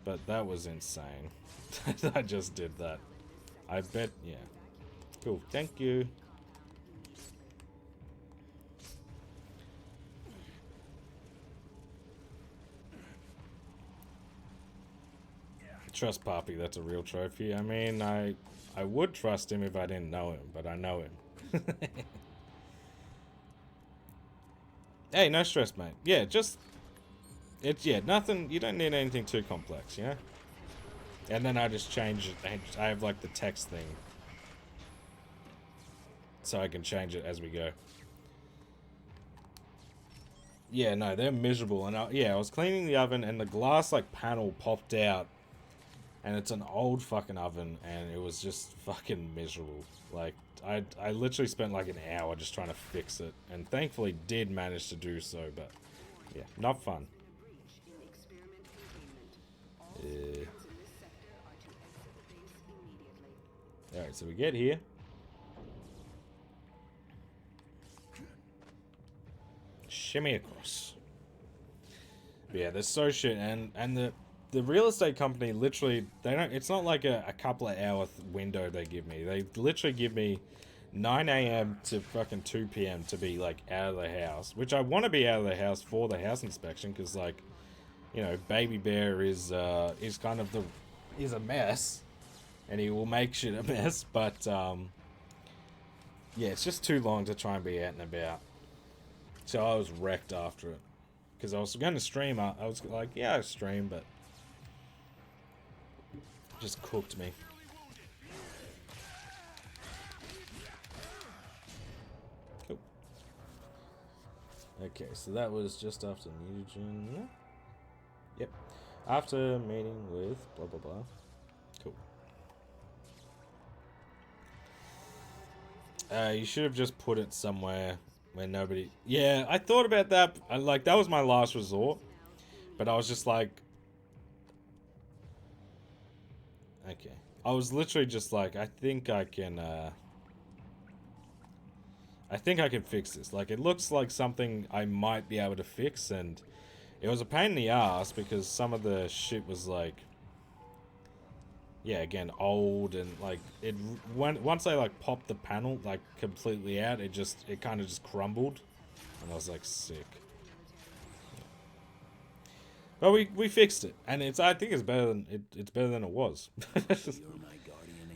But that was insane. I just did that. I bet, yeah. Cool, thank you. Trust Poppy, that's a real trophy. I mean, I would trust him if I didn't know him, but I know him. Hey, no stress, mate. Yeah, just... yeah, nothing... You don't need anything too complex, you know? And then I just change it. I have, like, the text thing. So I can change it as we go. Yeah, no, they're miserable. And I was cleaning the oven, and the glass, like, panel popped out. And it's an old fucking oven, and it was just fucking miserable. Like, I literally spent like an hour just trying to fix it, and thankfully did manage to do so, but yeah, not fun. Alright, so we get here. Shimmy across. But yeah, they're so shit, and the real estate company literally, it's not like a couple of hour window they give me. They literally give me 9 a.m. to fucking 2 p.m. to be, like, out of the house. Which I want to be out of the house for the house inspection, because, like, you know, Baby Bear is kind of is a mess. And he will make shit a mess, but, yeah, it's just too long to try and be out and about. So I was wrecked after it. Because I was going to stream, I was like, yeah, I stream, but... just cooked me. Cool. Okay, so that was just after mutagen. Yep. After meeting with blah blah blah. Cool. You should have just put it somewhere where nobody... Yeah, I thought about that. Like, that was my last resort. But I was just like... Okay. I was literally just like, I think I can fix this. Like, it looks like something I might be able to fix, and it was a pain in the ass because some of the shit was like, yeah, again, old, and like, once I like popped the panel like completely out, it kind of just crumbled, and I was like, sick. But we fixed it, and I think it's better than it was.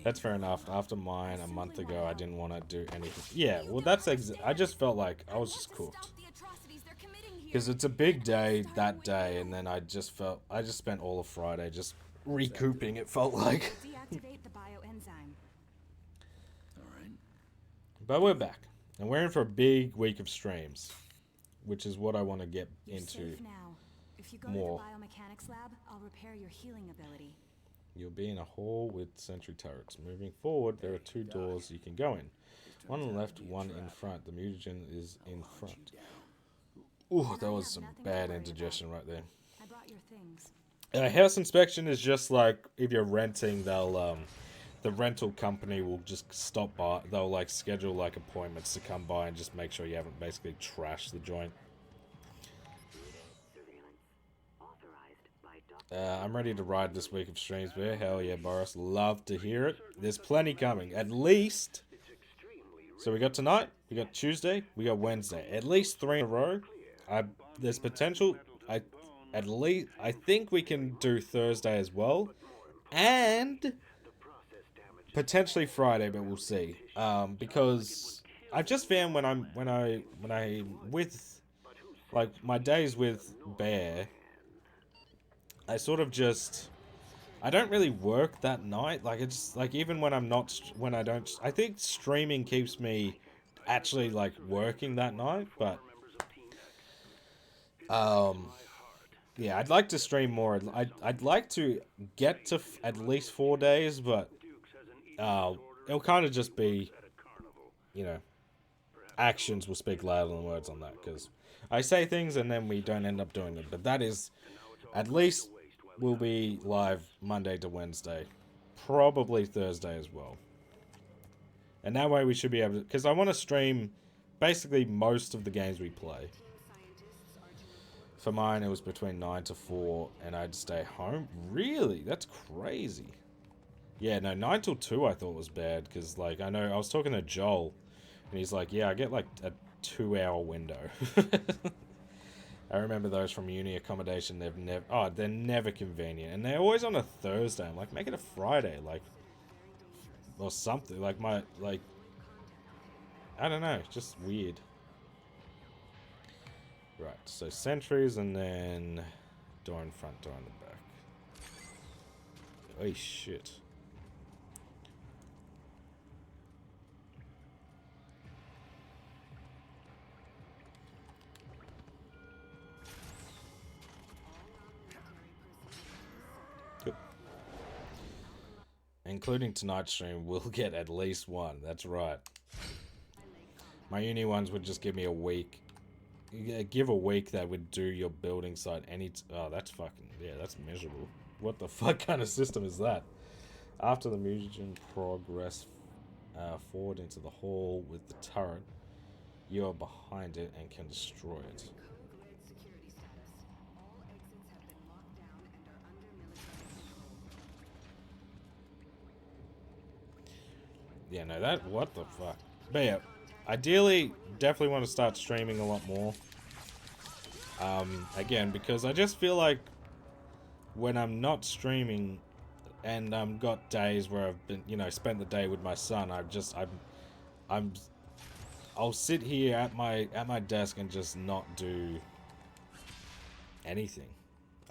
That's fair enough. After mine a month ago, I didn't want to do anything. Yeah, well, I just felt like I was just cooked. Because it's a big day that day, and then I just spent all of Friday just recouping, it felt like. But we're back, and we're in for a big week of streams, which is what I want to get into.
If you go
more.
to the biomechanics lab, I'll repair your healing ability.
You'll be in a hall with sentry turrets. Moving forward, there are 2 doors you can go in. One on the left, one in front. The mutagen is in front. Ooh, that was some bad indigestion right there.
I brought your things.
House inspection is just like if you're renting, they'll the rental company will just stop by. They'll like schedule like appointments to come by and just make sure you haven't basically trashed the joint. I'm ready to ride this week of streams, bear. Hell yeah, Boris. Love to hear it. There's plenty coming. At least. So we got tonight, we got Tuesday, we got Wednesday. At least 3 in a row. There's potential. I think we can do Thursday as well. And potentially Friday, but we'll see. Because I've just found when I with like my days with Bear, I sort of just I don't really work that night. Like it's like even when I don't. I think streaming keeps me actually like working that night, but yeah, I'd like to stream more. I'd like to get to at least 4 days, but it'll kind of just be, you know, actions will speak louder than words on that, because I say things and then we don't end up doing them. But that is, at least we'll be live Monday to Wednesday, probably Thursday as well. And that way we should be able to, because I want to stream basically most of the games we play. For mine, it was between 9 to 4, and I'd stay home. Really? That's crazy. Yeah, no, 9 till 2 I thought was bad, because, like, I know, I was talking to Joel, and he's like, yeah, I get, like, a 2-hour window. I remember those from uni accommodation, they're never convenient, and they're always on a Thursday. I'm like, make it a Friday, like, or something, like, I don't know, it's just weird. Right, so sentries and then door in front, door in the back. Oh shit. Good. Including tonight's stream, we'll get at least 1. That's right. My uni ones would just give me a week. Give a week that would do your building site oh, that's fucking, yeah, that's miserable. What the fuck kind of system is that? After the mutagen progress forward into the hall with the turret, you are behind it and can destroy it. Yeah, no, that, what the fuck? But yeah, ideally, definitely want to start streaming a lot more. Again, because I just feel like when I'm not streaming and got days where I've been, you know, spent the day with my son, I'll sit here at my desk and just not do anything.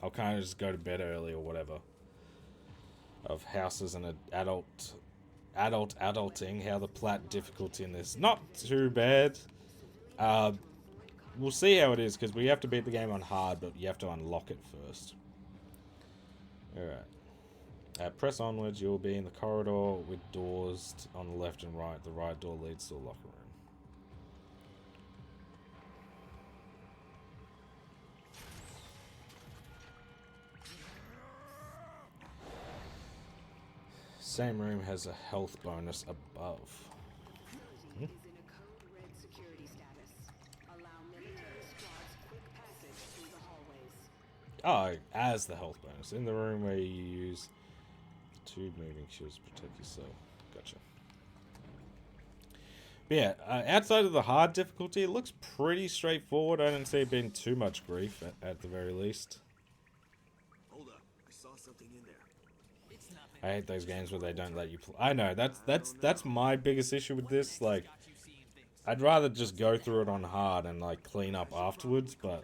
I'll kind of just go to bed early or whatever. Of houses and adulting, how the plat difficulty in this. Not too bad. We'll see how it is, because we have to beat the game on hard, but you have to unlock it first. Alright. Press onwards, you'll be in the corridor with doors on the left and right. The right door leads to the locker room. Same room has a health bonus above. Hmm? Oh, as the health bonus. In the room where you use 2 moving shields to protect yourself. Gotcha. But yeah, outside of the hard difficulty, it looks pretty straightforward. I didn't see it being too much grief, at the very least.
Hold up, I saw something in there.
I hate those games where they don't let you play. I know, that's my biggest issue with this. Like, I'd rather just go through it on hard and, like, clean up afterwards, but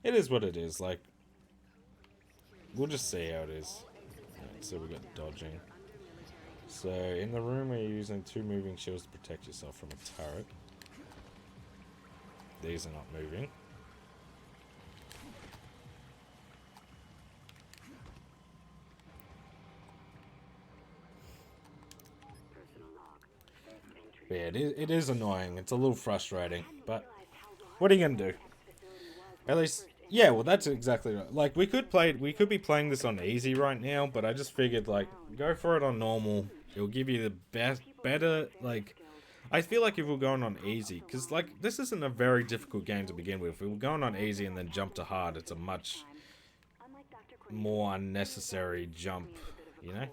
it is what it is. Like, we'll just see how it is. Right, so we got dodging. So, in the room where you're using 2 moving shields to protect yourself from a turret. These are not moving. But yeah, it is annoying. It's a little frustrating. But what are you going to do? At least, yeah, well, that's exactly right. Like, we could be playing this on easy right now, but I just figured, like, go for it on normal. It'll give you the better, like, I feel like if we're going on easy, because, like, this isn't a very difficult game to begin with. If we were going on easy and then jump to hard, it's a much more unnecessary jump, you know?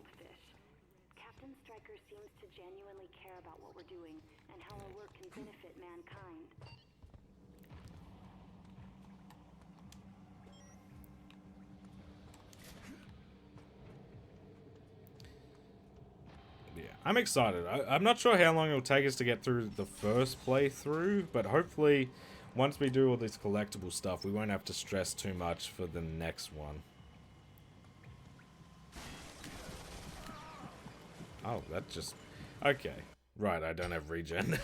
Captain Stryker seems to genuinely care about what we're doing and how our work can benefit mankind.
Yeah, I'm excited. I'm not sure how long it'll take us to get through the first playthrough, but hopefully once we do all this collectible stuff, we won't have to stress too much for the next one. Oh, that just... Okay. Right, I don't have regen.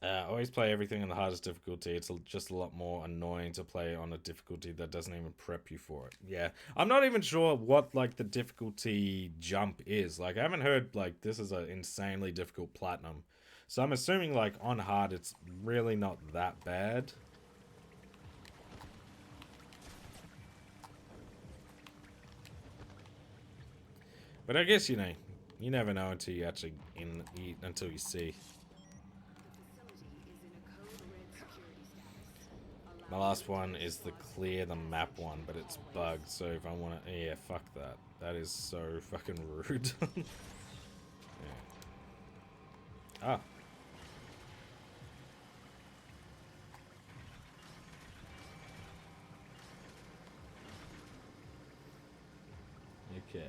Always play everything on the hardest difficulty. It's just a lot more annoying to play on a difficulty that doesn't even prep you for it. Yeah. I'm not even sure what, like, the difficulty jump is. Like, I haven't heard, like, this is an insanely difficult platinum. So I'm assuming, like, on hard, it's really not that bad. But I guess, you know, you never know until you actually until you see. My last one is the clear the map one, but it's bugged. So if I want to, yeah, fuck that. That is so fucking rude. Yeah. Ah. Okay.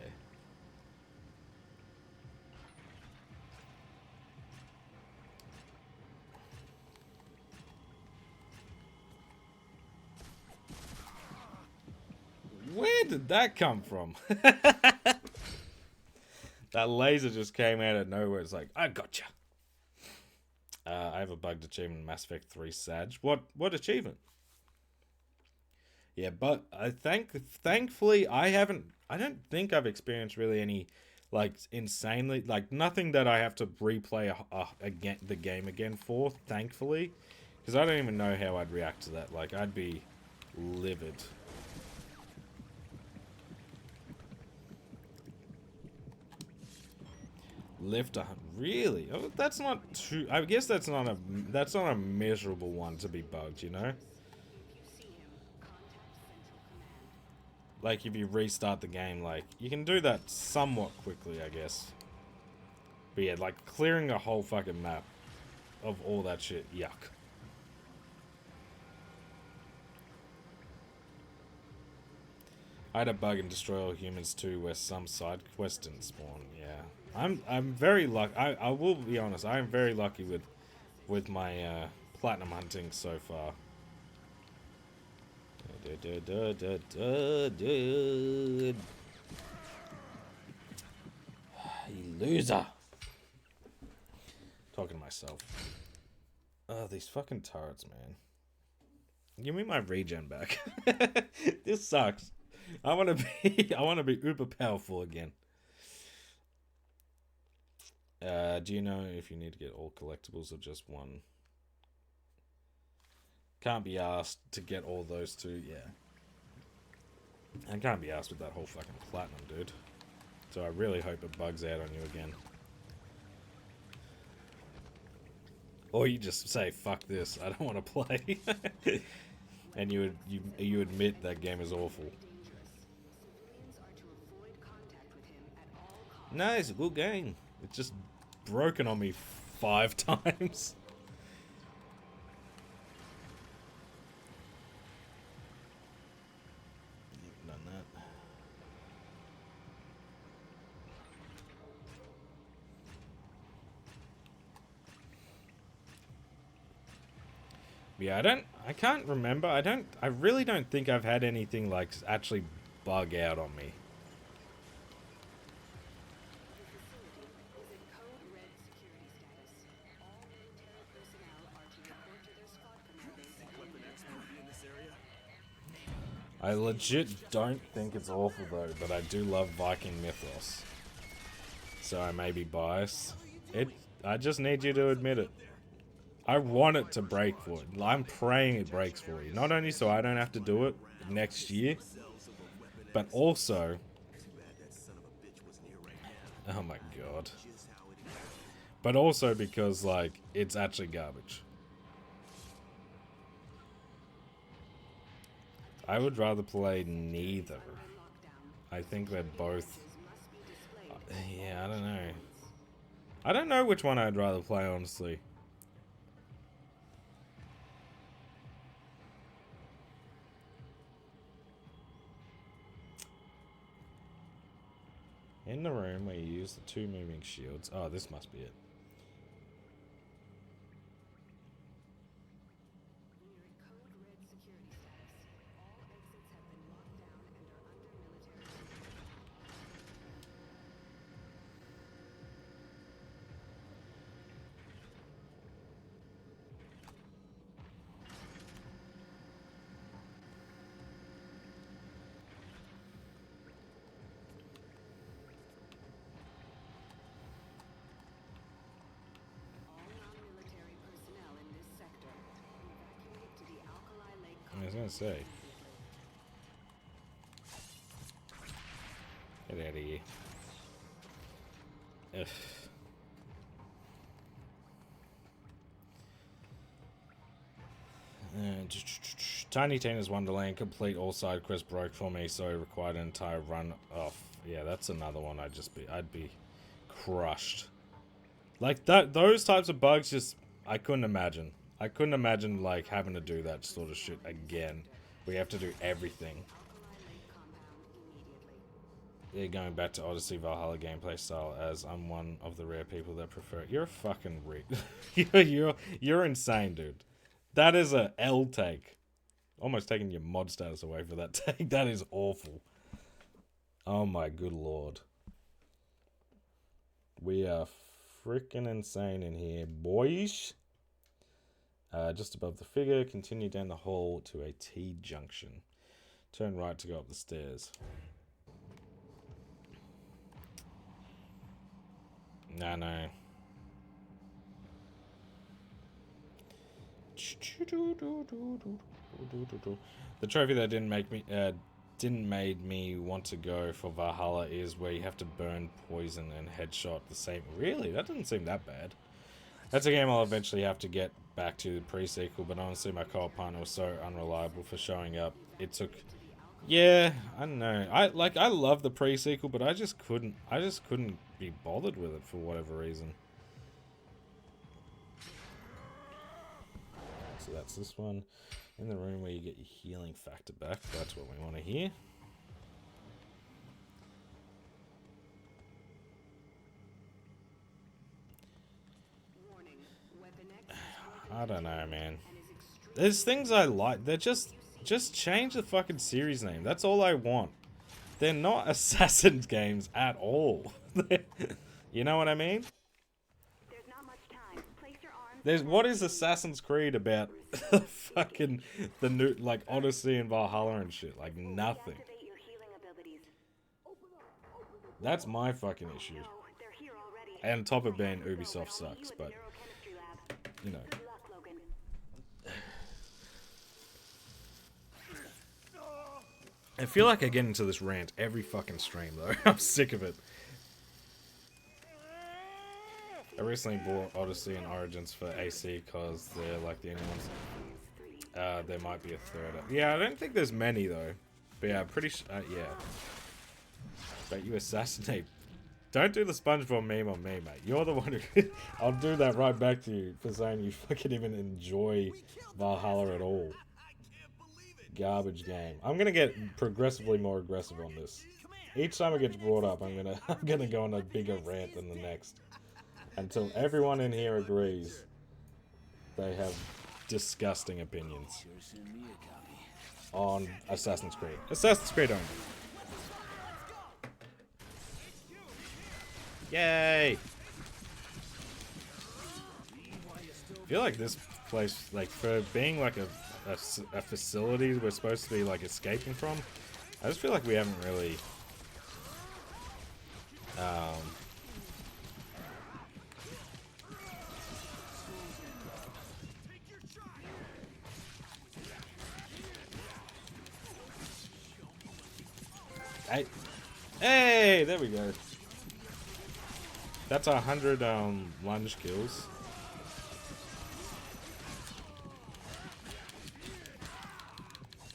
Where did that come from? That laser just came out of nowhere. It's like, I gotcha. I have a bugged achievement in Mass Effect 3 Sag. What achievement? Yeah, but thankfully I don't think I've experienced really any, like, insanely, like, nothing that I have to replay again the game again for, thankfully. Because I don't even know how I'd react to that. Like, I'd be livid. Lift really? Oh, that's not too. I guess that's not a miserable one to be bugged, you know. Like if you restart the game, like you can do that somewhat quickly, I guess. But yeah, like clearing a whole fucking map of all that shit, yuck. I had a bug in Destroy All Humans 2 where some side quests didn't spawn. Yeah. I'm very lucky. I will be honest. I am very lucky with my platinum hunting so far. You loser. Talking to myself. Oh, these fucking turrets, man. Give me my regen back. This sucks. I want to be uber powerful again. Do you know if you need to get all collectibles or just one? Can't be asked to get all those two, yeah. I can't be asked with that whole fucking platinum, dude. So I really hope it bugs out on you again. Or you just say, fuck this, I don't want to play. And you admit that game is awful. No, it's a good game. It's just broken on me 5 times. You've done that. Yeah, I can't remember. I really don't think I've had anything like actually bug out on me. I legit don't think it's awful though, but I do love Viking mythos. so I may be biased. I just need you to admit it. I want it to break for it. I'm praying it breaks for you. Not only so I don't have to do it next year, but also... Oh my god. But also because, like, it's actually garbage. I would rather play neither. I think they're both... Yeah, I don't know. I don't know which one I'd rather play, honestly. In the room where you use the 2 moving shields. Oh, this must be it. I was gonna say. Get out of here. Ugh. Tiny Tina's Wonderland, complete all side quests broke for me, so it required an entire run off. Yeah, that's another one I'd be crushed. Like those types of bugs I couldn't imagine. I couldn't imagine like having to do that sort of shit again. We have to do everything. Yeah, going back to Odyssey Valhalla gameplay style, as I'm one of the rare people that prefer it. You're a fucking you're insane, dude. That is a L take. Almost taking your mod status away for that take. That is awful. Oh my good lord. We are freaking insane in here, boys. Just above the figure, continue down the hall to a T-junction. Turn right to go up the stairs. No. The trophy that didn't made me want to go for Valhalla is where you have to burn poison and headshot the same. Really? That doesn't seem that bad. That's a game I'll eventually have to get back to the pre-sequel, but honestly my co-op partner was so unreliable for showing up. It took... Yeah, I don't know. I love the pre-sequel, but I just couldn't be bothered with it for whatever reason. So that's this one. In the room where you get your healing factor back. That's what we want to hear. I don't know, man. There's things I like. They're just change the fucking series name. That's all I want. They're not Assassin's games at all. You know what I mean?
There's not much time. Place your arms.
There's what is Assassin's Creed about fucking the new like Odyssey and Valhalla and shit? Like nothing.
Activate your healing abilities.
That's my fucking issue.
No, they're here already.
And on top of being Ubisoft sucks, but
Neurochemistry lab.
you know.
Good luck, Logan.
I feel like I get into this rant every fucking stream though. I'm sick of it. I recently bought Odyssey and Origins for AC because they're like the only ones. There might be a third. Yeah, I don't think there's many though. But yeah, pretty yeah. But you assassinate. Don't do the SpongeBob meme on me, mate. You're the one who... I'll do that right back to you for saying you fucking even enjoy Valhalla at all. Garbage game. I'm gonna get progressively more aggressive on this. Each time it gets brought up, I'm gonna go on a bigger rant than the next. Until everyone in here agrees they have disgusting opinions on Assassin's Creed. Assassin's Creed only. Yay! I feel like this place, like, for being like a facility we're supposed to be like escaping from, I just feel like we haven't really Hey, hey, there we go. That's 100 lunge kills.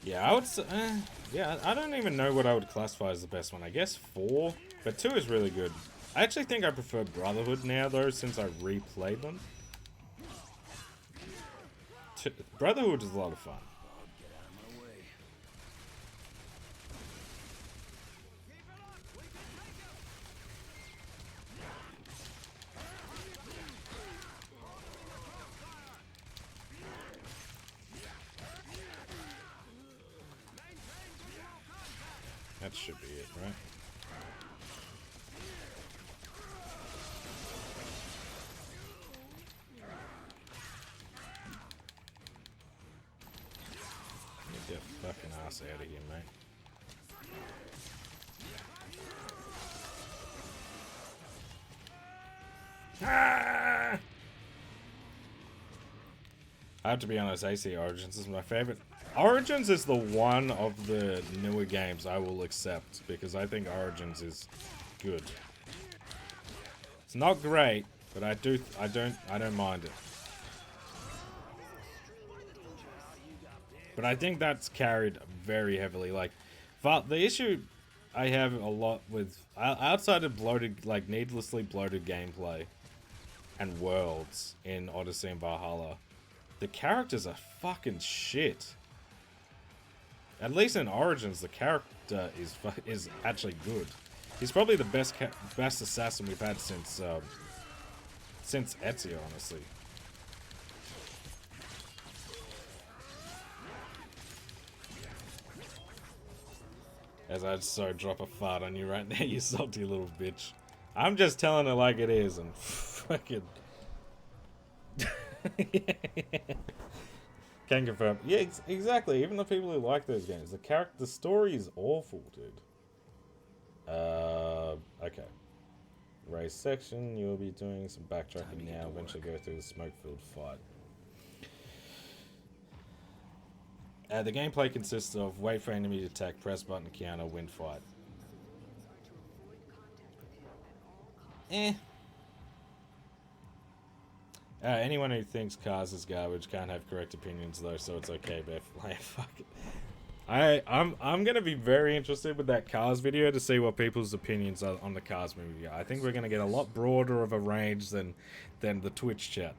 Yeah, I would say, yeah, I don't even know what I would classify as the best one. I guess 4, but 2 is really good. I actually think I prefer Brotherhood now, though, since I replayed them. Brotherhood is a lot of fun. That should be it, right? Get your fucking ass out of here, mate. Ah! I have to be honest, AC Origins is my favorite. Origins is the one of the newer games I will accept because I think Origins is good. It's not great, but I don't mind it. But I think that's carried very heavily. Like, the issue I have a lot with outside of bloated, like needlessly bloated gameplay and worlds in Odyssey and Valhalla, the characters are fucking shit. At least in Origins, the character is actually good. He's probably the best assassin we've had since Ezio, honestly. As I'd so drop a fart on you right now, you salty little bitch. I'm just telling it like it is, and fucking. Can confirm. Yeah, exactly. Even the people who like those games, the story is awful, dude. Okay. Race section. You'll be doing some backtracking now. Eventually go through the smoke-filled fight. The gameplay consists of wait for enemy to attack, press button, counter, win fight. Anyone who thinks Cars is garbage can't have correct opinions though, so it's okay, Beth. Like, fuck it. I'm gonna be very interested with that Cars video to see what people's opinions are on the Cars movie. I think we're gonna get a lot broader of a range than the Twitch chat.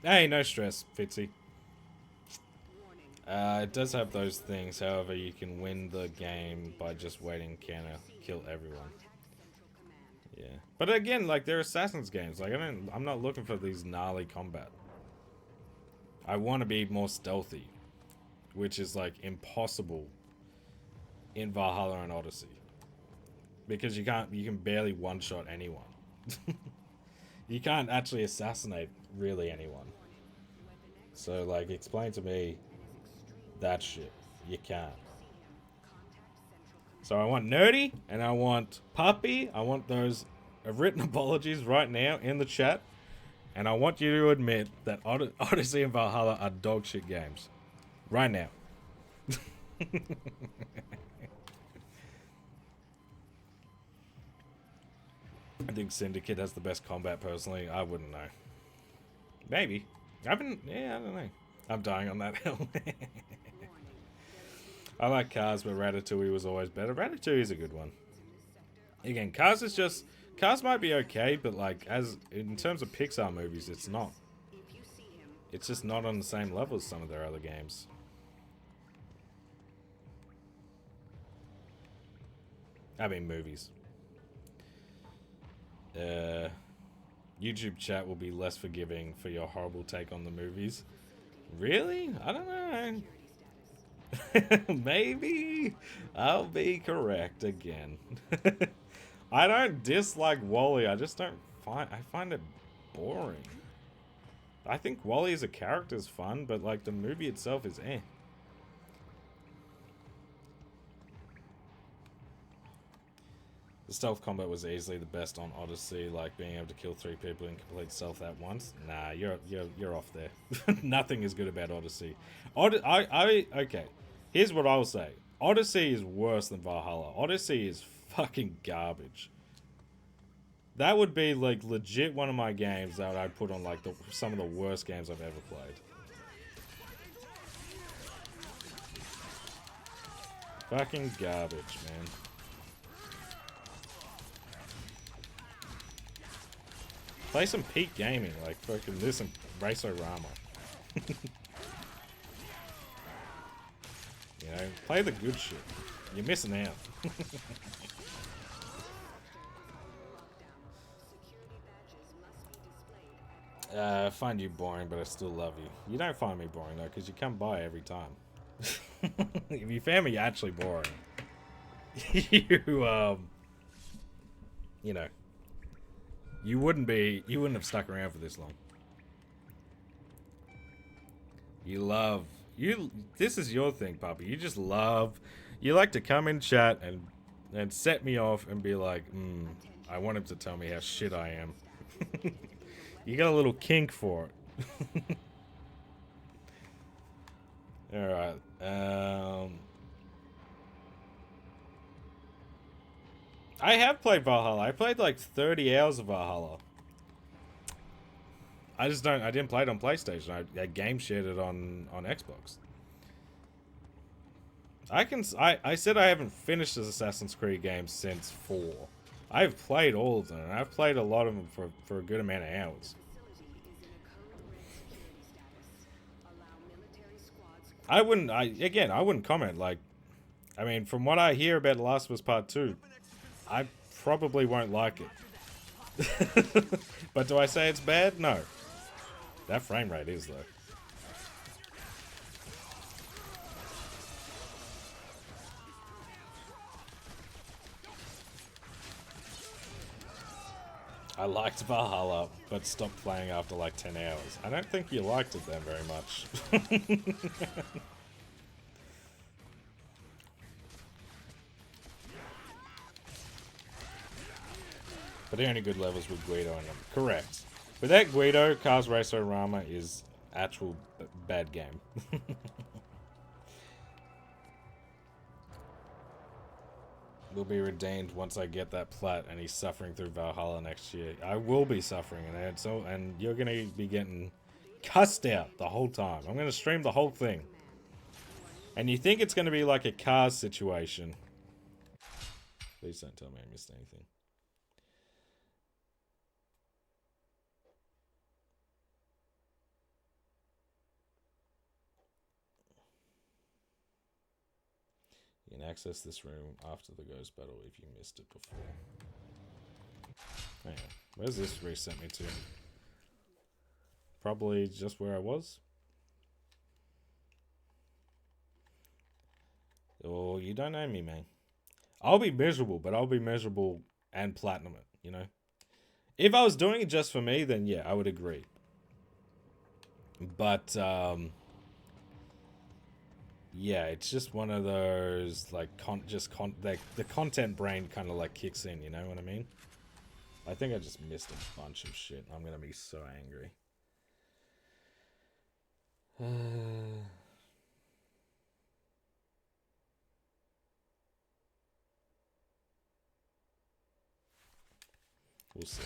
Hey, no stress, Fitzy. It does have those things, however, you can win the game by just waiting counter, kill everyone. Yeah. But again, like, they're Assassin's games. Like, I'm not looking for these gnarly combat. I want to be more stealthy, which is, like, impossible in Valhalla and Odyssey. Because you can barely one-shot anyone. You can't actually assassinate, really, anyone. So, like, explain to me that shit. You can't. So I want Nerdy, and I want Puppy. I want those written apologies right now in the chat. And I want you to admit that Odyssey and Valhalla are dog shit games. Right now. I think Syndicate has the best combat, personally. I wouldn't know. Maybe. I don't know. I'm dying on that hill. I like Cars, but Ratatouille was always better. Ratatouille is a good one. Again, Cars might be okay, but like, in terms of Pixar movies, it's not. It's just not on the same level as some of their other games. I mean, movies. YouTube chat will be less forgiving for your horrible take on the movies. Really? I don't know. Maybe I'll be correct again. I don't dislike Wall-E. I just don't I find it boring. I think Wall-E as a character is fun, but like the movie itself is eh. The stealth combat was easily the best on Odyssey, like being able to kill 3 people in complete stealth at once. Nah, you're off there. Nothing is good about Odyssey. Okay. Here's what I'll say. Odyssey is worse than Valhalla. Odyssey is fucking garbage. That would be like legit one of my games that I'd put on like some of the worst games I've ever played. Fucking garbage, man. Play some peak gaming, like fucking this and Race-O-Rama. You know, play the good shit. You're missing out. I find you boring, but I still love you. You don't find me boring though, because you come by every time. If you found me actually boring, you know, you wouldn't have stuck around for this long. This is your thing, puppy. You like to come in chat and set me off and be like, I want him to tell me how shit I am. You got a little kink for it. Alright. I have played Valhalla. I played like 30 hours of Valhalla. I didn't play it on PlayStation. I game shared it on Xbox. I said I haven't finished this Assassin's Creed game since 4. I've played all of them, and I've played a lot of them for a good amount of hours. I wouldn't comment. Like, I mean, from what I hear about The Last of Us Part 2, I probably won't like it. But do I say it's bad? No. That frame rate is, though. I liked Valhalla, but stopped playing after like 10 hours. I don't think you liked it then very much. But the only good levels with Guido in them. Correct. Without Guido, Cars Race-O-Rama is actual bad game. Will be redeemed once I get that plat, and he's suffering through Valhalla next year. I will be suffering, and you're gonna be getting cussed out the whole time. I'm gonna stream the whole thing, and you think it's gonna be like a Cars situation? Please don't tell me I missed anything. You can access this room after the ghost battle if you missed it before. Hang on. Where's this reset me to? Probably just where I was. Oh, you don't know me, man. I'll be miserable, but I'll be miserable and platinum it, you know? If I was doing it just for me, then yeah, I would agree. But, yeah, it's just one of those, like, the content brain kind of, like, kicks in, you know what I mean? I think I just missed a bunch of shit. I'm gonna be so angry. We'll see.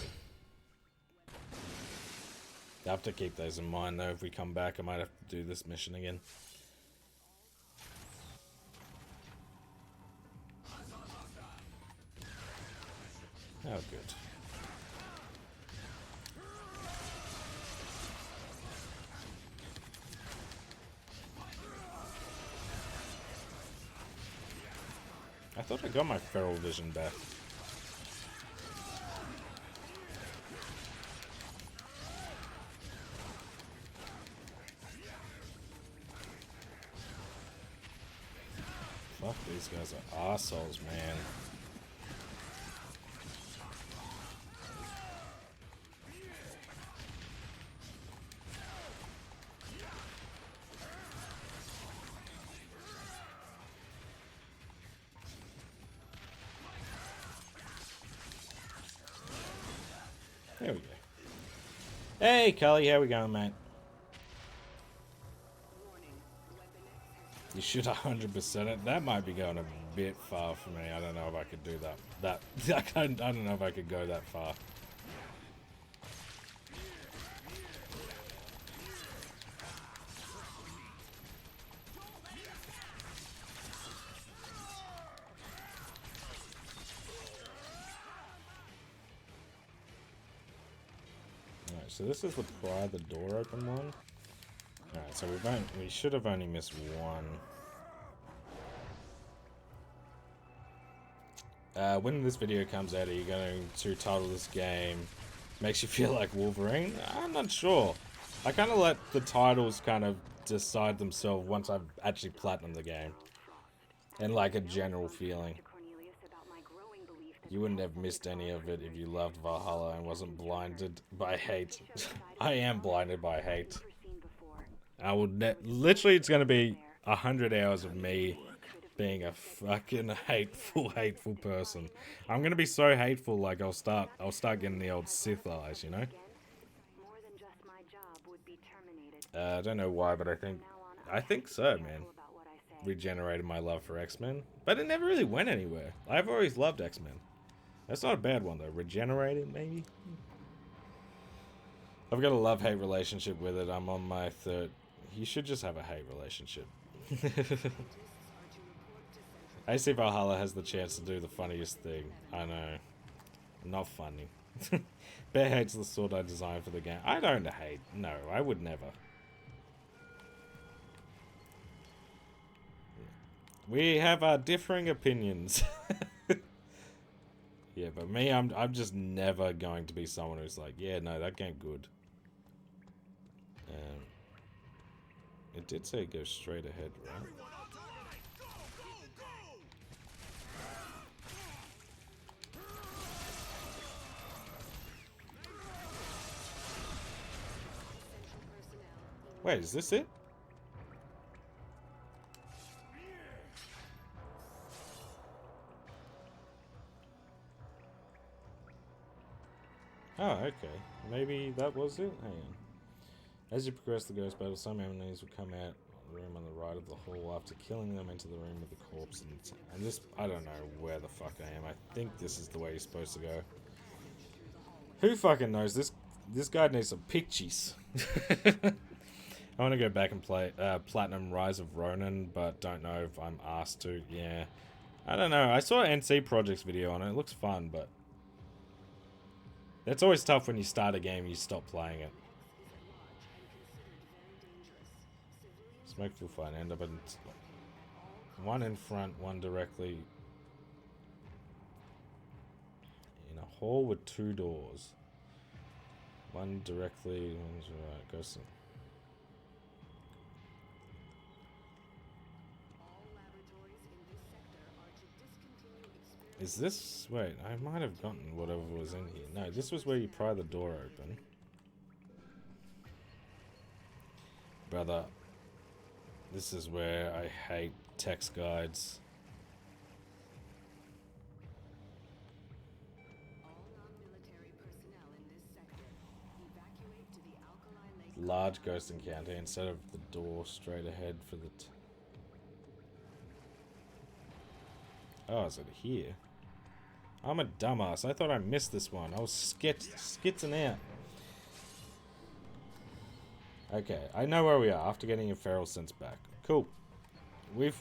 I have to keep those in mind, though. If we come back, I might have to do this mission again. Oh, good. I thought I got my feral vision back. Fuck, these guys are assholes, man. There we go. Hey, Cully, how we going, mate? You should 100% it. That might be going a bit far for me. I don't know if I could do that. I don't know if I could go that far. Alright, so this is the pry the door open one. Alright, so we should have only missed one. When this video comes out, are you going to title this game Makes You Feel Like Wolverine? I'm not sure. I kind of let the titles kind of decide themselves once I've actually platinumed the game. And like a general feeling. You wouldn't have missed any of it if you loved Valhalla and wasn't blinded by hate. I am blinded by hate. I will literally, it's going to be 100 hours of me being a fucking hateful person. I'm going to be so hateful, like I'll start getting the old Sith eyes, you know? I don't know why, but I think so, man. Regenerated my love for X-Men, but it never really went anywhere. I've always loved X-Men. That's not a bad one though. Regenerated, maybe? I've got a love-hate relationship with it. I'm on my third. You should just have a hate relationship. I see Valhalla has the chance to do the funniest thing. I know. Not funny. Bear hates the sword I designed for the game. I don't hate. No, I would never. We have our differing opinions. Yeah, but me, I'm just never going to be someone who's like, yeah, no, that game good. It did say go straight ahead, right? Wait, is this it? Oh, okay. Maybe that was it? Hang on. As you progress the ghost battle, some enemies will come out of the room on the right of the hall after killing them into the room with the corpse. And this, I don't know where the fuck I am. I think this is the way you're supposed to go. Who fucking knows? This guy needs some pictures. I want to go back and play Platinum Rise of Ronin, but don't know if I'm asked to. Yeah. I don't know. I saw an NC Project's video on it. It looks fun, but it's always tough when you start a game and you stop playing it. Smoke will find end up in one in front, one directly in a hall with two doors. One directly, one's right. Goes. Is this... Wait, I might have gotten whatever was in here. No, this was where you pry the door open. Brother, this is where I hate text guides. Large ghost encounter instead of the door straight ahead for the... Oh, is it here? I'm a dumbass. I thought I missed this one. I was skitzing out. Okay, I know where we are after getting your feral sense back. Cool. We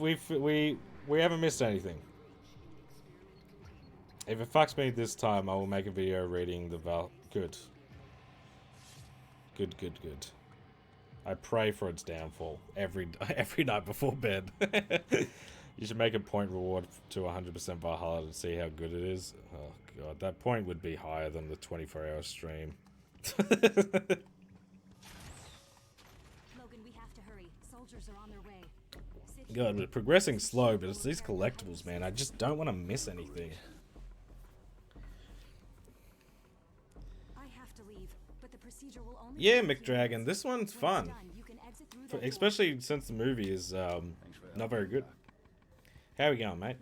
haven't missed anything. If it fucks me this time, I will make a video reading the Good. Good. I pray for its downfall every night before bed. You should make a point reward to 100% Valhalla to see how good it is. Oh god, that point would be higher than the 24-hour stream.
Logan, we have to hurry. Soldiers are on their way.
God, we're progressing slow, but it's these collectibles, man. I just don't want to miss anything.
I have to leave, but the procedure will only...
Yeah, McDragon, this one's fun. Especially since the movie is not very good. How we going, mate?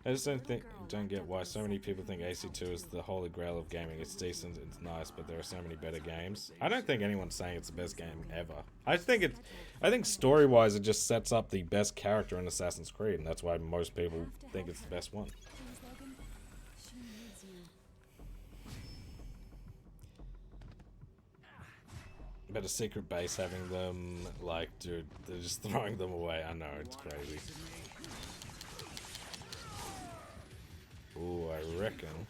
I just don't get why so many people think AC2 is the holy grail of gaming. It's decent, it's nice, but there are so many better games. I don't think anyone's saying it's the best game ever. I think story-wise it just sets up the best character in Assassin's Creed, and that's why most people think it's the best one. But a secret base having them, like, dude, they're just throwing them away. I know, it's crazy. Ooh, I reckon.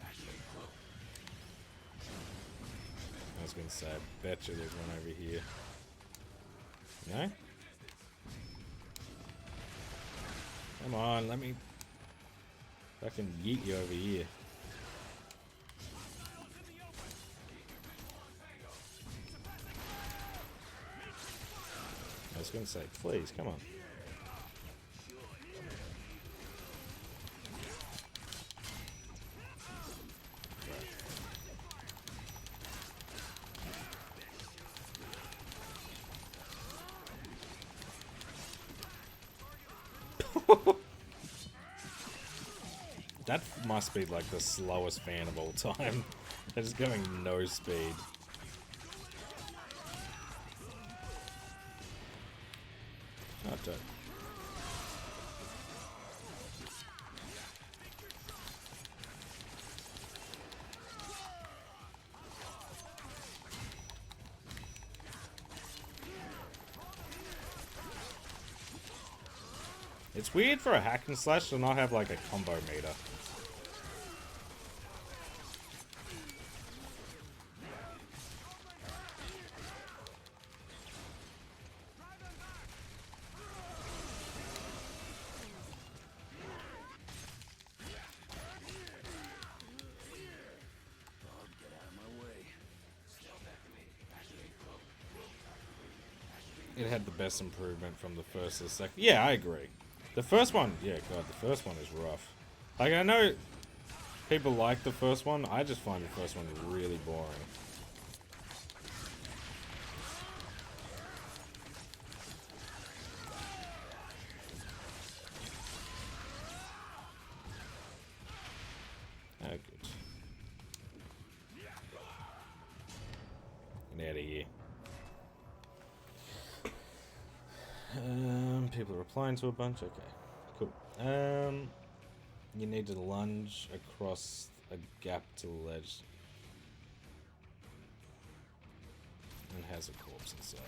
I was gonna say, I bet you there's one over here. No? Come on, let me fucking yeet you over here. I was gonna say, please, come on. That must be like the slowest fan of all time. That is going no speed. Not that. It's weird for a hack and slash to not have like a combo meter. It had the best improvement from the first to the second. Yeah, I agree. The first one, yeah, God, the first one is rough. Like, I know people like the first one. I just find the first one really boring. Oh, good. Get out of here. People are replying to a bunch. Okay, cool. You need to lunge across a gap to the ledge. And has a corpse inside.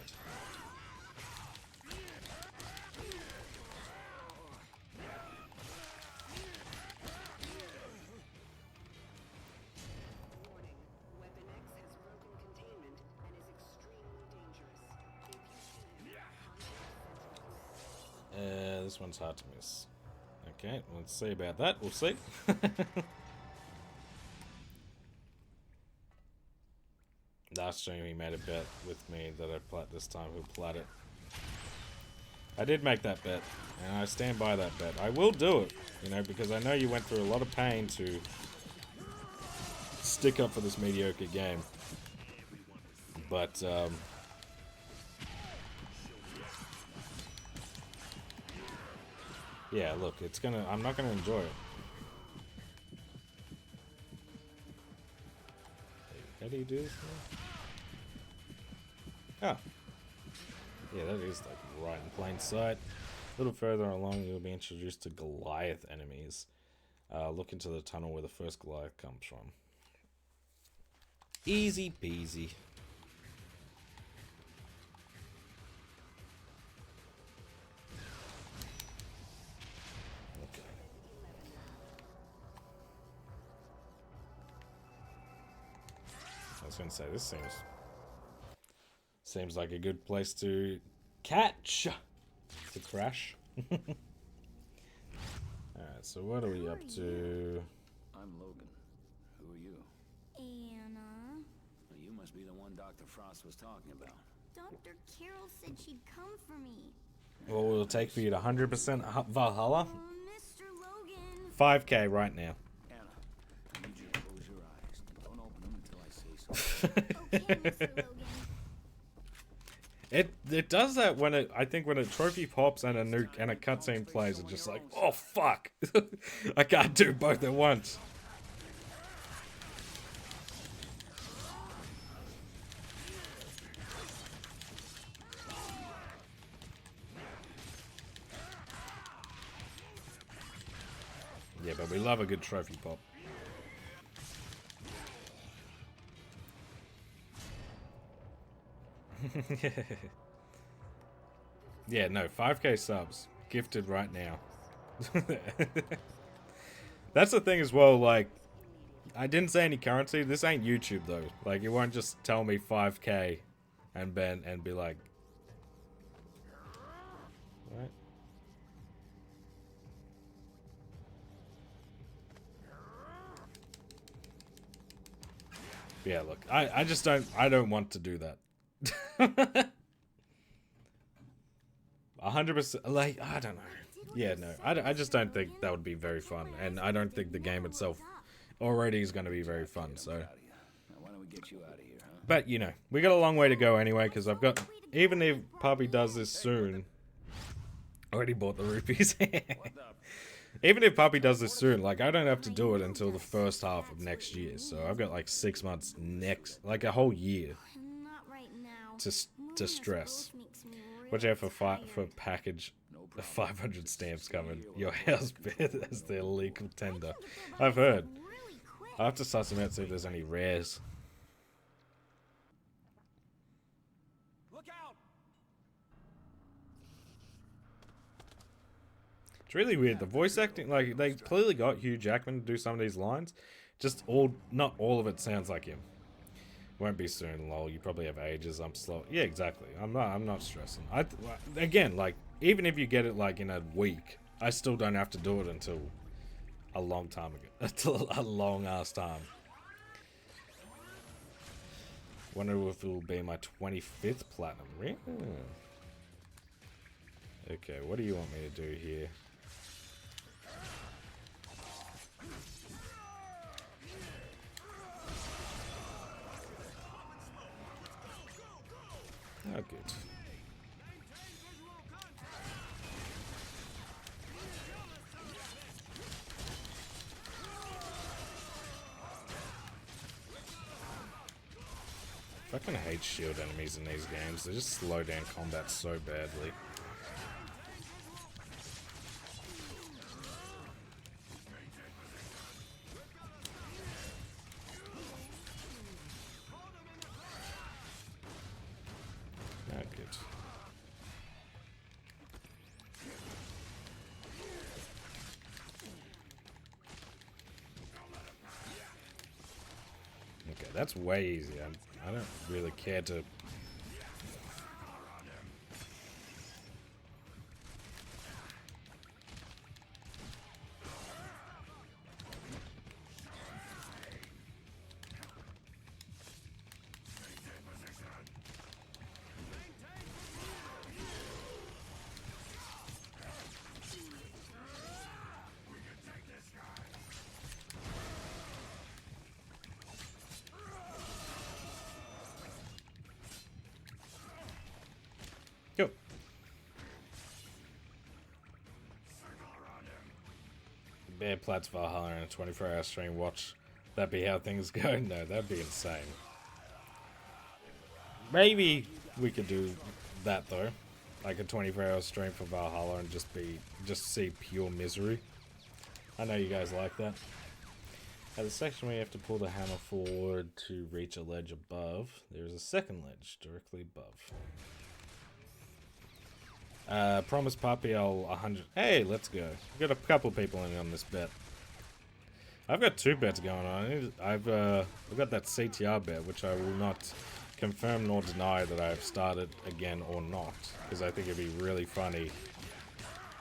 This one's hard to miss. Okay, let's see about that. We'll see. Last stream he made a bet with me that I plat this time. Who'll plat it? I did make that bet, and I stand by that bet. I will do it, you know, because I know you went through a lot of pain to stick up for this mediocre game. But, yeah, look, I'm not gonna enjoy it. How do you do this now? Oh. Yeah, that is like right in plain sight. A little further along, you'll be introduced to Goliath enemies. Look into the tunnel where the first Goliath comes from. Easy peasy. I was gonna say, this seems like a good place to crash. Alright, so what are we up to?
I'm Logan. Who are you?
Anna.
Well, you must be the one Dr. Frost was talking about.
Dr. Carroll said she'd come for me.
What will it take for you to 100% Valhalla?
Mr. Logan.
5K right now.
Anna, I need you to close your eyes. Don't open them until I say so.
Okay, Mr. Logan.
It does that when it, I think when a trophy pops and a nuke and a cutscene plays, it's just like, oh fuck, I can't do both at once. Yeah, but we love a good trophy pop. Yeah, no, 5K subs. Gifted right now. That's the thing as well, like, I didn't say any currency. This ain't YouTube, though. Like, it won't just tell me 5K and be like... Right? Yeah, look, I just don't want to do that. 100%, like, I don't know. Yeah, no, I just don't think that would be very fun, and I don't think the game itself already is going to be very fun, so.
Why don't we get you out of here, huh?
But, you know, we got a long way to go anyway, because I've got, even if Puppy does this soon, already bought the rupees. Even if Puppy does this soon, like, I don't have to do it until the first half of next year, so I've got like 6 months next, like a whole year
Not right now.
to stress. Watch out for package. The 500 stamps coming. Your house bid as the illegal tender. I've heard. I have to suss them out, see if there's any rares.
Look out!
It's really weird. The voice acting, like, they clearly got Hugh Jackman to do some of these lines. Just not all of it sounds like him. Won't be soon, lol. You probably have ages. I'm slow. Yeah, exactly. I'm not stressing. Again, like, even if you get it like in a week, I still don't have to do it until a long time ago. Until a long ass time. Wonder if it will be my 25th platinum. Really? Okay, what do you want me to do here? Oh, good. I fucking hate shield enemies in these games. They just slow down combat so badly. Oh, good. Okay, that's way easier. I don't really care to... Go. Bear Platts Valhalla in a 24-hour stream. Watch that be how things go? No, that'd be insane. Maybe we could do that though, like a 24-hour stream for Valhalla and just see pure misery. I know you guys like that. At the section where you have to pull the hammer forward to reach a ledge above, there is a second ledge directly above. Promise Puppy, I'll 100. Hey, let's go. We've got a couple people in on this bet. I've got 2 bets going on. I've got that CTR bet, which I will not confirm nor deny that I've started again or not, because I think it'd be really funny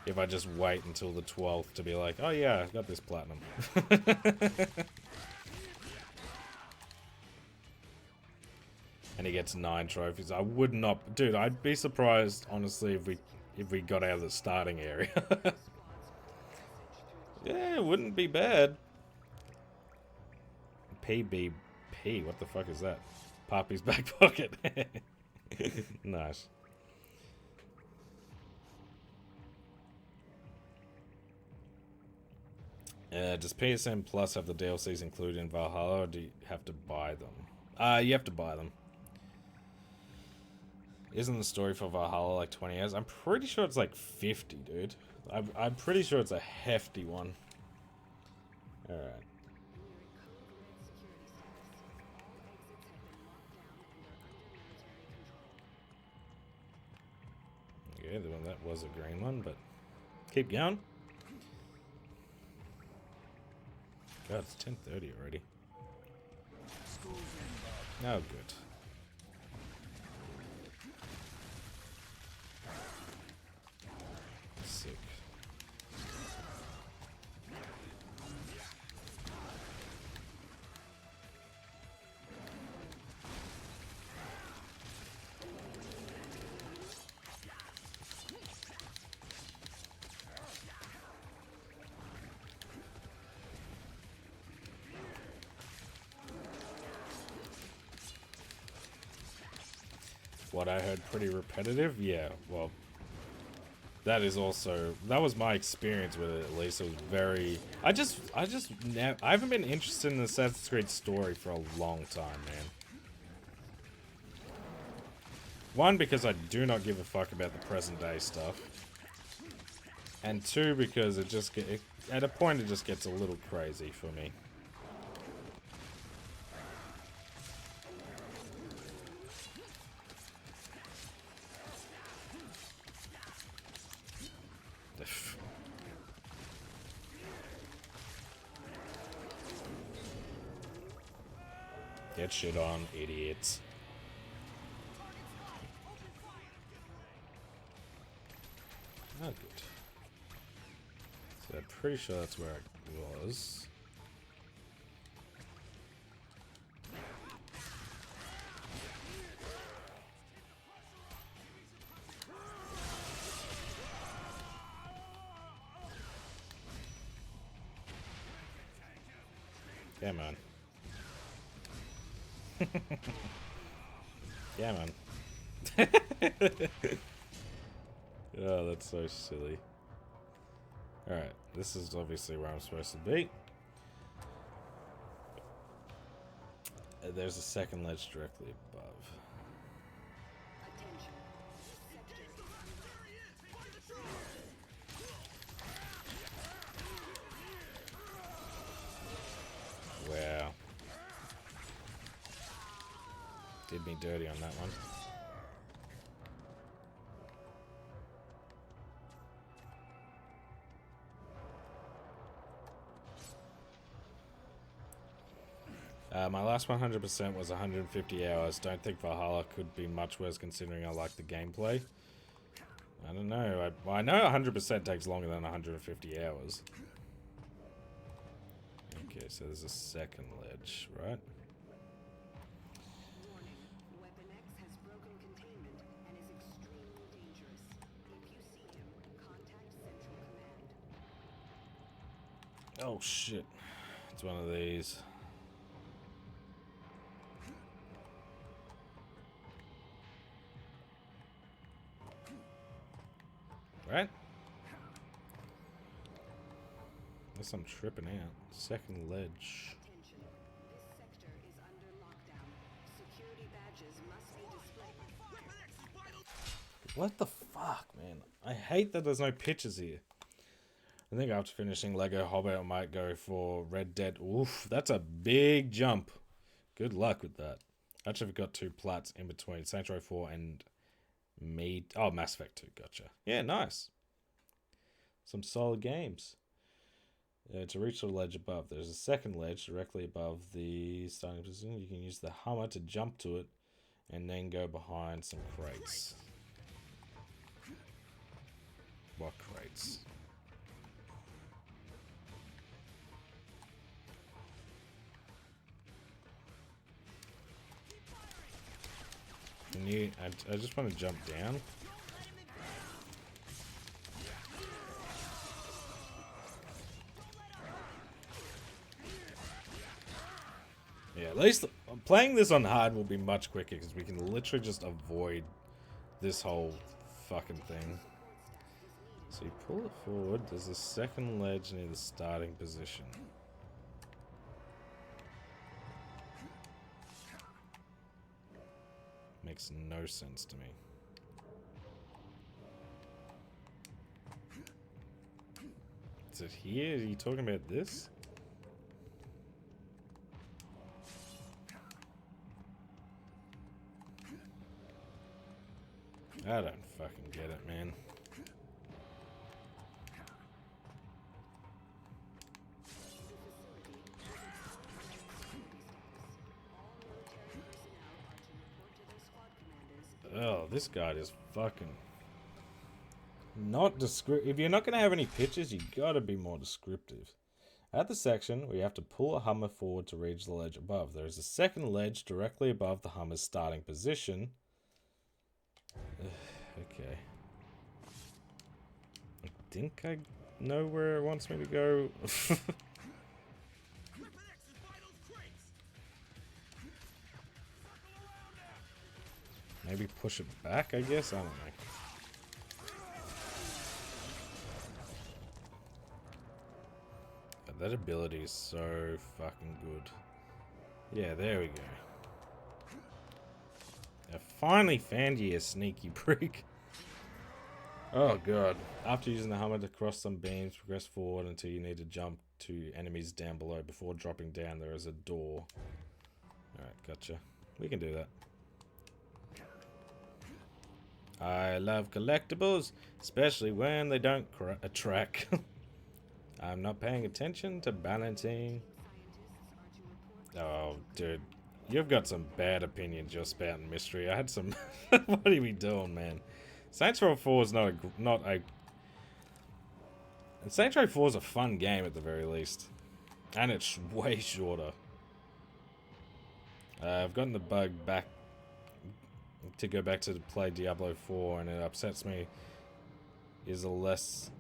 if I just wait until the 12th to be like, oh yeah, I've got this platinum. And he gets 9 trophies. I would not, dude. I'd be surprised, honestly, if we got out of the starting area. Yeah, it wouldn't be bad. PBP, what the fuck is that? Poppy's back pocket. Nice. Does PSN Plus have the DLCs included in Valhalla, or do you have to buy them? You have to buy them. Isn't the story for Valhalla like 20 hours? I'm pretty sure it's like 50, dude. I'm pretty sure it's a hefty one. Alright. Okay, well, that was a green one, but keep going. God, it's 10:30 already. Oh, good. Sick. What I heard pretty repetitive? Yeah, well, that is also, that was my experience with it, at least. It was very, I haven't been interested in the Assassin's Creed story for a long time, man. One, because I do not give a fuck about the present day stuff. And two, because it just at a point it just gets a little crazy for me. Get shit on, idiots. Oh, good. So I'm pretty sure that's where I was. Come on. Yeah, man. Oh, that's so silly. Alright, this is obviously where I'm supposed to be. There's a second ledge directly above. Wow. Did me dirty on that one. My last 100% was 150 hours. Don't think Valhalla could be much worse considering I like the gameplay. I don't know. I know 100% takes longer than 150 hours. Okay, so there's a second ledge, right? Oh shit. It's one of these. Right? Unless I'm tripping out. Second ledge.
Attention. This sector is under lockdown. Security badges must be displayed.
What the fuck, man? I hate that there's no pictures here. I think after finishing Lego Hobbit, I might go for Red Dead. Oof, that's a big jump. Good luck with that. Actually, I've got 2 plats in between Sanctuary 4 and Mass Effect 2. Gotcha. Yeah, nice. Some solid games. To reach the ledge above, there's a second ledge directly above the starting position. You can use the Hummer to jump to it and then go behind some crates. What crates? Can you... I just want to jump down. Yeah, at least playing this on hard will be much quicker because we can literally just avoid this whole fucking thing. So you pull it forward. There's a second ledge near the starting position. Makes no sense to me. Is it here? Are you talking about this? I don't fucking get it, man. Oh, this guy is fucking not descriptive. If you're not going to have any pictures, you gotta be more descriptive. At the section, we have to pull a Hummer forward to reach the ledge above. There is a second ledge directly above the Hummer's starting position. Okay. I think I know where it wants me to go. Maybe push it back, I guess? I don't know. But that ability is so fucking good. Yeah, there we go. I finally found you, sneaky prick. Oh god. After using the hammer to cross some beams, progress forward until you need to jump to enemies down below. Before dropping down, there is a door. Alright, gotcha. We can do that. I love collectibles, especially when they don't attract. I'm not paying attention to balancing. Oh, dude. You've got some bad opinions you're spouting, Mystery. I had some... What are we doing, man? Saints Row 4 is not a... Saints Row 4 is a fun game at the very least. And it's way shorter. I've gotten the bug back to go back to play Diablo 4, and it upsets me. Is a less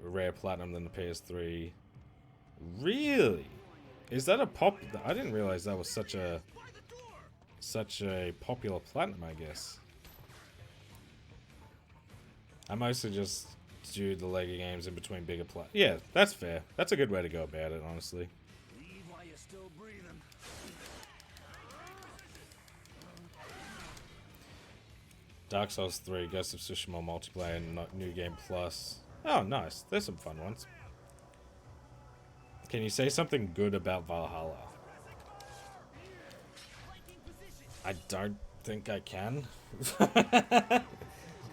rare platinum than the PS3. Really? Is that a pop? I didn't realize that was such a popular platinum, I guess. I mostly just do the Lego games in between bigger Yeah, that's fair. That's a good way to go about it, honestly. Dark Souls 3, Ghost of Tsushima multiplayer, and New Game Plus. Oh, nice. There's some fun ones. Can you say something good about Valhalla? I don't think I can.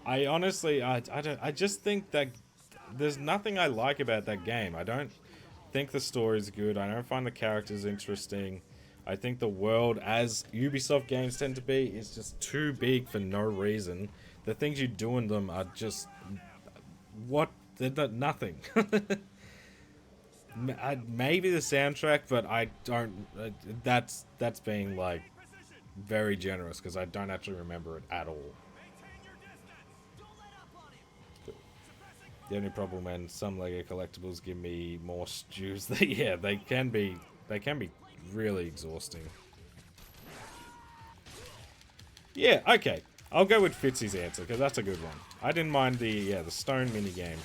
I honestly, I just think that there's nothing I like about that game. I don't think the story's good. I don't find the characters interesting. I think the world, as Ubisoft games tend to be, is just too big for no reason. The things you do in them are just... What? They're nothing. Maybe the soundtrack, but I don't... That's being, like, very generous, because I don't actually remember it at all. The only problem when some Lego collectibles give me more stews, yeah, they can be really exhausting. Yeah, okay. I'll go with Fitzy's answer, because that's a good one. I didn't mind the stone minigame.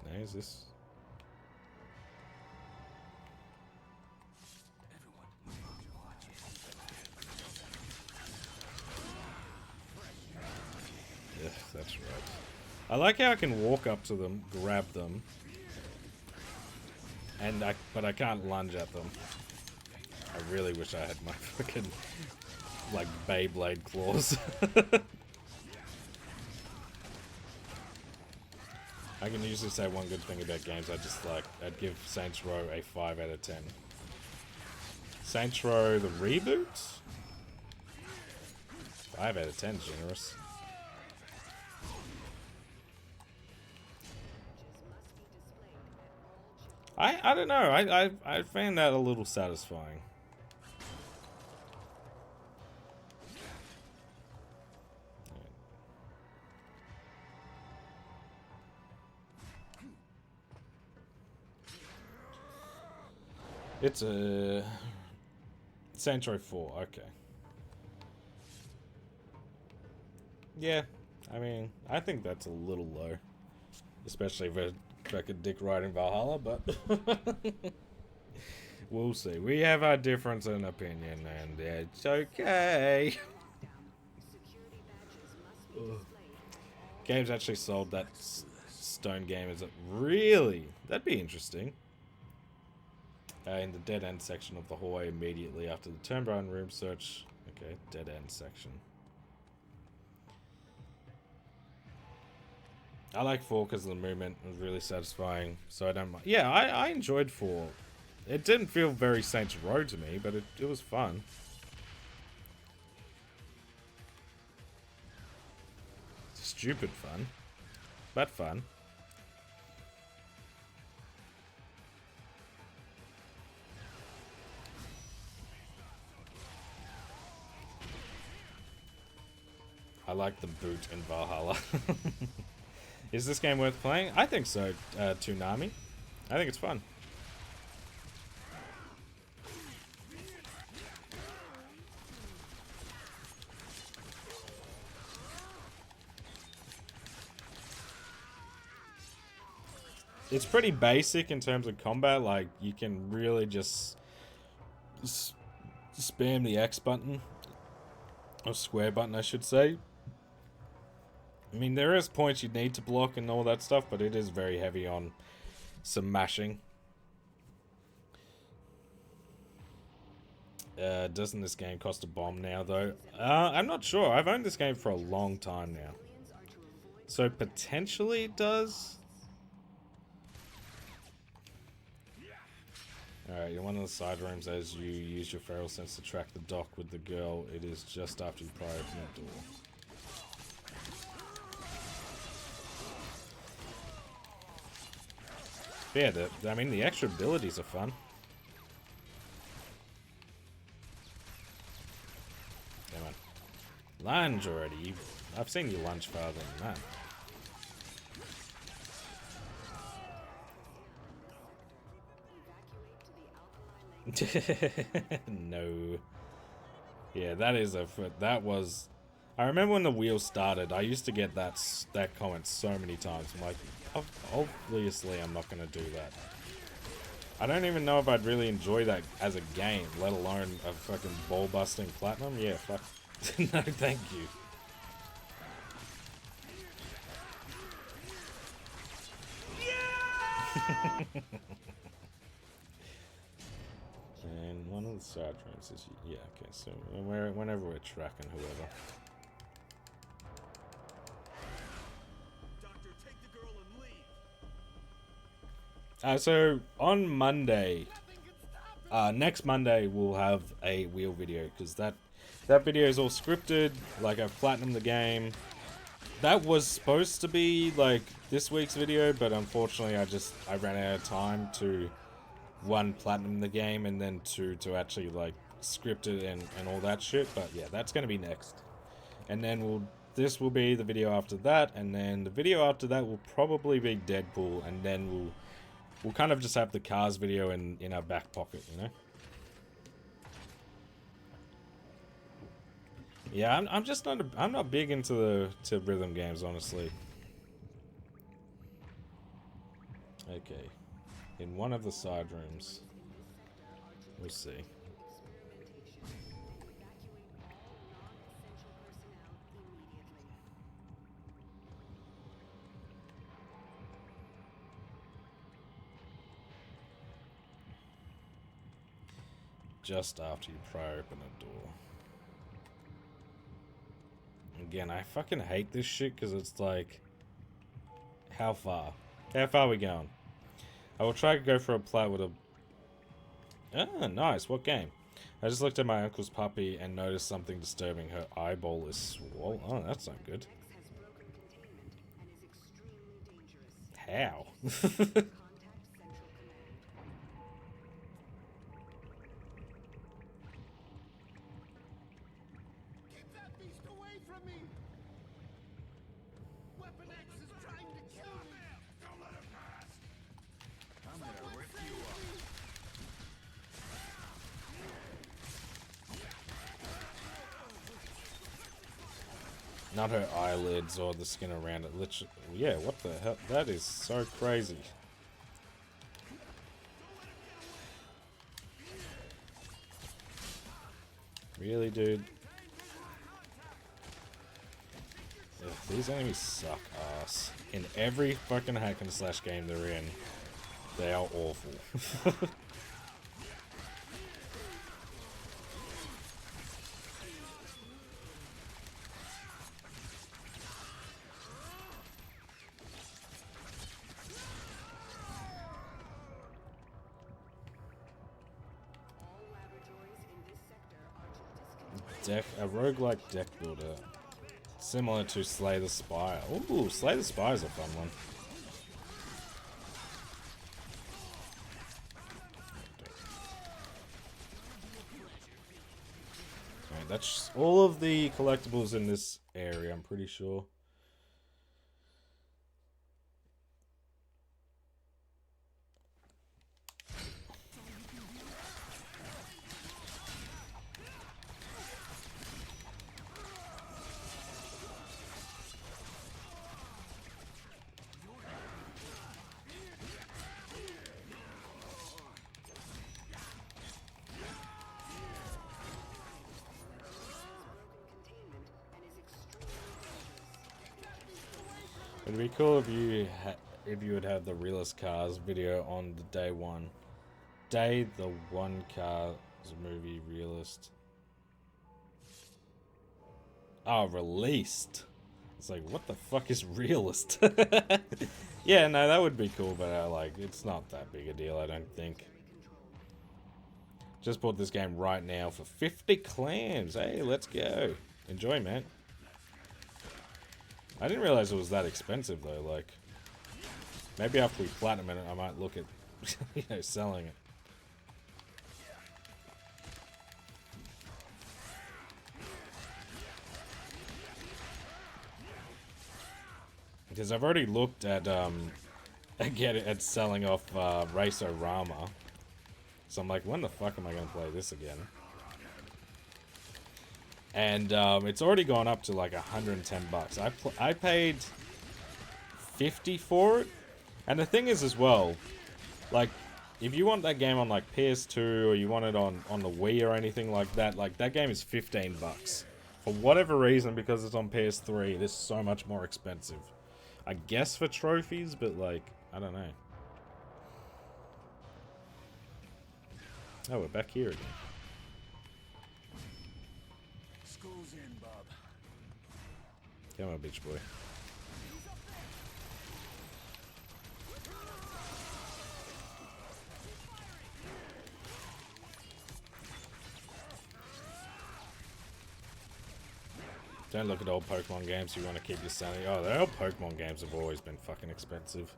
Now, is this... Yeah, that's right. I like how I can walk up to them, grab them, and but I can't lunge at them. I really wish I had my fucking, like, Beyblade claws. I can usually say one good thing about games. I'd give Saints Row a 5 out of 10. Saints Row, the reboot? 5 out of 10 generous. I don't know. I found that a little satisfying. It's a Sanctuary 4. Okay. Yeah, I mean, I think that's a little low, especially if I could dick ride in Valhalla, but we'll see. We have our difference in opinion, and it's okay. Games actually sold that stone game. Is it really? That'd be interesting. In the dead end section of the hallway immediately after the turn-by-turn room search. Okay, dead end section. I like 4 because the movement was really satisfying, so I don't mind. Yeah, I enjoyed 4. It didn't feel very Saints Row to me, but it was fun. Stupid fun, but fun. I like the boot in Valhalla. Is this game worth playing? I think so, Toonami. I think it's fun. It's pretty basic in terms of combat. Like, you can really just spam the X button. Or square button, I should say. I mean, there is points you need to block and all that stuff, but it is very heavy on some mashing. Doesn't this game cost a bomb now, though? I'm not sure. I've owned this game for a long time now. So, potentially it does? Alright, in one of the side rooms, as you use your feral sense to track the dock with the girl, it is just after you pry open that door. Yeah, I mean, the extra abilities are fun. Come on. Lunge already. I've seen you lunge farther than that. No. Yeah, that was... I remember when the wheel started, I used to get that comment so many times. I'm like, obviously I'm not going to do that. I don't even know if I'd really enjoy that as a game, let alone a fucking ball-busting platinum. Yeah, fuck. No, thank you. Yeah! And one of the side rooms is... Yeah, okay, so whenever we're tracking whoever.
Doctor, take the girl and leave.
So, on Monday... next Monday, we'll have a wheel video, because that video is all scripted. Like, I've platinumed the game. That was supposed to be, like, this week's video, but unfortunately I ran out of time to... 1, platinum the game, and then 2, to actually like script it and all that shit. But yeah, that's gonna be next. And then this will be the video after that, and then the video after that will probably be Deadpool, and then we'll kind of just have the Cars video in our back pocket, you know? Yeah, I'm just not I'm not big into rhythm games, honestly. Okay. In one of the side rooms. We'll see. Just after you pry open a door. Again, I fucking hate this shit because it's like... How far? How far are we going? I will try to go for a plat with a... Ah, nice. What game? I just looked at my uncle's puppy and noticed something disturbing. Her eyeball is swollen. Oh, that's not good. How?
Keep that beast away from me! Weapon X is trying to kill me! Don't let him pass! I'm gonna rip you up.
Not her eyelids or the skin around it. Literally, yeah, what the hell? That is so crazy. Really, dude? Ugh, these enemies suck ass. In every fucking hack and slash game they're in, they are awful. A roguelike deck builder. Similar to Slay the Spire. Ooh, Slay the Spire is a fun one. Right, that's all of the collectibles in this area, I'm pretty sure. It'd be cool if you would have the realist cars video on the day one. Day the one cars movie realist. Oh, released. It's like, what the fuck is realist? Yeah, no, that would be cool, but like, it's not that big a deal, I don't think. Just bought this game right now for 50 clams. Hey, let's go. Enjoy, man. I didn't realize it was that expensive though. Like, maybe after we platinum it, I might look at, you know, selling it. Because I've already looked at at selling off Race-O-Rama. So I'm like, when the fuck am I gonna play this again? And it's already gone up to like 110 bucks. I paid 50 for it. And the thing is as well, like, if you want that game on like PS2 or you want it on the Wii or anything like that game is 15 bucks. For whatever reason, because it's on PS3, it is so much more expensive. I guess for trophies, but like, I don't know. Oh, we're back here again.
School's in, Bob.
Come on, bitch boy. Don't look at old Pokemon games, you want to keep your sanity. Oh, the old Pokemon games have always been fucking expensive.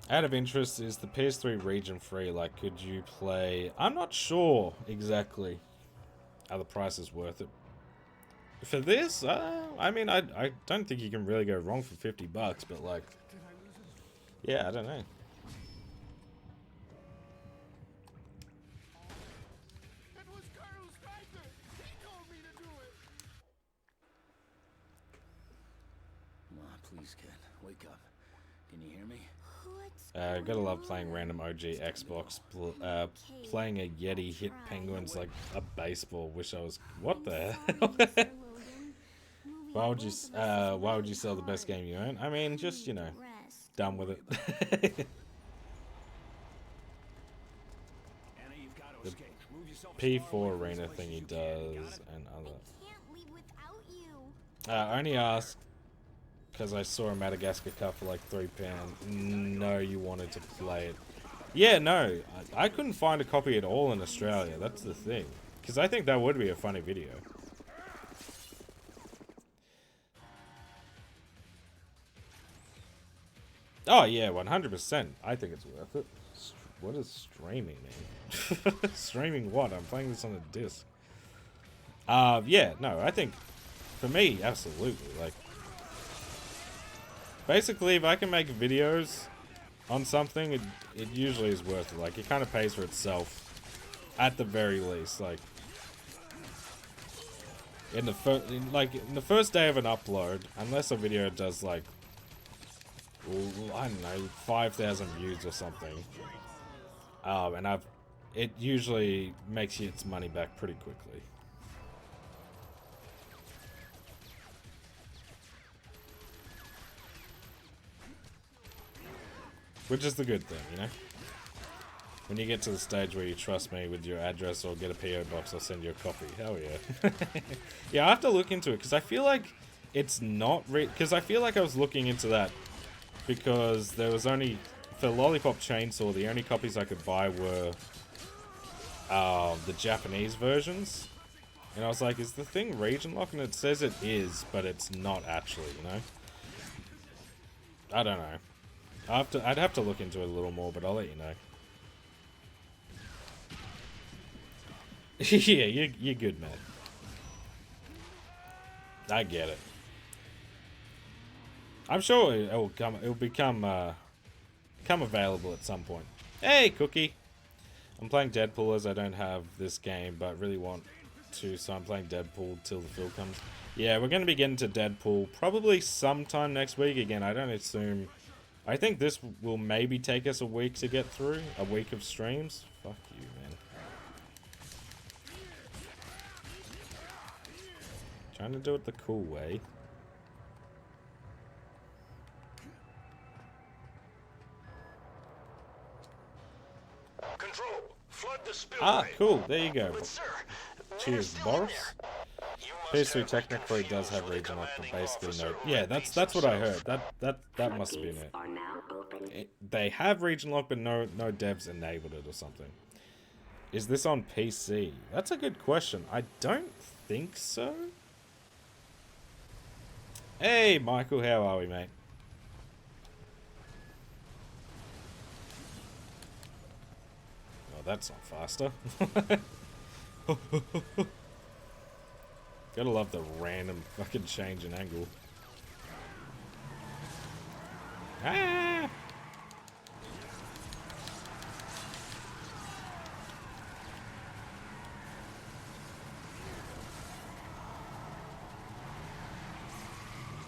Out of interest, is the PS3 region free? Like, could you play... I'm not sure exactly. Are the prices worth it? For this, I mean, I don't think you can really go wrong for 50 bucks, but like... Yeah, I don't know.
Please, kid, wake up. Can you hear me?
Gotta love playing random OG Xbox. Playing a Yeti hit penguins like a baseball. Wish I was. What the hell? Why would you sell the best game you own? I mean, just, you know, done with it. The P4 arena thing he does and other. I only asked because I saw a Madagascar Cup for like £3. No, you wanted to play it. Yeah, no, I couldn't find a copy at all in Australia. That's the thing. Because I think that would be a funny video. Oh yeah, 100%. I think it's worth it. What is streaming, man? Streaming what? I'm playing this on a disc. Yeah, no, I think for me, absolutely. Like, basically, if I can make videos on something, it usually is worth it. Like, it kind of pays for itself at the very least. Like, in the first day of an upload, unless a video does like, I don't know, 5,000 views or something, and it usually makes its money back pretty quickly. Which is the good thing, you know? When you get to the stage where you trust me with your address or get a PO box, I'll send you a copy. Hell yeah. Yeah, I have to look into it, because I feel like it's not... Because I feel like I was looking into that, because there was only... For Lollipop Chainsaw, the only copies I could buy were the Japanese versions. And I was like, is the thing region locked? And it says it is, but it's not actually, you know? I don't know. I'd have to look into it a little more, but I'll let you know. Yeah, you're good, man. I get it. I'm sure it'll become available at some point. Hey, Cookie. I'm playing Deadpool as I don't have this game, but really want to, so I'm playing Deadpool till the fill comes. Yeah, we're going to be getting to Deadpool probably sometime next week. Again, I don't assume... I think this will maybe take us a week to get through. A week of streams. Fuck you, man. Trying to do it the cool way.
Control, flood the spillway.
Ah, cool. There you go.
But sir,
Cheers, Boris. PS3 technically does have region lock, but basically no. Yeah, that's what I heard. That must have been it. They have region lock, but no devs enabled it or something. Is this on PC? That's a good question. I don't think so. Hey, Michael, how are we, mate? Oh, that's not faster. Gotta love the random fucking change in angle. Ah!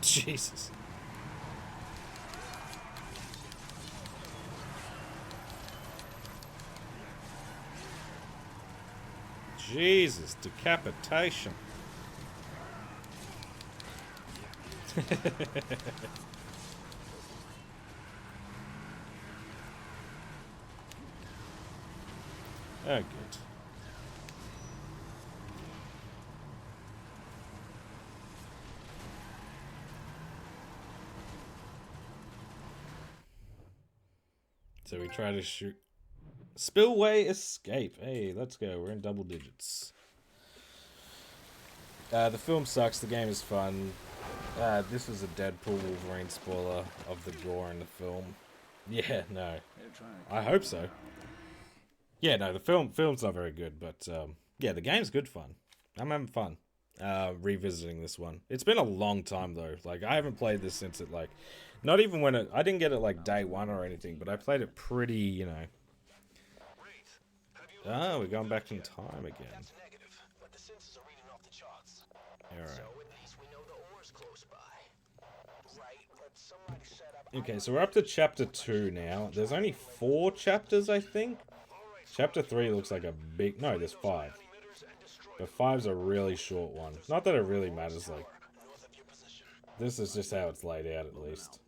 Jesus. Jesus, decapitation. Oh, good. So we try to shoot. Spillway escape. Hey, let's go. We're in double digits. The film sucks. The game is fun. This was a Deadpool Wolverine spoiler of the gore in the film. Yeah, no. I hope so. Yeah, no, the film's not very good, but yeah, the game's good fun. I'm having fun revisiting this one. It's been a long time though. Like I haven't played this since it like, not even when I didn't get it like day one or anything, but I played it pretty, you know. Oh, we're going back in time again. Alright. Okay, so we're up to chapter 2 now. There's only 4 chapters, I think. Chapter 3 looks like a big... No, there's 5. But 5's a really short one. Not that it really matters, like... This is just how it's laid out, at least.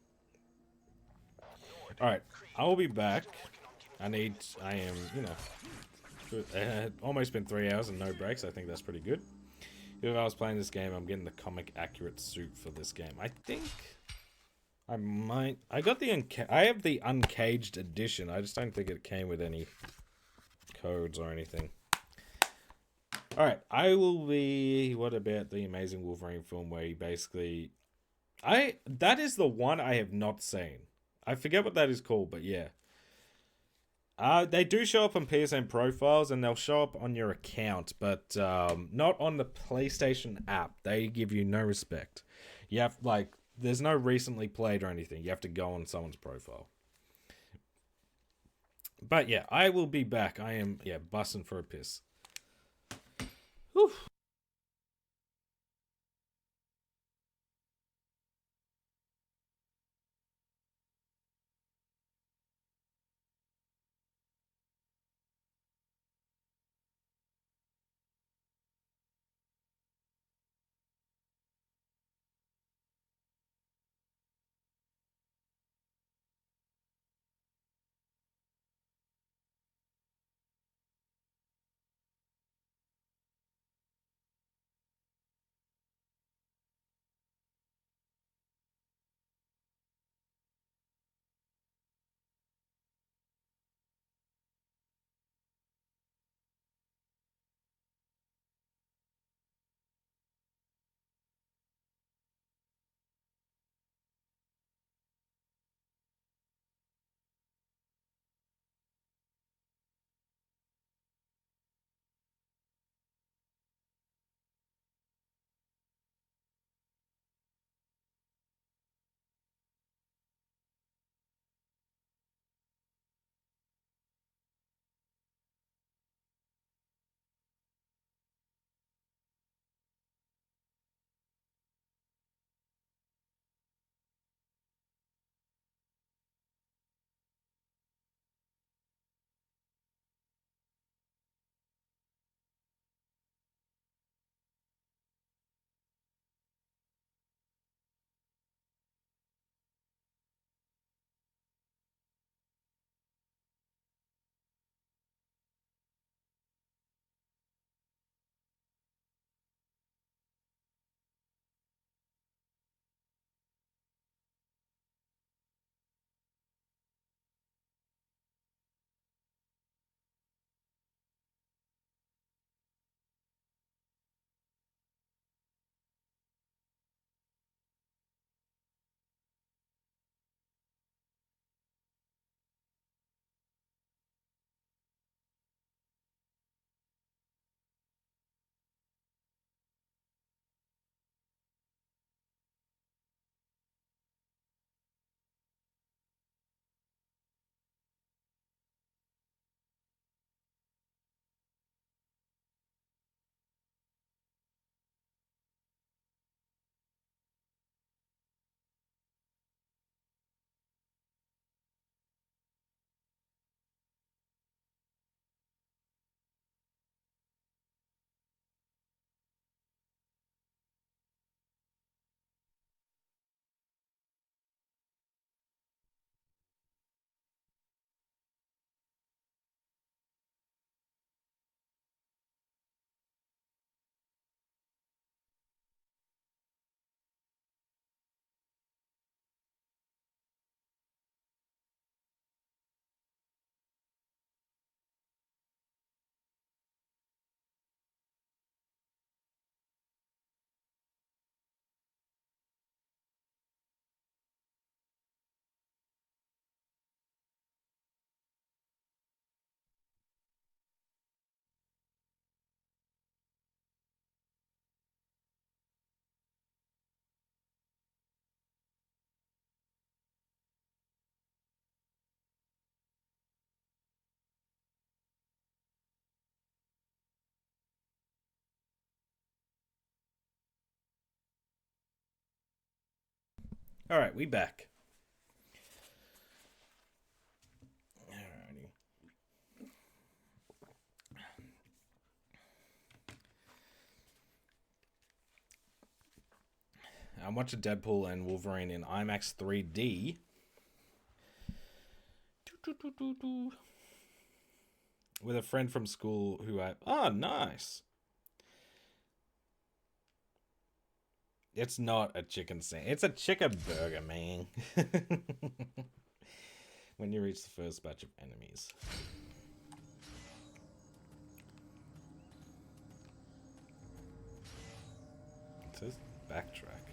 Alright, I will be back. I am, you know... almost been 3 hours and no breaks. I think that's pretty good. If I was playing this game, I'm getting the comic accurate suit for this game. I think... I might... I have the uncaged edition. I just don't think it came with any codes or anything. Alright, I will be... What about the Amazing Wolverine film where he basically... That is the one I have not seen. I forget what that is called, but yeah. They do show up on PSN profiles and they'll show up on your account, but not on the PlayStation app. They give you no respect. You have, like... There's no recently played or anything. You have to go on someone's profile. But yeah, I will be back. I am, busting for a piss. Whew. Alright, we back. Alrighty. I'm watching Deadpool and Wolverine in IMAX 3D. With a friend from school who I... Oh, nice. It's not a chicken sandwich. It's a chicken burger, man. When you reach the first batch of enemies. It says backtrack.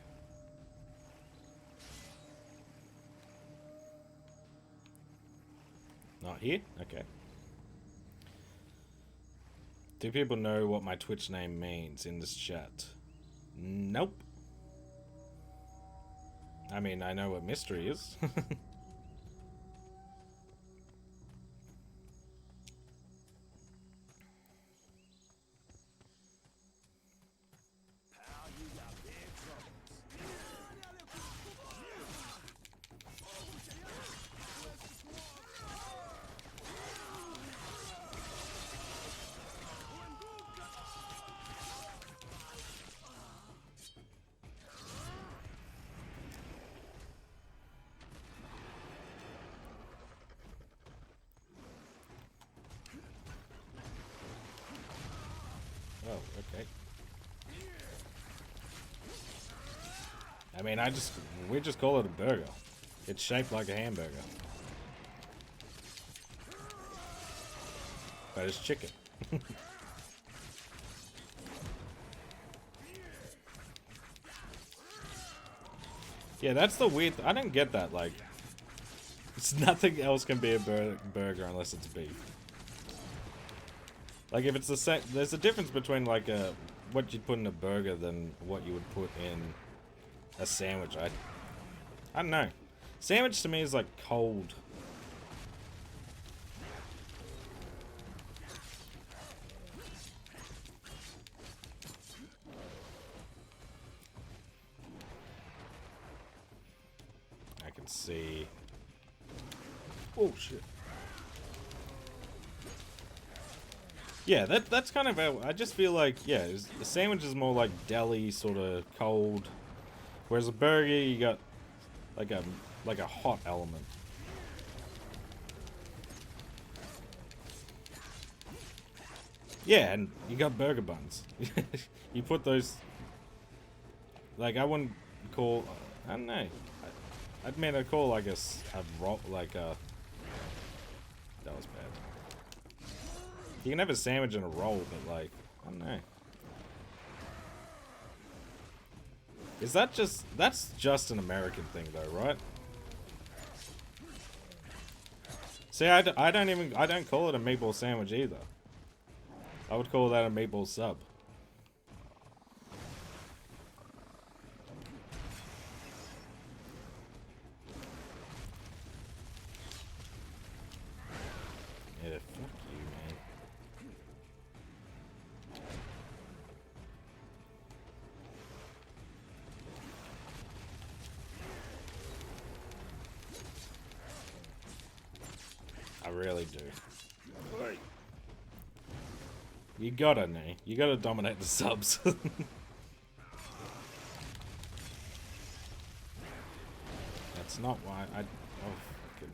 Not here? Okay. Do people know what my Twitch name means in this chat? Nope. I mean, I know what mystery is. Oh, okay. I mean, we just call it a burger. It's shaped like a hamburger. But it's chicken. Yeah, that's the weird... I don't get that, like... It's nothing else can be a burger unless it's beef. Like, if it's the same... There's a difference between, like, what you'd put in a burger than what you would put in a sandwich. I don't know. Sandwich to me is, like, cold. I can see... Oh, shit. Yeah, that's kind of how... I just feel like, yeah, the sandwich is more like deli, sort of cold. Whereas a burger, you got like a hot element. Yeah, and you got burger buns. You put those... Like, I wouldn't call... I don't know. I'd mean I'd call, like, a roll, like a... That was bad. You can have a sandwich and a roll, but, like, I don't know. Is that just... That's just an American thing, though, right? See, I don't call it a meatball sandwich either. I would call that a meatball sub. Yeah, fuck you, man. I really do. Wait. You gotta, Nay. You gotta dominate the subs. That's not why I... Oh, fucking...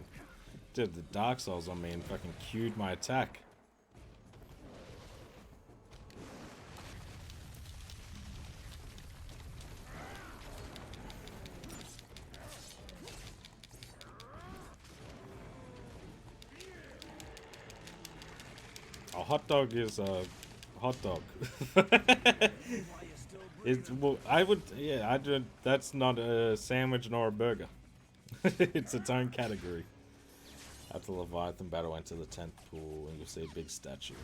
Did the Dark Souls on me and fucking queued my attack. A hot dog is a hot dog. Well, I would, yeah, I do. That's not a sandwich nor a burger. It's its own category. After Leviathan battle, enter the 10th pool, and you'll see a big statue.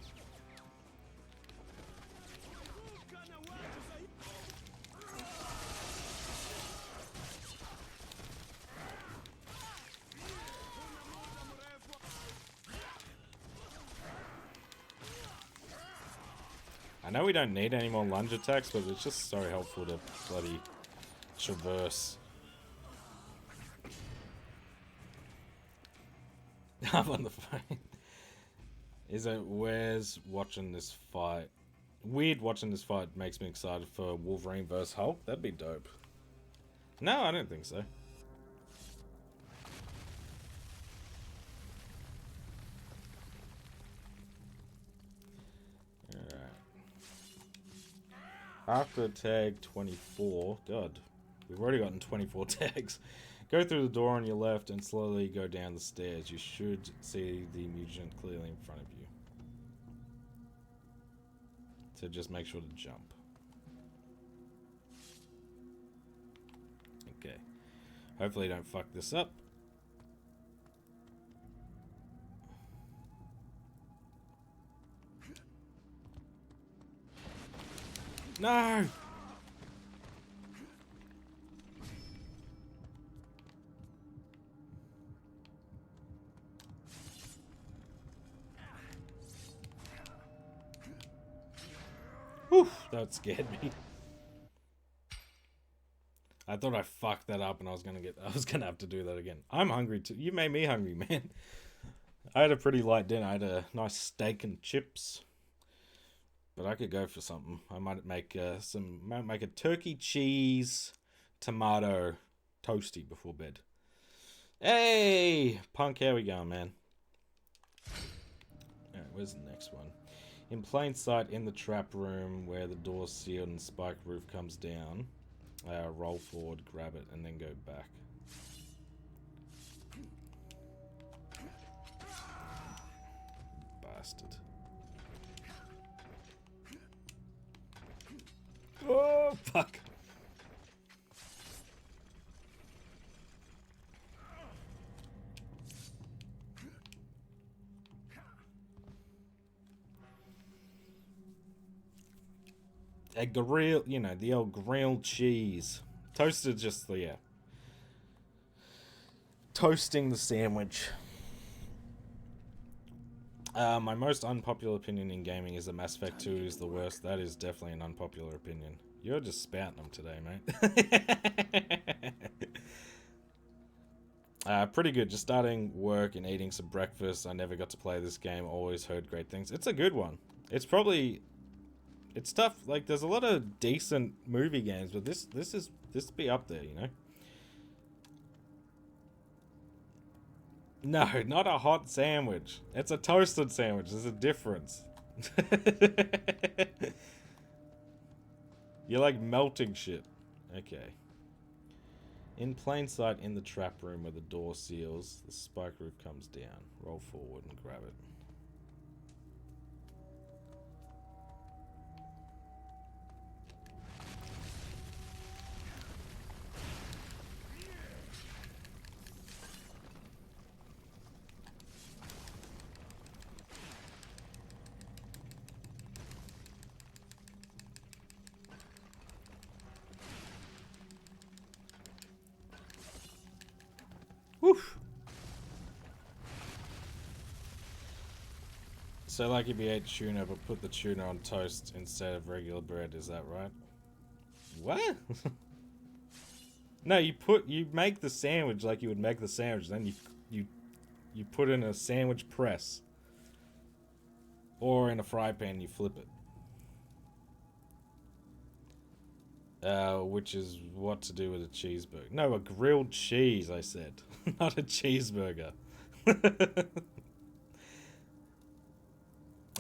I know we don't need any more lunge attacks, but it's just so helpful to bloody traverse. I'm on the phone. Is it where's watching this fight? Weird watching this fight makes me excited for Wolverine vs Hulk. That'd be dope. No, I don't think so. Alright. After tag 24, God, we've already gotten 24 tags. Go through the door on your left and slowly go down the stairs. You should see the mutant clearly in front of you. So just make sure to jump. Okay. Hopefully don't fuck this up. No! Whew, that scared me. I thought I fucked that up and I was gonna have to do that again. I'm hungry too. You made me hungry, man. I had a pretty light dinner. I had a nice steak and chips. But I could go for something. I might make a turkey cheese tomato toasty before bed. Hey, punk, how we going, man? Alright, where's the next one? In plain sight in the trap room where the door's sealed and spike roof comes down. Roll forward, grab it, and then go back. Bastard. Oh, fuck. A grill, you know, the old grilled cheese. Toasted, just, yeah. Toasting the sandwich. My most unpopular opinion in gaming is that Mass Effect 2 is the worst. That is definitely an unpopular opinion. You're just spouting them today, mate. Pretty good. Just starting work and eating some breakfast. I never got to play this game. Always heard great things. It's a good one. It's probably... It's tough. Like, there's a lot of decent movie games, but this be up there, you know? No, not a hot sandwich. It's a toasted sandwich. There's a difference. You're like melting shit. Okay. In plain sight in the trap room where the door seals, the spike roof comes down. Roll forward and grab it. Woof. So like if you ate tuna but put the tuna on toast instead of regular bread, is that right? What? No, you make the sandwich like you would make the sandwich, then you put in a sandwich press. Or in a fry pan you flip it. Which is what to do with a cheeseburger. No, a grilled cheese, I said. Not a cheeseburger.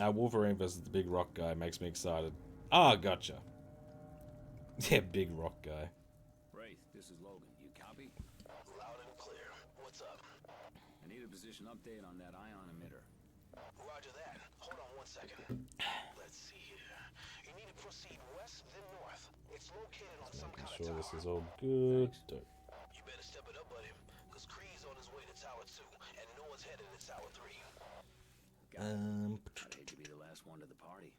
Wolverine versus the big rock guy makes me excited. Ah, gotcha. Yeah, big rock guy.
Wraith, this is Logan. You copy?
Loud and clear. What's up?
I need a position update on that ion emitter.
Roger that. Hold on one second. Let's see here. You need to proceed west, then north. It's located on some kind of
Sure,
tower.
this is all good. Dope.
You better step it up, buddy, because Kree's on his way to Tower 2, and no one's headed to Tower 3.
I'd hate to be the last one to the party.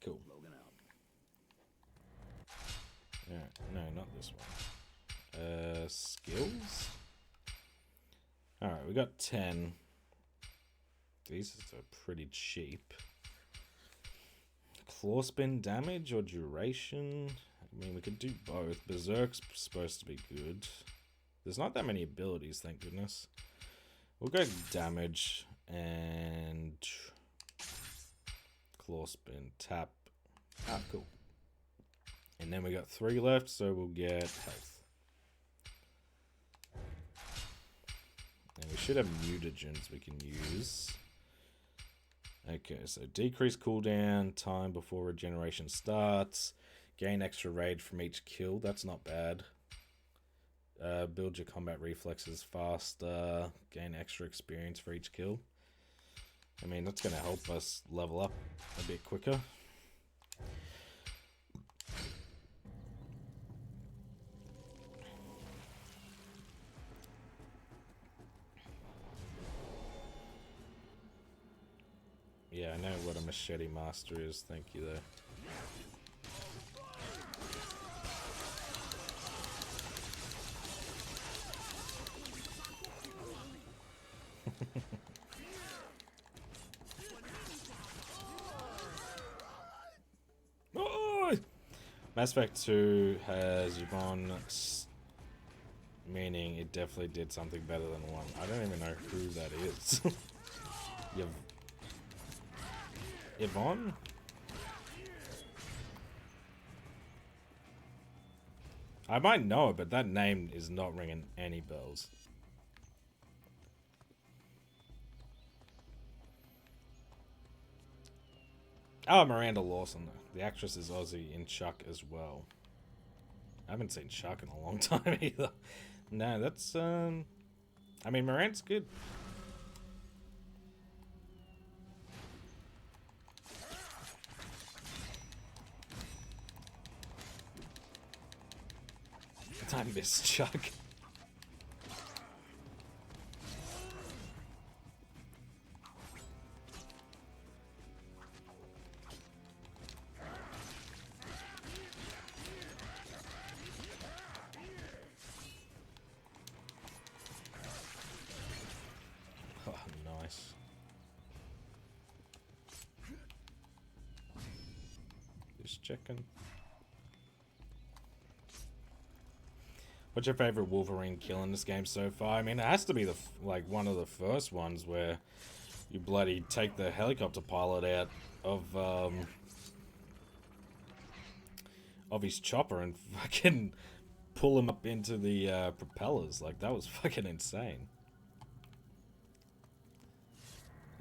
Cool.
Logan out.
Alright, no, not this one. Skills? Alright, we got 10. These are pretty cheap. Claw spin damage or duration? I mean, we could do both. Berserk's supposed to be good. There's not that many abilities, thank goodness. We'll go damage and claw spin, tap. Ah, cool. And then we got 3 left, so we'll get health. And we should have mutagens we can use. Okay, so decrease cooldown time before regeneration starts. Gain extra rage from each kill. That's not bad. Build your combat reflexes faster. Gain extra experience for each kill. I mean, that's going to help us level up a bit quicker. Yeah, I know what a machete master is. Thank you, though. Oh! Mass Effect 2 has Yvonne, meaning it definitely did something better than 1. I don't even know who that is. Yvonne? I might know it, but that name is not ringing any bells. Oh, Miranda Lawson. The actress is Aussie in Chuck as well. I haven't seen Chuck in a long time either. No, that's, I mean, Miranda's good. I miss Chuck. Oh, nice. Just checking. What's your favorite Wolverine kill in this game so far? I mean, it has to be the like one of the first ones where you bloody take the helicopter pilot out of his chopper and fucking pull him up into the propellers. Like, that was fucking insane.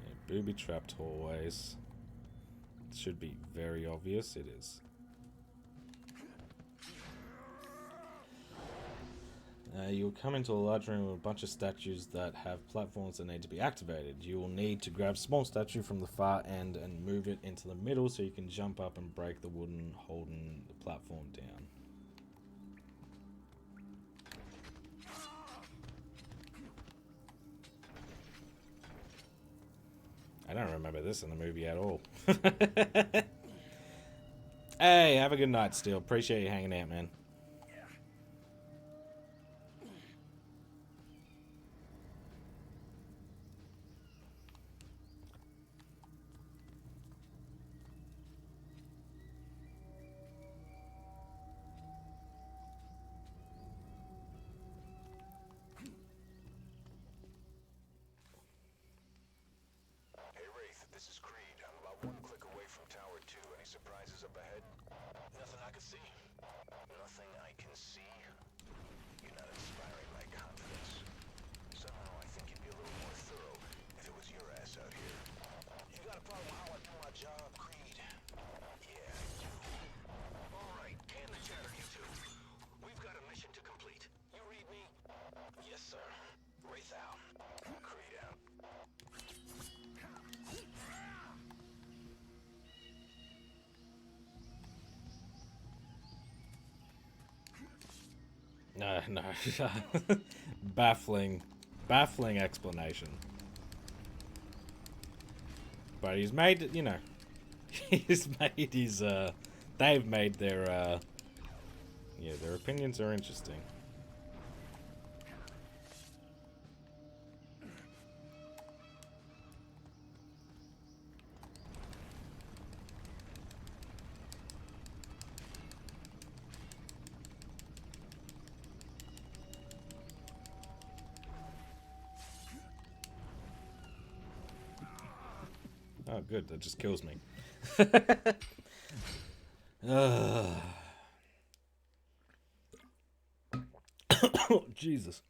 Yeah, booby-trapped hallways. Should be very obvious. It is. You'll come into a large room with a bunch of statues that have platforms that need to be activated. You will need to grab a small statue from the far end and move it into the middle so you can jump up and break the wooden holding the platform down. I don't remember this in the movie at all. Hey, have a good night, Steel. Appreciate you hanging out, man.
This is Creed. I'm about 1 click away from Tower 2. Any surprises up ahead? Nothing I can see. Nothing I can see? You're not inspiring my confidence. Somehow I think you'd be a little more thorough if it was your ass out here. You got a problem with how I do my job, Creed? Yeah, you. Alright, can the chatter, you two. We've got a mission to complete. You read me? Yes, sir. Wraith out. Creed out.
No. Baffling explanation. But he's made, you know, he's made his, they've made their, yeah, their opinions are interesting. Oh, good. That just kills me. Jesus.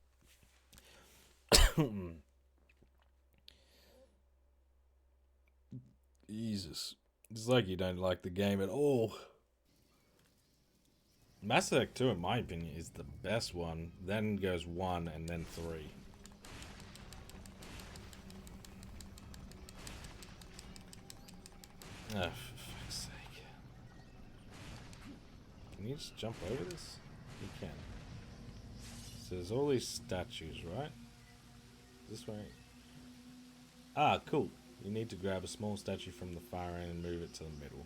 Jesus. It's like you don't like the game at all. Mass Effect 2, in my opinion, is the best one. Then goes 1 and then 3. Oh, for fuck's sake. Can you just jump over this? You can. So there's all these statues, right? This way. Ah, cool. You need to grab a small statue from the far end and move it to the middle.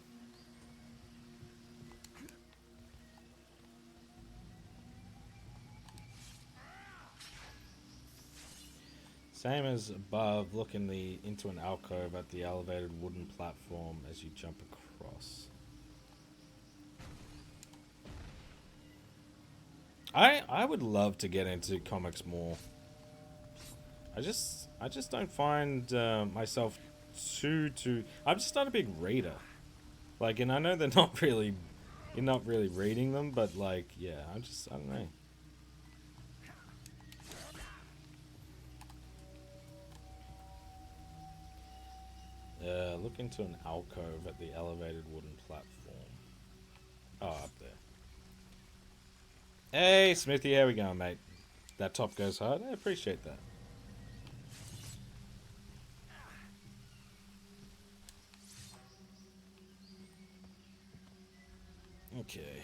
Same as above, look into an alcove at the elevated wooden platform as you jump across. I would love to get into comics more. I just don't find myself too. I'm just not a big reader. Like, and I know they're not really, you're not really reading them, but like, yeah, I don't know. Look into an alcove at the elevated wooden platform. Oh, up there. Hey, Smithy, how we going, mate? That top goes hard. I appreciate that. Okay.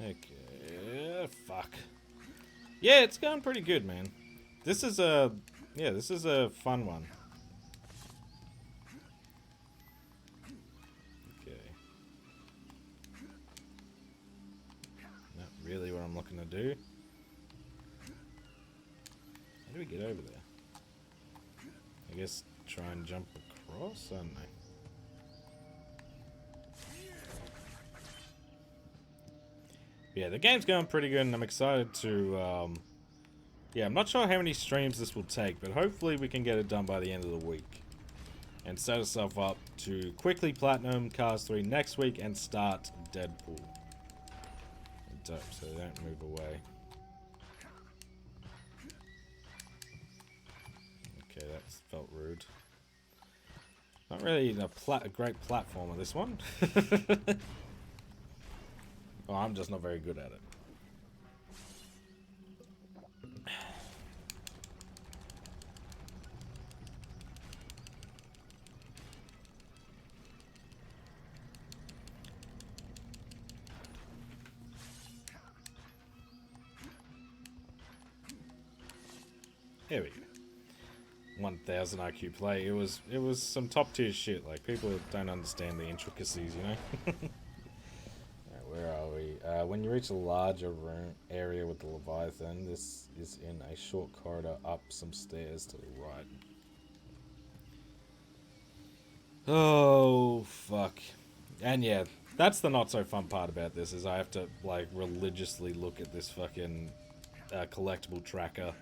Okay. Fuck. Yeah, it's going pretty good, man. This is a fun one. Okay. Not really what I'm looking to do. How do we get over there? I guess try and jump across? I don't know. Yeah, the game's going pretty good, and I'm excited to, yeah, I'm not sure how many streams this will take, but hopefully we can get it done by the end of the week. And set ourselves up to quickly platinum Cars 3 next week and start Deadpool. Dope, so they don't move away. Okay, that felt rude. Not really a great platformer, this one. Well, I'm just not very good at it. Here we go. 1000 IQ play. It was some top tier shit. Like, people don't understand the intricacies, you know? Alright, where are we? When you reach a larger room area with the Leviathan, this is in a short corridor up some stairs to the right. Oh, fuck. And yeah, that's the not so fun part about this, is I have to, like, religiously look at this fucking collectible tracker.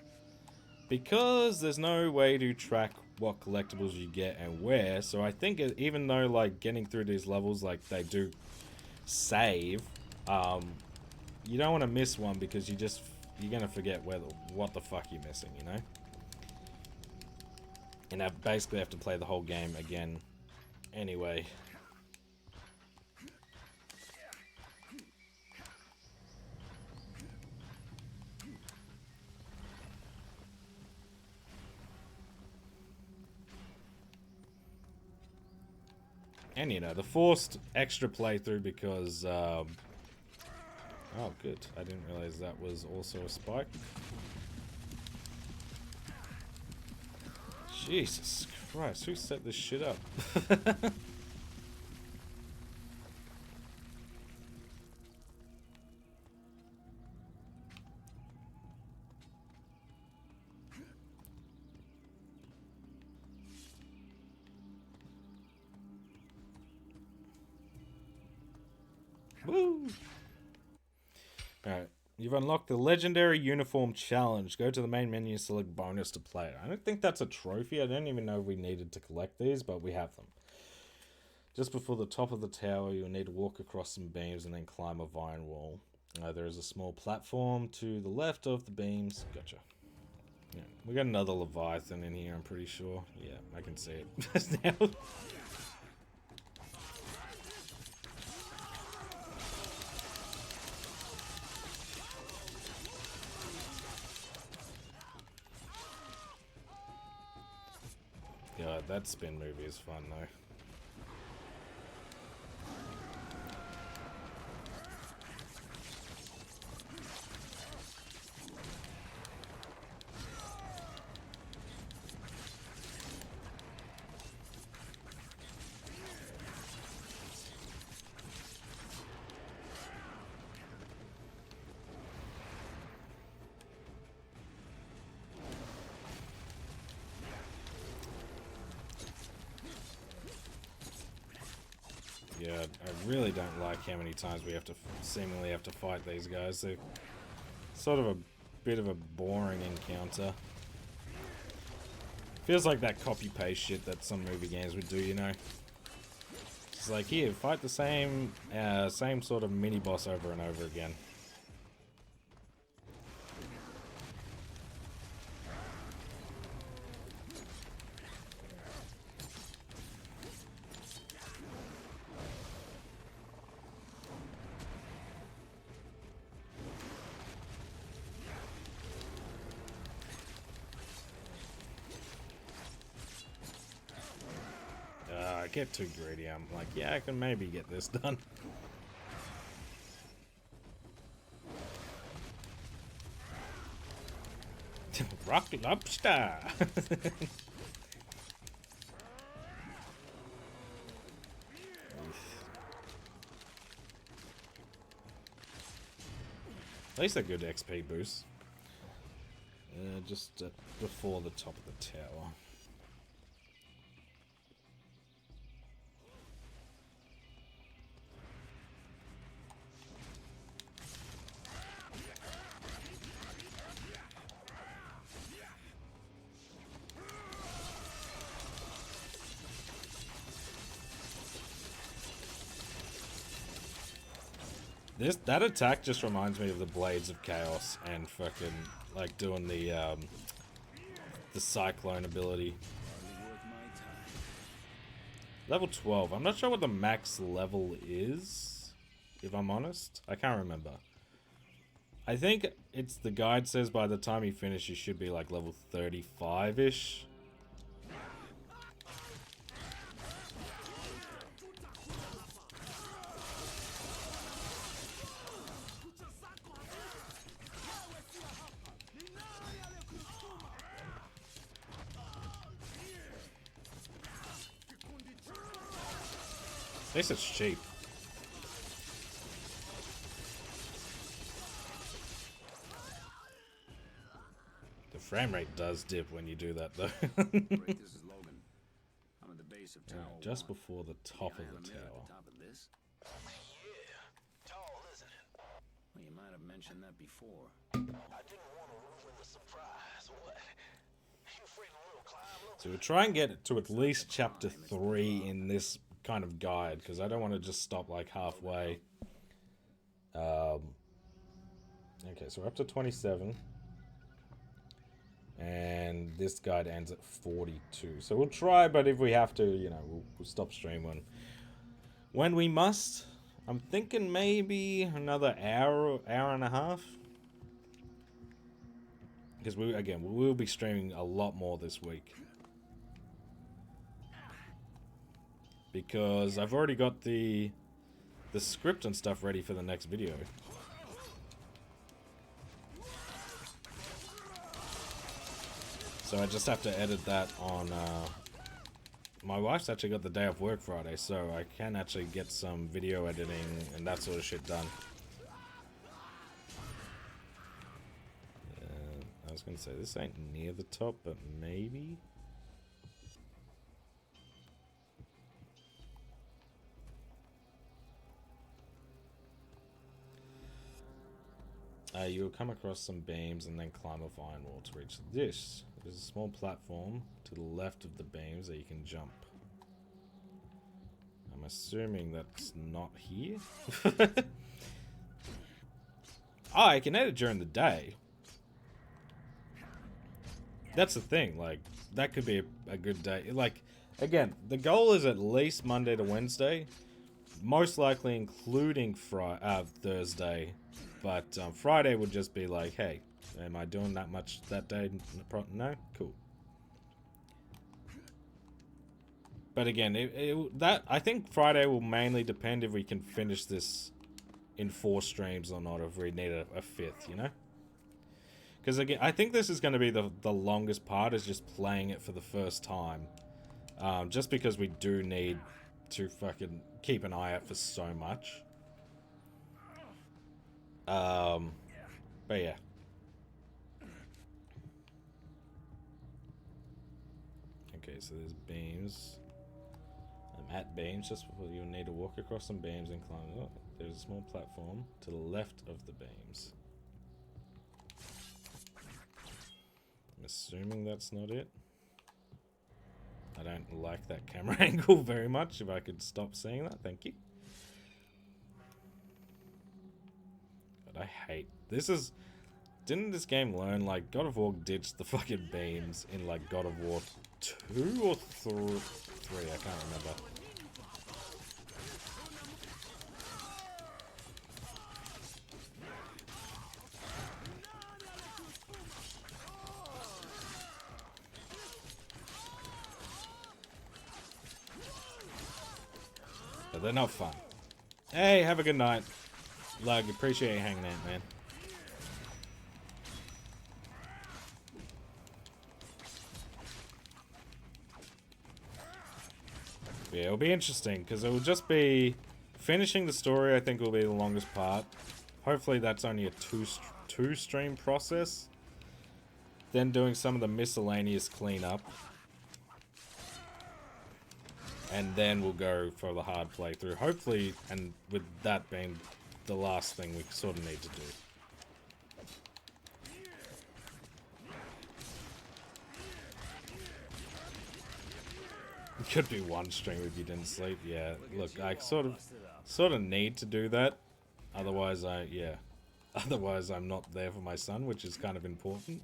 Because there's no way to track what collectibles you get and where, so I think even though, like, getting through these levels, like, they do save, you don't want to miss one because you're gonna forget what the fuck you're missing, you know? And I basically have to play the whole game again anyway. And, you know, the forced extra playthrough because, oh, good. I didn't realize that was also a spike. Jesus Christ, who set this shit up? Woo! Alright. You've unlocked the Legendary Uniform Challenge. Go to the main menu and select bonus to play. I don't think that's a trophy. I don't even know if we needed to collect these, but we have them. Just before the top of the tower, you'll need to walk across some beams and then climb a vine wall. There is a small platform to the left of the beams. Gotcha. Yeah, we got another Leviathan in here, I'm pretty sure. Yeah, I can see it now. God, that spin movie is fun though. Yeah, I really don't like how many times we have to seemingly have to fight these guys. They're sort of a bit of a boring encounter. Feels like that copy-paste shit that some movie games would do, you know? It's like, here, fight the same sort of mini-boss over and over again. I get too greedy. I'm like, yeah, I can maybe get this done. Rock lobster. At least a good XP boost. Just before the top of the tower. That attack just reminds me of the Blades of Chaos and fucking like doing the Cyclone ability. Level 12. I'm not sure what the max level is, if I'm honest. I can't remember. I think it's the guide says by the time you finish you should be like level 35-ish. At least it's cheap. The frame rate does dip when you do that, though.
This is Logan. I'm at the base of Tower
Just
1.
before the top of the
Animated
tower.
at the top of this?
Yeah, tall, isn't it?
Well, you might have mentioned that before.
I didn't want to ruin the surprise. What? You afraid a little climb?
So we'll try and get to at least chapter 3 in this kind of guide, because I don't want to just stop like halfway. Okay, so we're up to 27. And this guide ends at 42. So we'll try, but if we have to, you know, we'll stop stream when we must. I'm thinking maybe another hour and a half. Because we will be streaming a lot more this week. Because I've already got the script and stuff ready for the next video. So I just have to edit that on, my wife's actually got the day off work Friday, so I can actually get some video editing and that sort of shit done. I was gonna say, this ain't near the top, but maybe? You will come across some beams and then climb off iron wall to reach this. There's a small platform to the left of the beams that you can jump. I'm assuming that's not here. Oh, I can edit during the day. That's the thing, like, that could be a good day. Like, again, the goal is at least Monday to Wednesday. Most likely including Thursday. But Friday would just be like, hey, am I doing that much that day? No? Cool. But again, I think Friday will mainly depend if we can finish this in 4 streams or not, if we need a 5th, you know? Because again, I think this is going to be the longest part, is just playing it for the first time. Just because we do need to fucking keep an eye out for so much. But yeah. Okay, so there's beams. I'm at beams, just before you'll need to walk across some beams and climb. Oh, there's a small platform to the left of the beams. I'm assuming that's not it. I don't like that camera angle very much. If I could stop seeing that, thank you. But I hate... This is... Didn't this game learn, like, God of War ditched the fucking beams in, like, God of War 2 or 3? I can't remember. But they're not fun. Hey, have a good night. Lug, appreciate you hanging out, man. Yeah, it'll be interesting, because it will just be... Finishing the story, I think, will be the longest part. Hopefully that's only a two-stream process. Then doing some of the miscellaneous cleanup. And then we'll go for the hard playthrough. Hopefully, and with that being the last thing we sort of need to do. It could be one stream if you didn't sleep. Yeah, look, I sort of need to do that. Otherwise, otherwise I'm not there for my son, which is kind of important.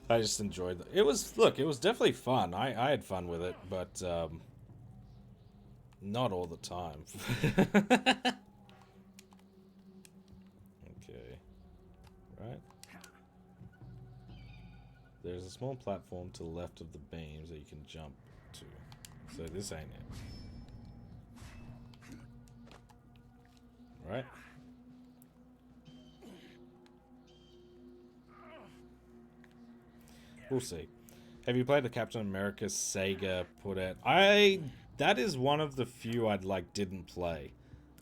I just enjoyed it. It was definitely fun. I had fun with it, but not all the time. Okay. Right. There's a small platform to the left of the beams that you can jump to. So this ain't it. Right? We'll see. Have you played the Captain America Sega put out? That is one of the few I'd like didn't play.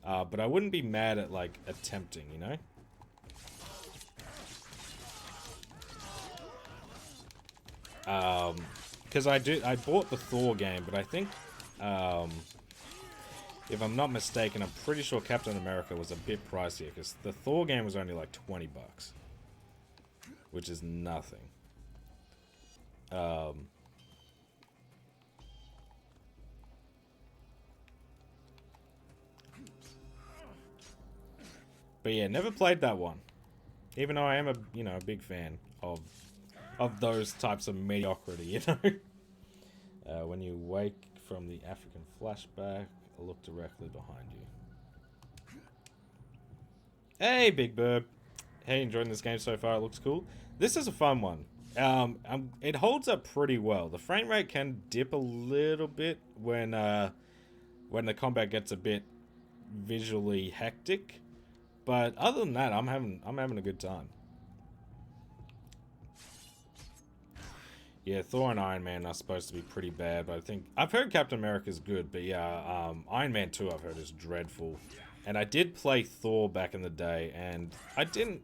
But I wouldn't be mad at like attempting, you know? Because I bought the Thor game, but I think, if I'm not mistaken, I'm pretty sure Captain America was a bit pricier, because the Thor game was only like $20, which is nothing. But yeah, never played that one, even though I am a big fan of those types of mediocrity, you know. When you wake from the African flashback, look directly behind you. Hey, Big Bird. Hey, enjoying this game so far? It looks cool. This is a fun one. It holds up pretty well. The frame rate can dip a little bit when the combat gets a bit visually hectic, but other than that, I'm having a good time. Yeah, Thor and Iron Man are supposed to be pretty bad, but I think... I've heard Captain America's good, but yeah, Iron Man 2 I've heard is dreadful. And I did play Thor back in the day, and I didn't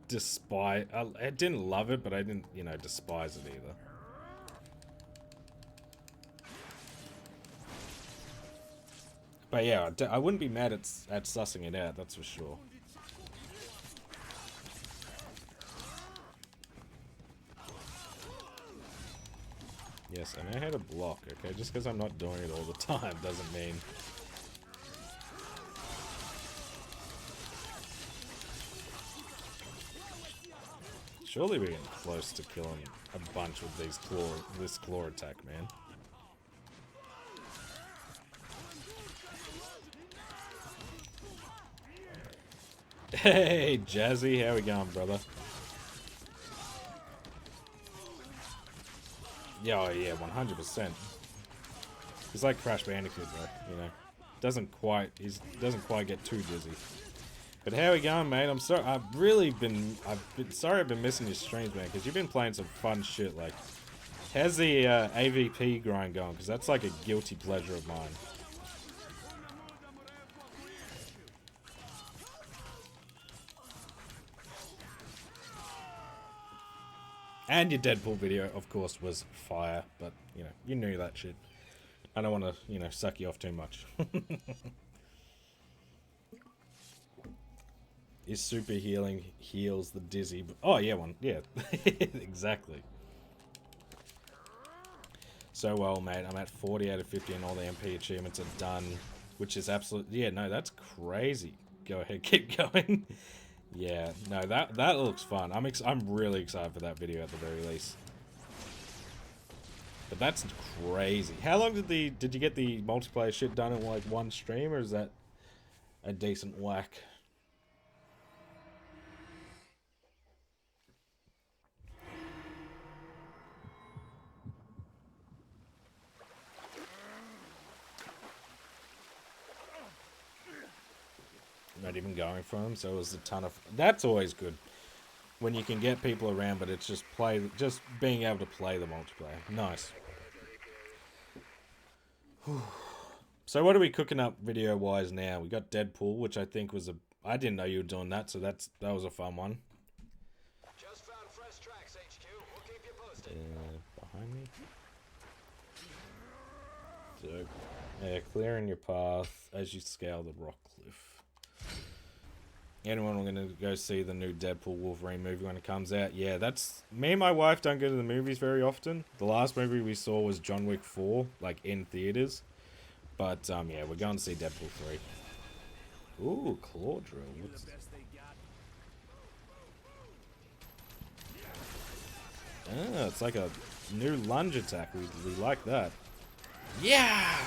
despise... I didn't love it, but I didn't, despise it either. But yeah, I wouldn't be mad at sussing it out, that's for sure. Yes, I know how to block, okay? Just because I'm not doing it all the time doesn't mean... Surely we're getting close to killing a bunch with these this claw attack, man. Hey, Jazzy, how we going, brother? Yeah, oh yeah, 100%. He's like Crash Bandicoot, though, you know. Doesn't quite get too dizzy. But how we going, mate? I'm sorry. I've been sorry I've been missing your streams, man, because you've been playing some fun shit. Like, how's the AVP grind going? Because that's like a guilty pleasure of mine. And your Deadpool video, of course, was fire. But you know, you knew that shit. I don't want to, you know, suck you off too much. Is super healing heals the dizzy? Oh yeah, yeah, exactly. So well, mate. I'm at 40 out of 50, and all the MP achievements are done, which is absolutely no. That's crazy. Go ahead, keep going. Yeah, no, that looks fun. I'm really excited for that video at the very least. But that's crazy. How long did you get the multiplayer shit done in like one stream, or is that a decent whack? Not even going for them, so it was a ton of... That's always good. When you can get people around, but it's just being able to play the multiplayer. Nice. So what are we cooking up video-wise now? We got Deadpool, which I think was I didn't know you were doing that, so that was a fun one.
Just found fresh tracks, HQ. We'll keep you posted.
Behind me? So, yeah, clearing your path as you scale the rock cliff. Anyone going to go see the new Deadpool Wolverine movie when it comes out? Yeah, that's... Me and my wife don't go to the movies very often. The last movie we saw was John Wick 4, like, in theaters. But, yeah, we're going to see Deadpool 3. Ooh, claw drill. Ah, it's like a new lunge attack. We like that. Yeah!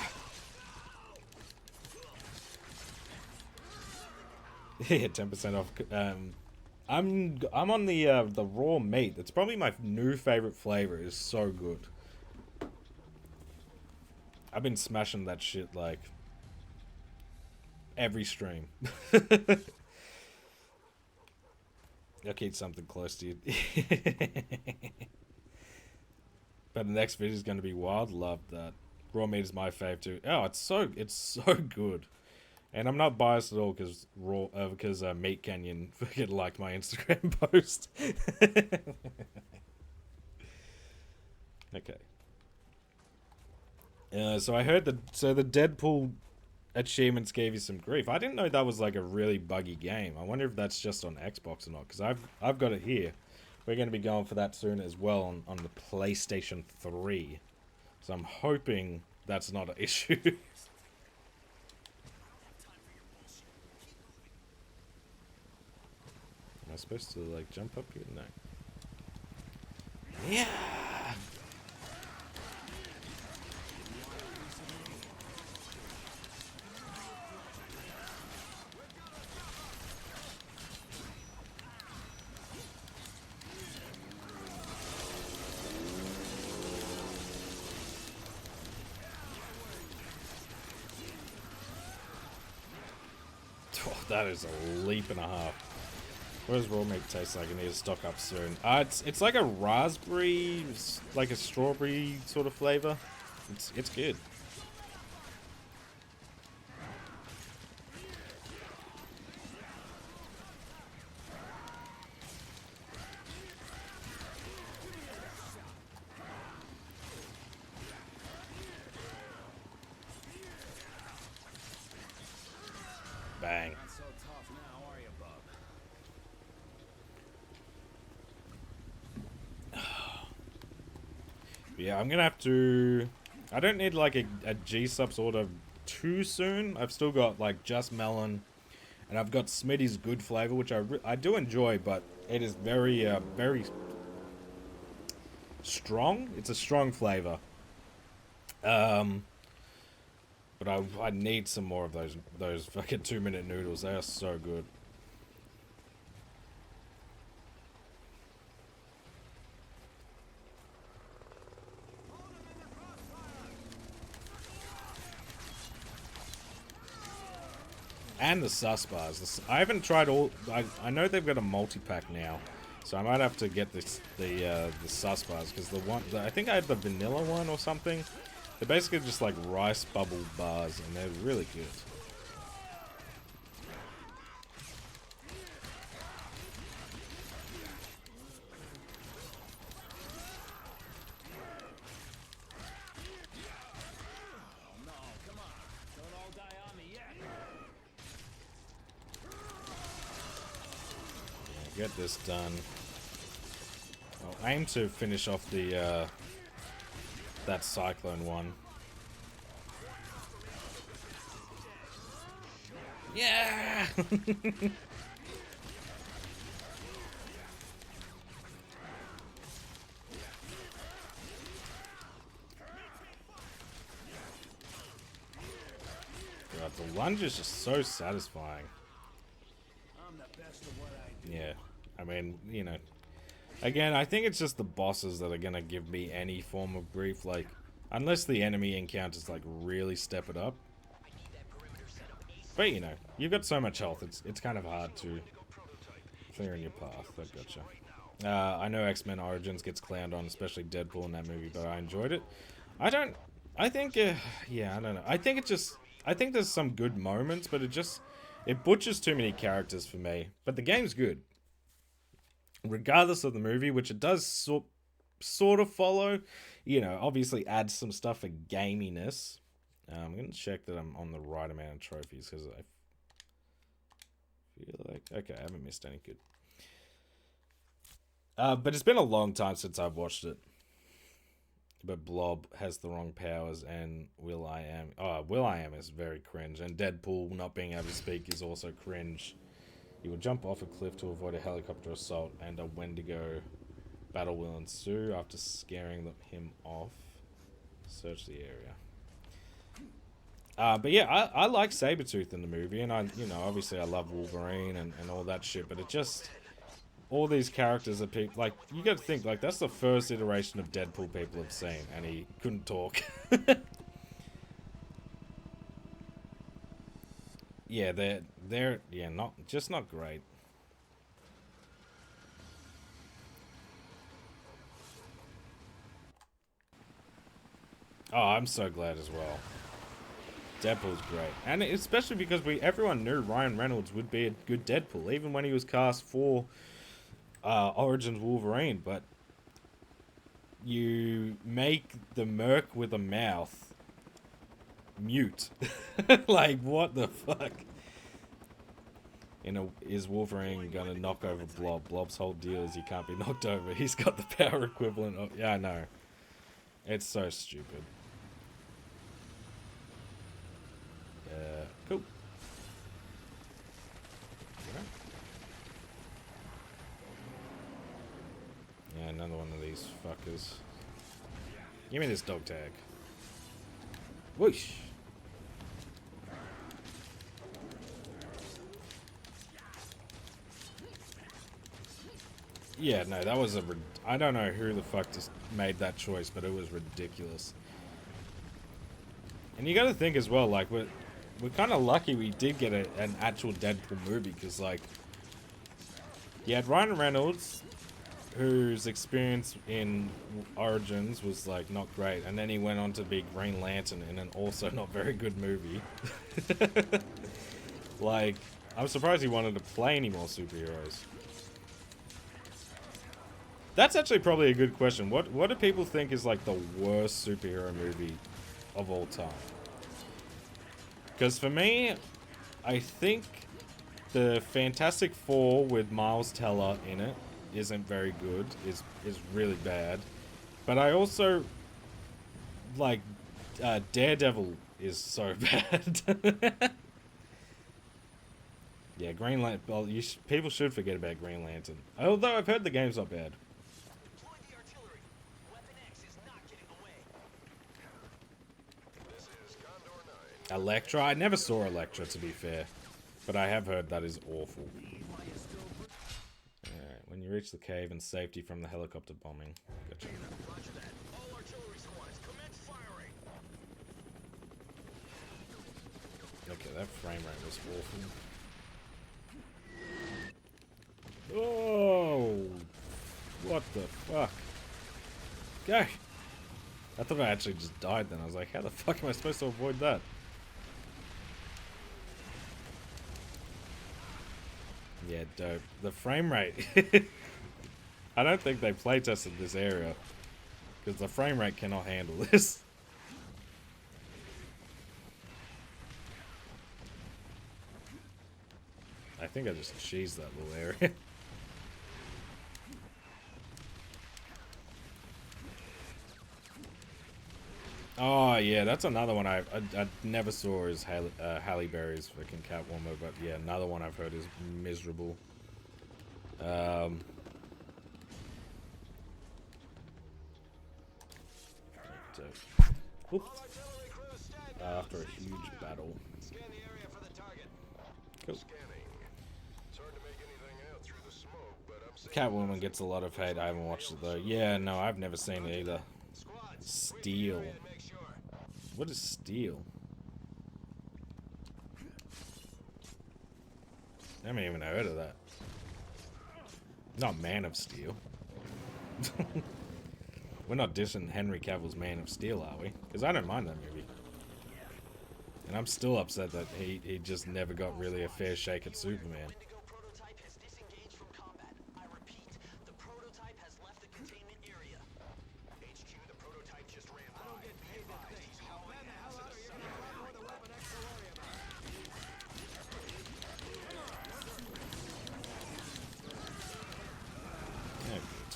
Yeah, 10% off. I'm on the raw meat. That's probably my new favorite flavor. It's so good. I've been smashing that shit like every stream. I'll keep something close to you. But the next video is going to be wild. Love that. Raw meat is my fave too. Oh, it's so good. And I'm not biased at all because Meat Canyon fucking liked my Instagram post. Okay. So I heard the Deadpool achievements gave you some grief. I didn't know that was like a really buggy game. I wonder if that's just on Xbox or not, because I've got it here. We're going to be going for that soon as well on the PlayStation 3. So I'm hoping that's not an issue. Am I supposed to like jump up here? No. Yeah. Oh, that is a leap and a half. What does raw meat taste like? I need to stock up soon. It's like a raspberry, like a strawberry sort of flavor. It's good. Bang.
Not so tough now, are you, bub?
Yeah, I'm gonna have to... I don't need like a G-sub order too soon. I've still got like just melon, and I've got Smitty's good flavor, which I do enjoy, but it is very very strong. It's a strong flavor. But I need some more of those fucking 2-minute noodles. They are so good. And the sus bars. I haven't tried all. I know they've got a multi-pack now, so I might have to get the sus bars, because I think I had the vanilla one or something. They're basically just like rice bubble bars, and they're really good. Get this done. I'll aim to finish off the that cyclone one. Yeah. God, the lunge is just so satisfying. Yeah, I mean, you know, again, I think it's just the bosses that are gonna give me any form of grief, like, unless the enemy encounters, like, really step it up. But, you know, you've got so much health, it's kind of hard to clear in your path. I gotcha. I know X-Men Origins gets clowned on, especially Deadpool in that movie, but I enjoyed it. I think, yeah, I don't know. I think there's some good moments, but it butchers too many characters for me. But the game's good. Regardless of the movie, which it does sort of follow, you know, obviously adds some stuff for gaminess. I'm going to check that I'm on the right amount of trophies, because I feel like... Okay, I haven't missed any. Good. But it's been a long time since I've watched it. But Blob has the wrong powers, and Will.i.am... Oh, Will.i.am is very cringe, and Deadpool not being able to speak is also cringe. You will jump off a cliff to avoid a helicopter assault, and a Wendigo battle will ensue after scaring him off. Search the area. But yeah, I like Sabretooth in the movie, and obviously I love Wolverine and all that shit, but it just... All these characters are people, like, you gotta think, like, that's the first iteration of Deadpool people have seen, and he couldn't talk. Yeah, they're not great. Oh, I'm so glad as well. Deadpool's great, and especially because everyone knew Ryan Reynolds would be a good Deadpool, even when he was cast for Origins Wolverine. But you make the merc with a mouth mute. Like, what the fuck? Is Wolverine gonna knock over Blob? Blob's whole deal is he can't be knocked over. He's got the power equivalent of... Yeah, I know. It's so stupid. Cool. Yeah, another one of these fuckers. Give me this dog tag. Whoosh. Yeah, no, that was I don't know who the fuck just made that choice, but it was ridiculous. And you gotta think as well, like, we're kind of lucky we did get an actual Deadpool movie, because, like, you had Ryan Reynolds, whose experience in Origins was, like, not great, and then he went on to be Green Lantern in an also not very good movie. Like, I'm surprised he wanted to play any more superheroes. That's actually probably a good question. What do people think is, like, the worst superhero movie of all time? Because for me, I think the Fantastic Four with Miles Teller in it isn't very good. Is really bad. But I also like Daredevil is so bad. Yeah, Green Lantern. Well, people should forget about Green Lantern. Although I've heard the game's not bad.
Deploy the artillery. Weapon X is not getting away. This is Condor 9.
Electra. I never saw Electra, to be fair, but I have heard that is awful. Alright, when you reach the cave and safety from the helicopter bombing. Gotcha.
Roger that. All artillery squads, commence firing.
Okay, that frame rate was awful. Oh, what the fuck? Go! I thought I actually just died then. I was like, how the fuck am I supposed to avoid that? Yeah, dope. The frame rate. I don't think they playtested this area, because the frame rate cannot handle this. I think I just cheesed that little area. Oh yeah, that's another one I never saw is Halle Berry's fucking Catwoman, but yeah, another one I've heard is miserable. Oops. After a huge battle.
Scan the area for the target.
Cool.
Scanning. It's hard to make anything out through the smoke, but I'm seeing
Catwoman gets a lot of hate. I haven't watched it though. Yeah, no, I've never seen it either.
squads.
Steel.
Make sure.
What is steel? I haven't even heard of that. Not Man of Steel. We're not dissing Henry Cavill's Man of Steel, are we? Because I don't mind that movie. And I'm still upset that he just never got really a fair shake at Superman.
Indigo prototype has disengaged from combat. I repeat, the prototype has left the containment area. HQ, the prototype just ran by. Advised he's hauling ass in a submarine right now.
Yeah, good.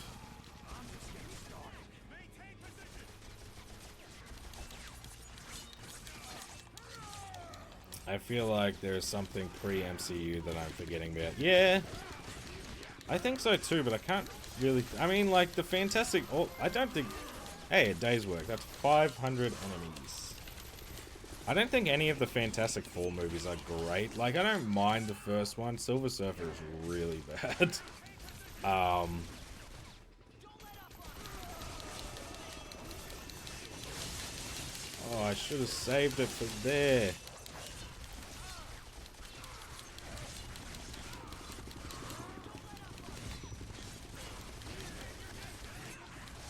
I feel like there's something pre-MCU that I'm forgetting about. Yeah, I think so too, but I can't really... I mean, like, the Fantastic... Oh, I don't think... Hey, a day's work. That's 500 enemies. I don't think any of the Fantastic Four movies are great. Like, I don't mind the first one. Silver Surfer is really bad. Oh, I should have saved it for there.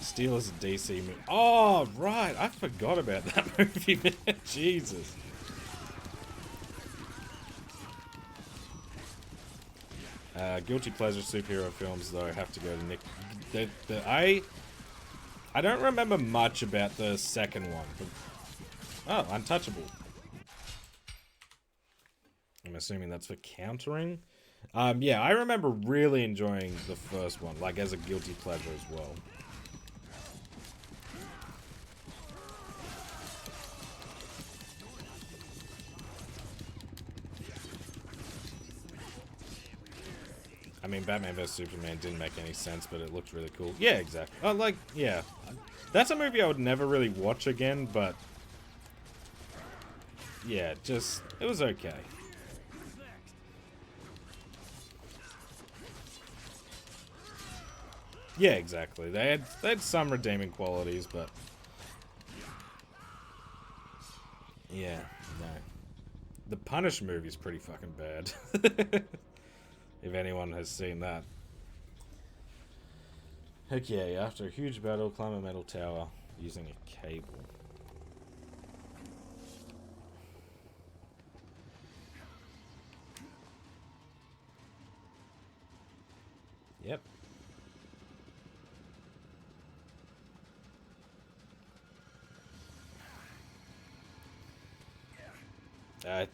Steel is a DC movie. Oh, right. I forgot about that movie, man. Jesus. Guilty pleasure superhero films, though, have to go to Nick. I don't remember much about the second one. But, oh, Untouchable. I'm assuming that's for countering. Yeah, I remember really enjoying the first one, like as a guilty pleasure as well. I mean, Batman vs Superman didn't make any sense, but it looked really cool. Yeah, exactly. Oh, like, yeah. That's a movie I would never really watch again, but... yeah, just... it was okay. Yeah, exactly. They had some redeeming qualities, but... yeah, no. The Punish movie's pretty fucking bad. If anyone has seen that. Okay, after a huge battle, climb a metal tower using a cable. Yep.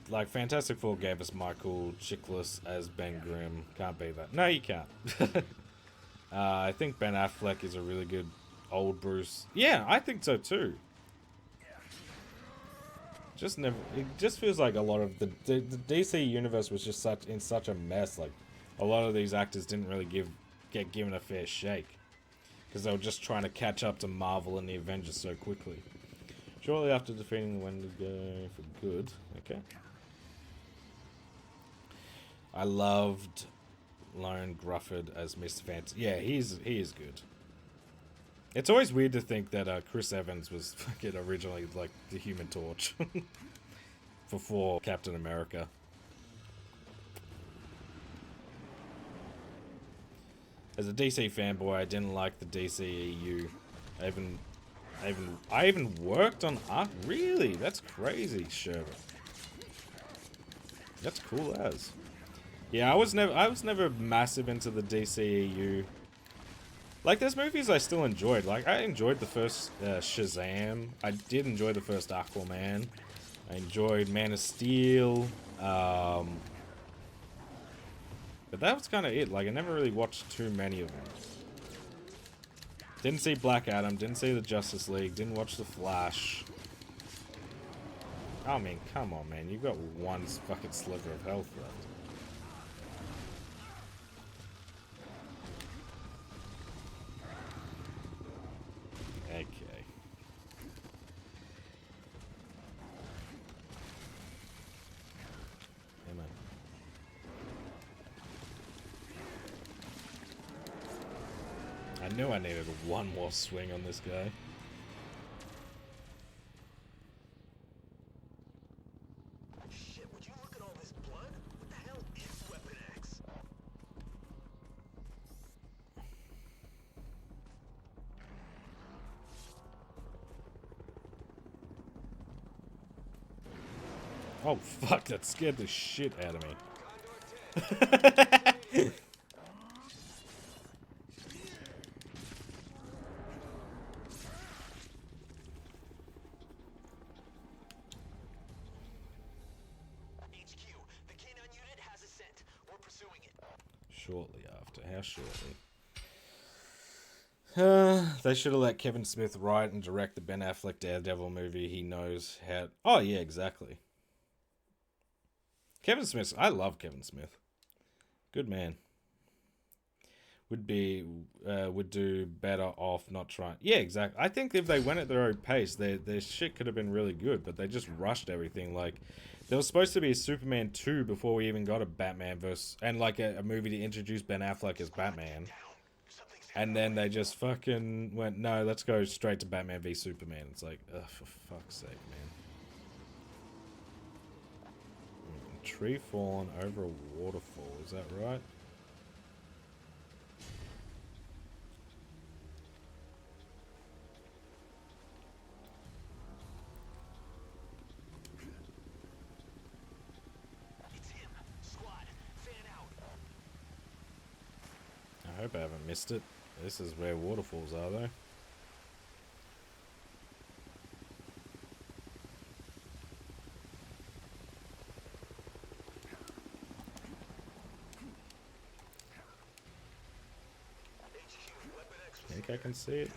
Like, Fantastic Four gave us Michael Chiklis as Ben Grimm. Can't beat that. No, you can't. I think Ben Affleck is a really good old Bruce. Yeah, I think so too. Just never. It just feels like a lot of the DC universe was just in such a mess. Like, a lot of these actors didn't really get given a fair shake because they were just trying to catch up to Marvel and the Avengers so quickly. Shortly after defeating the Wendigo for good. Okay. I loved Lone Grufford as Mr. Fantasy. Yeah, he is good. It's always weird to think that Chris Evans was fucking originally like the Human Torch before Captain America. As a DC fanboy, I didn't like the DCEU. I even worked on art. Really? That's crazy, Sherman. That's cool as. Yeah, I was never massive into the DCEU. Like, there's movies I still enjoyed. Like, I enjoyed the first Shazam. I did enjoy the first Aquaman. I enjoyed Man of Steel. But that was kind of it. Like, I never really watched too many of them. Didn't see Black Adam. Didn't see the Justice League. Didn't watch The Flash. I mean, come on, man. You've got one fucking sliver of health left. Okay. Come on. I knew I needed one more swing on this guy.
Shit, would you look at all this blood? What the hell is Weapon X?
Oh, fuck, that scared the shit out of me.
HQ, the K9 unit has a scent. We're pursuing it.
Shortly after. How shortly? They should have let Kevin Smith write and direct the Ben Affleck Daredevil movie. He knows how... Oh, yeah, exactly. Kevin Smith, I love Kevin Smith. Good man. Would do better off not trying. Yeah, exactly. I think if they went at their own pace, their shit could have been really good, but they just rushed everything. Like, there was supposed to be a Superman 2 before we even got a Batman versus, and like a movie to introduce Ben Affleck as Batman. And then they just fucking went, no, let's go straight to Batman v Superman. It's like, ugh, for fuck's sake, man. Tree fallen over a waterfall, is that right?
It's him. Squad, fan out.
I hope I haven't missed it. This is where waterfalls are, though. I think I can see it.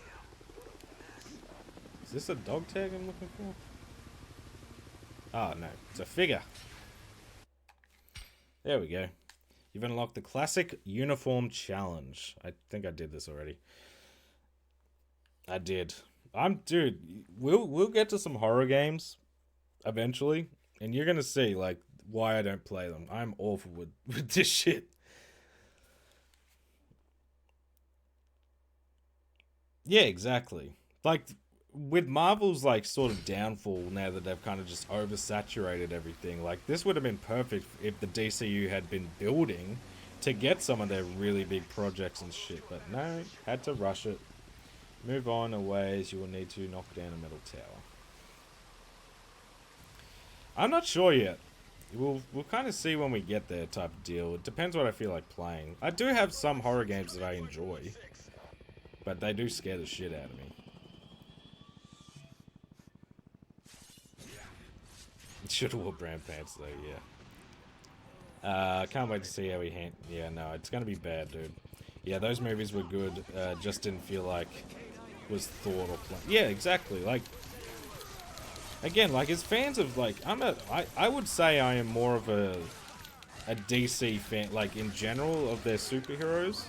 Is this a dog tag I'm looking for? Oh, no. It's a figure. There we go. You've unlocked the classic uniform challenge. I think I did this already. I did. Dude, we'll get to some horror games eventually, and you're gonna see like why I don't play them. I'm awful with this shit. Yeah, exactly. Like, with Marvel's, like, sort of downfall now that they've kind of just oversaturated everything, like, this would have been perfect if the DCU had been building to get some of their really big projects and shit. But no, had to rush it. Move on a ways, you will need to knock down a metal tower. I'm not sure yet. We'll kind of see when we get there type of deal. It depends what I feel like playing. I do have some horror games that I enjoy, but they do scare the shit out of me. Should have wore brown pants though, yeah. Can't wait to see how he yeah, no, it's gonna be bad, dude. Yeah, those movies were good, just didn't feel like was thought or planned. Yeah, exactly, like, again, like, as fans of, like, I would say I am more of a DC fan, like, in general, of their superheroes.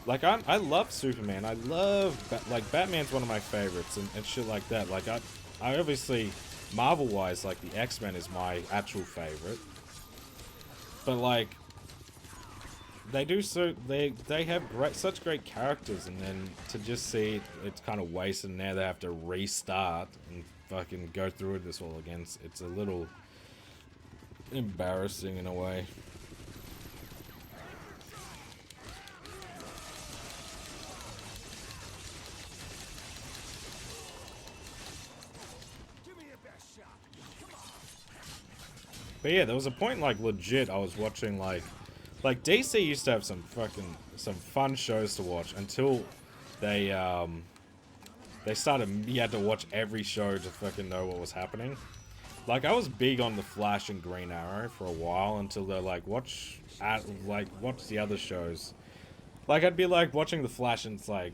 Like, I love Superman, I love, like, Batman's one of my favorites, and shit like that. Like, I obviously, Marvel-wise, like, the X-Men is my actual favorite. But, like, they do they have such great characters, and then to just see it's kind of wasted, and now they have to restart and fucking go through this all again. It's a little embarrassing in a way. But yeah, there was a point, like, legit, I was watching, like DC used to have some fun shows to watch until they started, you had to watch every show to fucking know what was happening. Like, I was big on The Flash and Green Arrow for a while until they're like, watch the other shows. Like, I'd be like watching The Flash and it's like,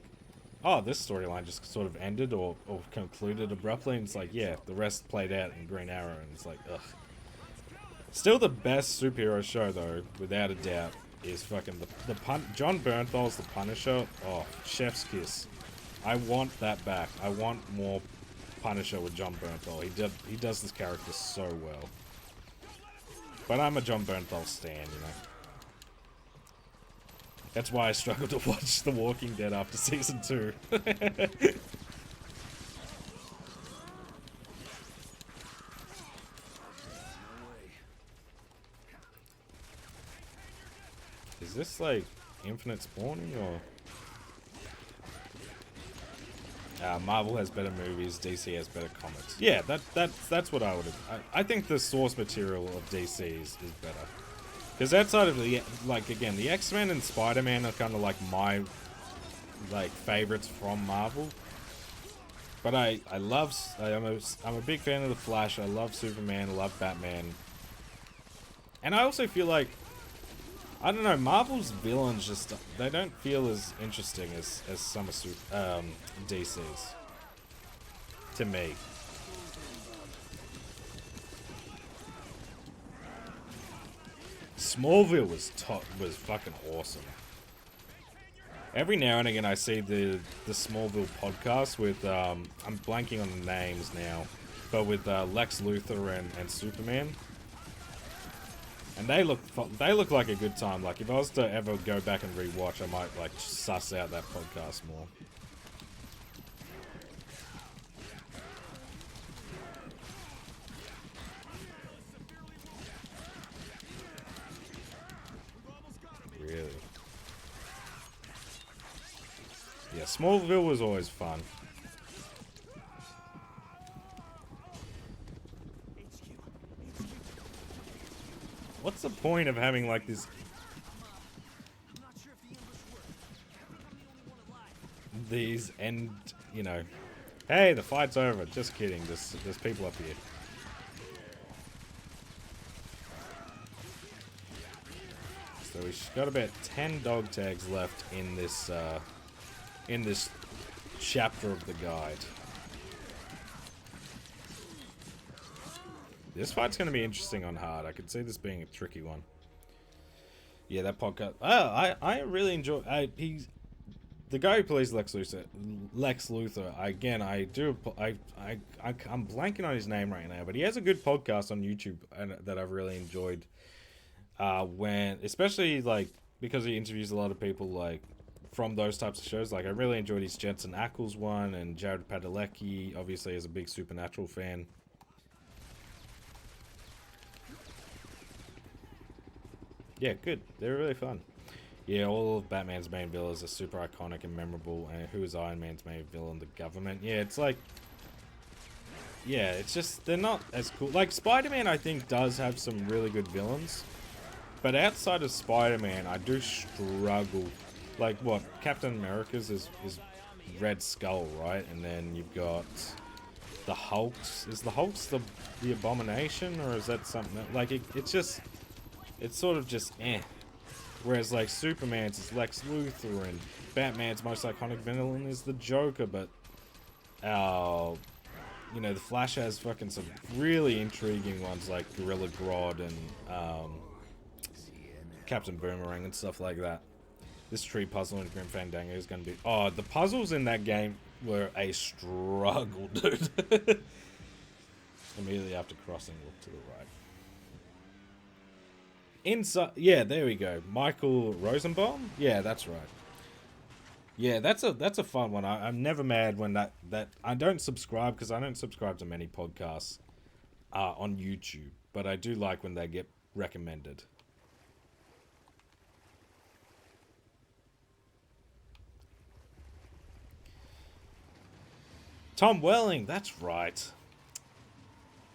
oh, this storyline just sort of ended or concluded abruptly, and it's like, yeah, the rest played out in Green Arrow, and it's like, ugh. Still the best superhero show, though, without a doubt, is fucking John Bernthal's The Punisher. Oh, chef's kiss. I want that back. I want more Punisher with John Bernthal. He does this character so well. But I'm a John Bernthal stan, you know. That's why I struggled to watch The Walking Dead after season 2. Is this like infinite spawning or? Marvel has better movies, DC has better comics. Yeah, that's what I would. I think the source material of DC is better. Because outside of the, like, again, the X-Men and Spider-Man are kind of like my, like, favorites from Marvel. But I'm a big fan of the Flash. I love Superman. I love Batman. And I also feel like, I don't know, Marvel's villains just, they don't feel as interesting as some of DC's. To me. Smallville was fucking awesome. Every now and again I see the Smallville podcast with, I'm blanking on the names now, but with Lex Luthor and Superman. And they look like a good time. Like, if I was to ever go back and rewatch, I might, like, suss out that podcast more. Really? Yeah, Smallville was always fun. What's the point of having, like, this... These end, you know... Hey, the fight's over. Just kidding. There's people up here. So we've got about 10 dog tags left in this chapter of the guide. This fight's going to be interesting on hard. I could see this being a tricky one. Yeah, that podcast. Oh, I really enjoy. He's the guy who plays Lex Luthor. Again, I'm blanking on his name right now, but he has a good podcast on YouTube that I've really enjoyed. Especially like because he interviews a lot of people like from those types of shows. Like I really enjoyed his Jensen Ackles one, and Jared Padalecki obviously is a big Supernatural fan. Yeah, good. They're really fun. Yeah, all of Batman's main villains are super iconic and memorable. And who is Iron Man's main villain? The government. Yeah, it's like... Yeah, it's just... They're not as cool. Like, Spider-Man, I think, does have some really good villains. But outside of Spider-Man, I do struggle. Like, what? Captain America's is Red Skull, right? And then you've got... the Hulk's. Is the Hulk's the Abomination, or is that something that, like it's just, it's sort of just eh. Whereas like Superman's is Lex Luthor and Batman's most iconic villain is the Joker, but you know, the Flash has fucking some really intriguing ones like Gorilla Grodd and Captain Boomerang and stuff like that. This tree puzzle in Grim Fandango is going to be... Oh, the puzzles in that game were a struggle, dude. Immediately after crossing, look to the right. Inside... Yeah, there we go. Michael Rosenbaum? Yeah, that's right. Yeah, that's a fun one. I'm never mad when that I don't subscribe, because I don't subscribe to many podcasts on YouTube, but I do like when they get recommended. Tom Welling, that's right.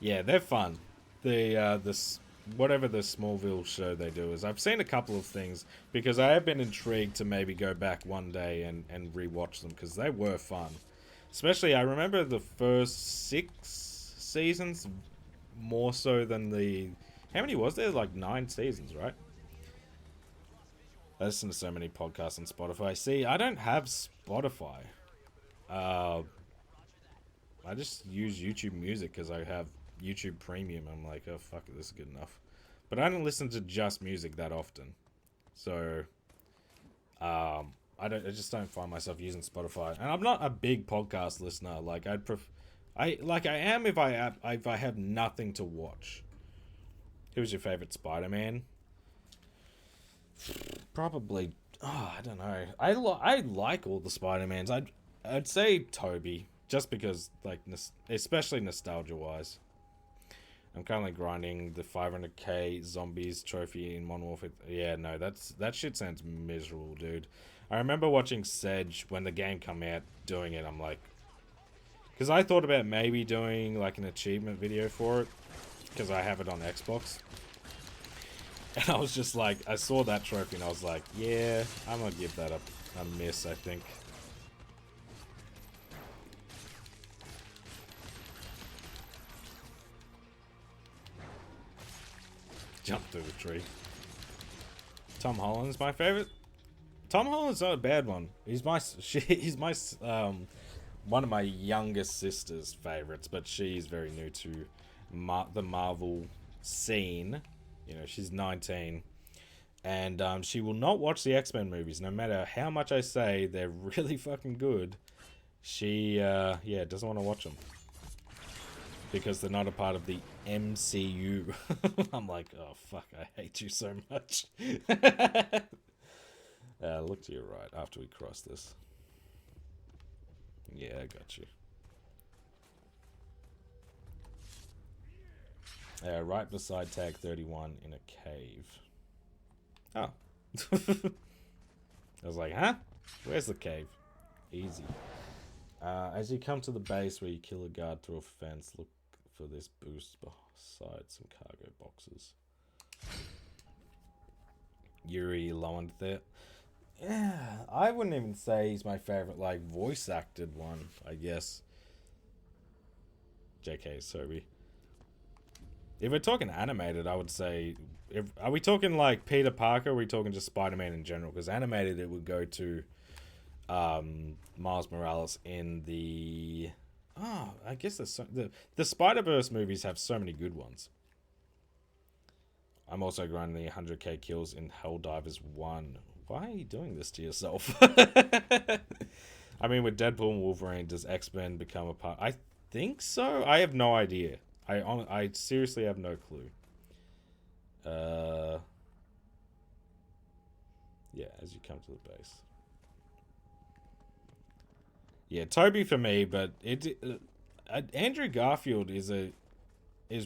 Yeah, they're fun. This whatever the Smallville show they do is, I've seen a couple of things because I have been intrigued to maybe go back one day and rewatch them because they were fun. Especially, I remember the first 6 seasons more so than the... How many was there? Like 9 seasons, right? I listen to so many podcasts on Spotify. See, I don't have Spotify. I just use YouTube Music because I have YouTube Premium. I'm like, oh fuck it, this is good enough. But I don't listen to just music that often, so I just don't find myself using Spotify. And I'm not a big podcast listener. Like I am if I have nothing to watch. Who's your favorite Spider-Man? Probably. Oh, I don't know. I like all the Spider-Mans. I'd say Toby. Just because, like, especially nostalgia-wise. I'm currently grinding the 500k zombies trophy in Modern Warfare. Yeah, no, that shit sounds miserable, dude. I remember watching Sedge when the game came out doing it. I'm like... Because I thought about maybe doing, like, an achievement video for it. Because I have it on Xbox. And I was just like... I saw that trophy and I was like, yeah, I'm gonna give that a miss, I think. Jump through the tree. Tom Holland's my favorite. Tom Holland's not a bad one. He's my one of my youngest sister's favorites, but she's very new to the Marvel scene. You know, she's 19, and she will not watch the X-Men movies, no matter how much I say they're really fucking good. She yeah, doesn't want to watch them. Because they're not a part of the MCU. I'm like, oh fuck, I hate you so much. Look to your right after we cross this. Yeah, I got you. Right beside tag 31 in a cave. Oh. I was like, huh? Where's the cave? Easy. As you come to the base where you kill a guard through a fence, look for this boost beside some cargo boxes. Yuri Lowenthal. Yeah, I wouldn't even say he's my favorite, like, voice acted one, I guess. JK, sorry. If we're talking animated, I would say... Are we talking, like, Peter Parker, or are we talking just Spider-Man in general? Because animated, it would go to... Miles Morales in the... Oh, I guess the Spider-Verse movies have so many good ones. I'm also grinding the 100k kills in Helldivers 1. Why are you doing this to yourself? I mean, with Deadpool and Wolverine, does X-Men become a part? I think so. I have no idea. I seriously have no clue. Yeah, as you come to the base. Yeah, Toby for me, but Andrew Garfield is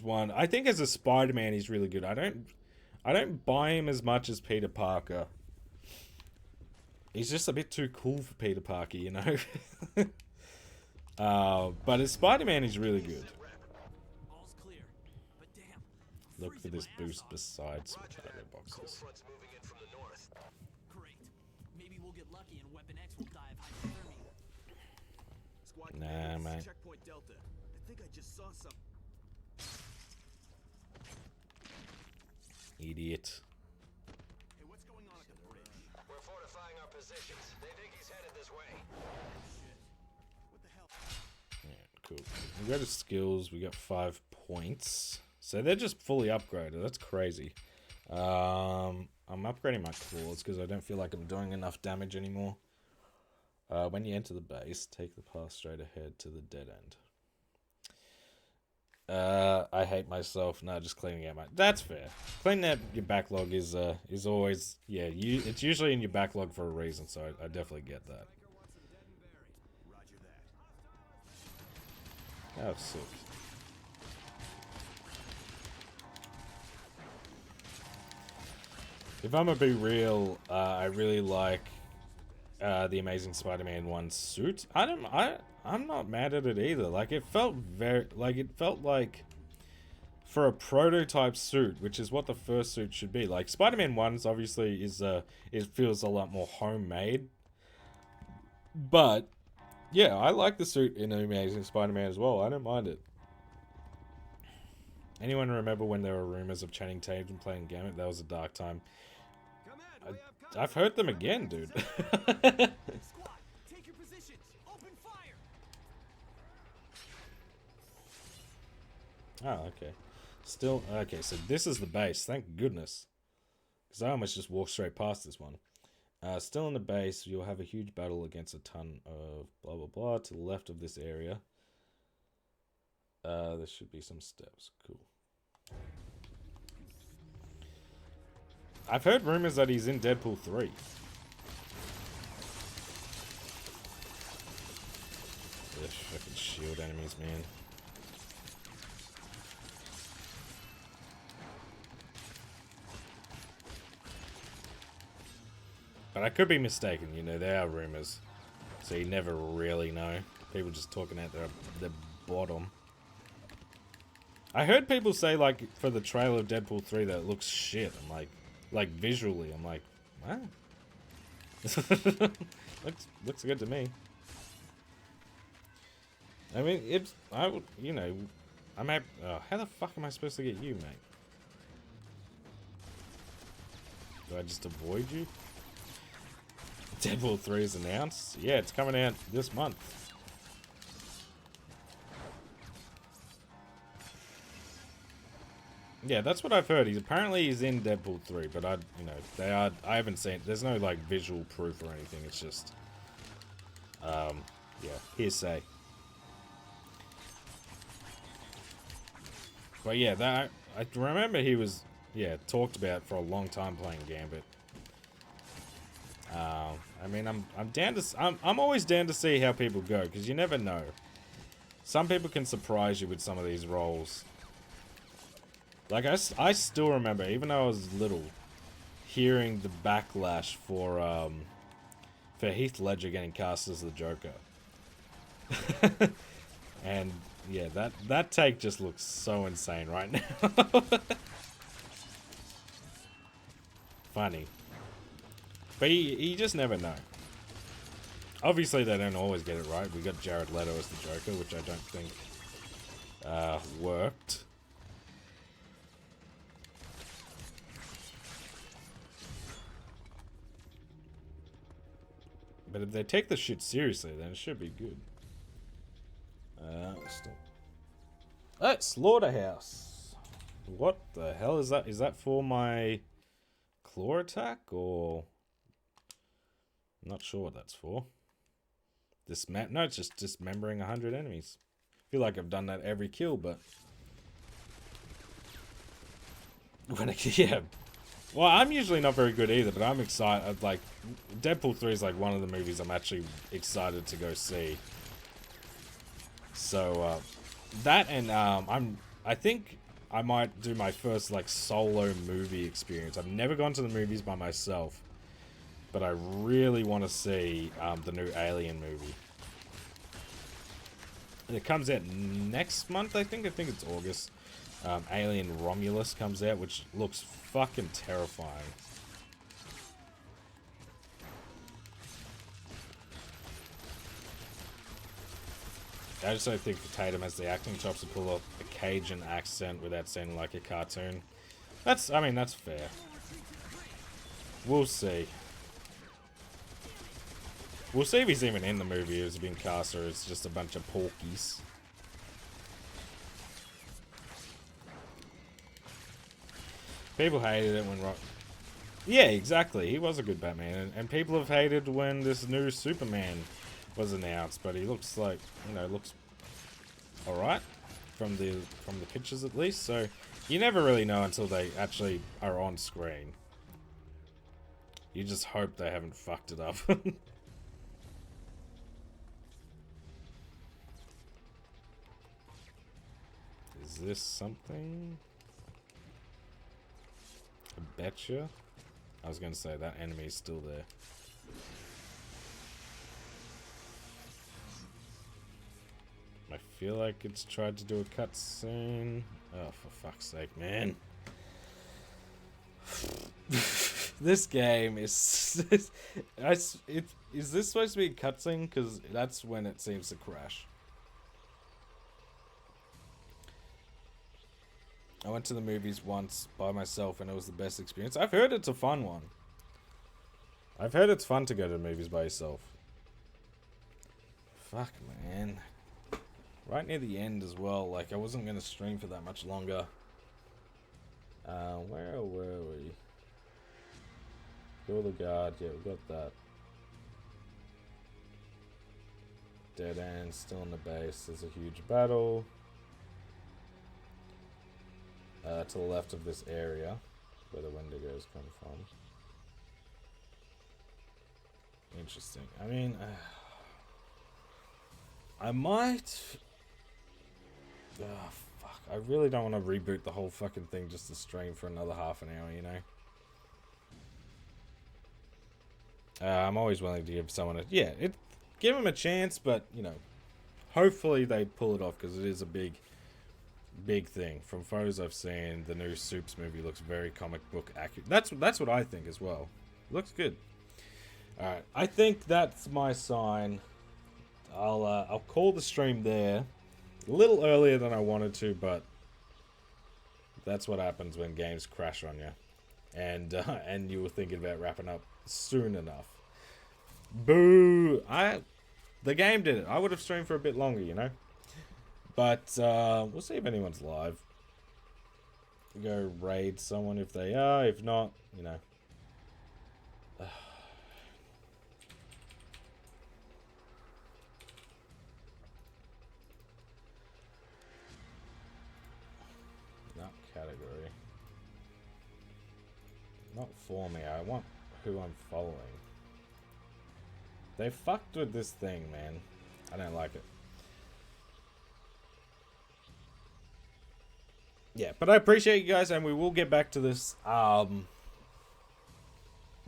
one. I think as a Spider-Man, he's really good. I don't buy him as much as Peter Parker. He's just a bit too cool for Peter Parker, you know. But as Spider-Man, he's really good. Look for this boost beside some cargo boxes. Nah, mate.
think I just saw some.
Idiot.
Hey, what's going on at the bridge?
We're fortifying our positions. They think he's headed this way.
Shit. What the hell?
Yeah, cool. We go to skills. We got 5 points. So they're just fully upgraded. That's crazy. I'm upgrading my claws because I don't feel like I'm doing enough damage anymore. When you enter the base, take the path straight ahead to the dead end. I hate myself. No, just cleaning out my... That's fair. Cleaning out your backlog is always... Yeah, it's usually in your backlog for a reason, so I definitely get that.
Roger that.
Oh, sick. If I'm gonna be real, I really like the Amazing Spider-Man 1 suit. I'm not mad at it either. Like, it felt like for a prototype suit, which is what the first suit should be. Like, Spider-Man 1's obviously it feels a lot more homemade. But yeah, I like the suit in Amazing Spider-Man as well. I don't mind it. Anyone remember when there were rumors of Channing Tatum playing Gambit? That was a dark time. I've heard them again, dude.
Squad, take your positions. Open fire.
Oh, okay. Still, okay, so this is the base. Thank goodness. Because I almost just walked straight past this one. Still in the base, you'll have a huge battle against a ton of blah, blah, blah. To the left of this area. There should be some steps. Cool. I've heard rumors that he's in Deadpool 3. Ugh, fucking shield enemies, man. But I could be mistaken, you know, there are rumors. So you never really know. People just talking out their bottom. I heard people say, like, for the trailer of Deadpool 3 that it looks shit. I'm like visually, I'm like, wow. looks good to me. I mean, you know, how the fuck am I supposed to get you, mate? Do I just avoid you? Deadpool 3 is announced? Yeah, it's coming out this month. Yeah, that's what I've heard. He's in Deadpool 3, but I haven't seen. There's no like visual proof or anything. It's just, yeah, hearsay. But yeah, I remember he was, talked about for a long time playing Gambit. I mean, I'm always down to see how people go because you never know. Some people can surprise you with some of these roles. Like, I still remember, even though I was little, hearing the backlash for Heath Ledger getting cast as the Joker. And, yeah, that take just looks so insane right now. Funny. But you just never know. Obviously, they don't always get it right. We got Jared Leto as the Joker, which I don't think worked. But if they take the shit seriously, then it should be good. Slaughterhouse. What the hell is that? Is that for my claw attack or? I'm not sure what that's for. No, it's just dismembering 100 enemies. I feel like I've done that every kill, but yeah. Well, I'm usually not very good either, but I'm excited. Like, Deadpool 3 is like one of the movies I'm actually excited to go see. So, that and I think I might do my first like solo movie experience. I've never gone to the movies by myself, but I really want to see the new Alien movie. And it comes out next month, I think. I think it's August. Alien Romulus comes out, which looks fucking terrifying. I just don't think Tatum has the acting chops to pull off a Cajun accent without sounding like a cartoon. I mean, that's fair. We'll see. We'll see if he's even in the movie, or is he being cast, or it's just a bunch of porkies. People hated it when Yeah, exactly. He was a good Batman, and people have hated when this new Superman was announced, but he looks like, you know, looks alright from the pictures at least. So you never really know until they actually are on screen. You just hope they haven't fucked it up. Is this something? I betcha. I was gonna say that enemy's still there. I feel like it's tried to do a cutscene. Oh, for fuck's sake, man. This game is... is this supposed to be a cutscene? Because that's when it seems to crash. I went to the movies once by myself and it was the best experience. I've heard it's a fun one. I've heard it's fun to go to the movies by yourself. Fuck, man. Right near the end as well. Like, I wasn't going to stream for that much longer. Where were we? Kill the guard. Yeah, we got that. Dead end. Still in the base. There's a huge battle. To the left of this area, where the Wendigos come from. Interesting. I mean, I might... Oh, fuck. I really don't want to reboot the whole fucking thing just to stream for another half an hour, you know? I'm always willing to give someone a... Yeah, give them a chance, but, you know, hopefully they pull it off, because it is a big thing. From photos I've seen, the new Supes movie looks very comic book accurate. That's what I think as well. Looks good. Alright, I think that's my sign. I'll call the stream there. A little earlier than I wanted to, but that's what happens when games crash on you. And you were thinking about wrapping up soon enough. Boo! The game did it. I would have streamed for a bit longer, you know? But, we'll see if anyone's live. Go raid someone if they are. If not, you know. Not category. Not for me. I want who I'm following. They fucked with this thing, man. I don't like it. Yeah, but I appreciate you guys, and we will get back to this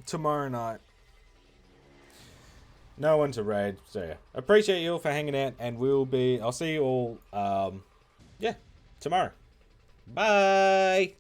tomorrow night. No one to raid, so yeah. Appreciate you all for hanging out, and I'll see you all, yeah, tomorrow. Bye!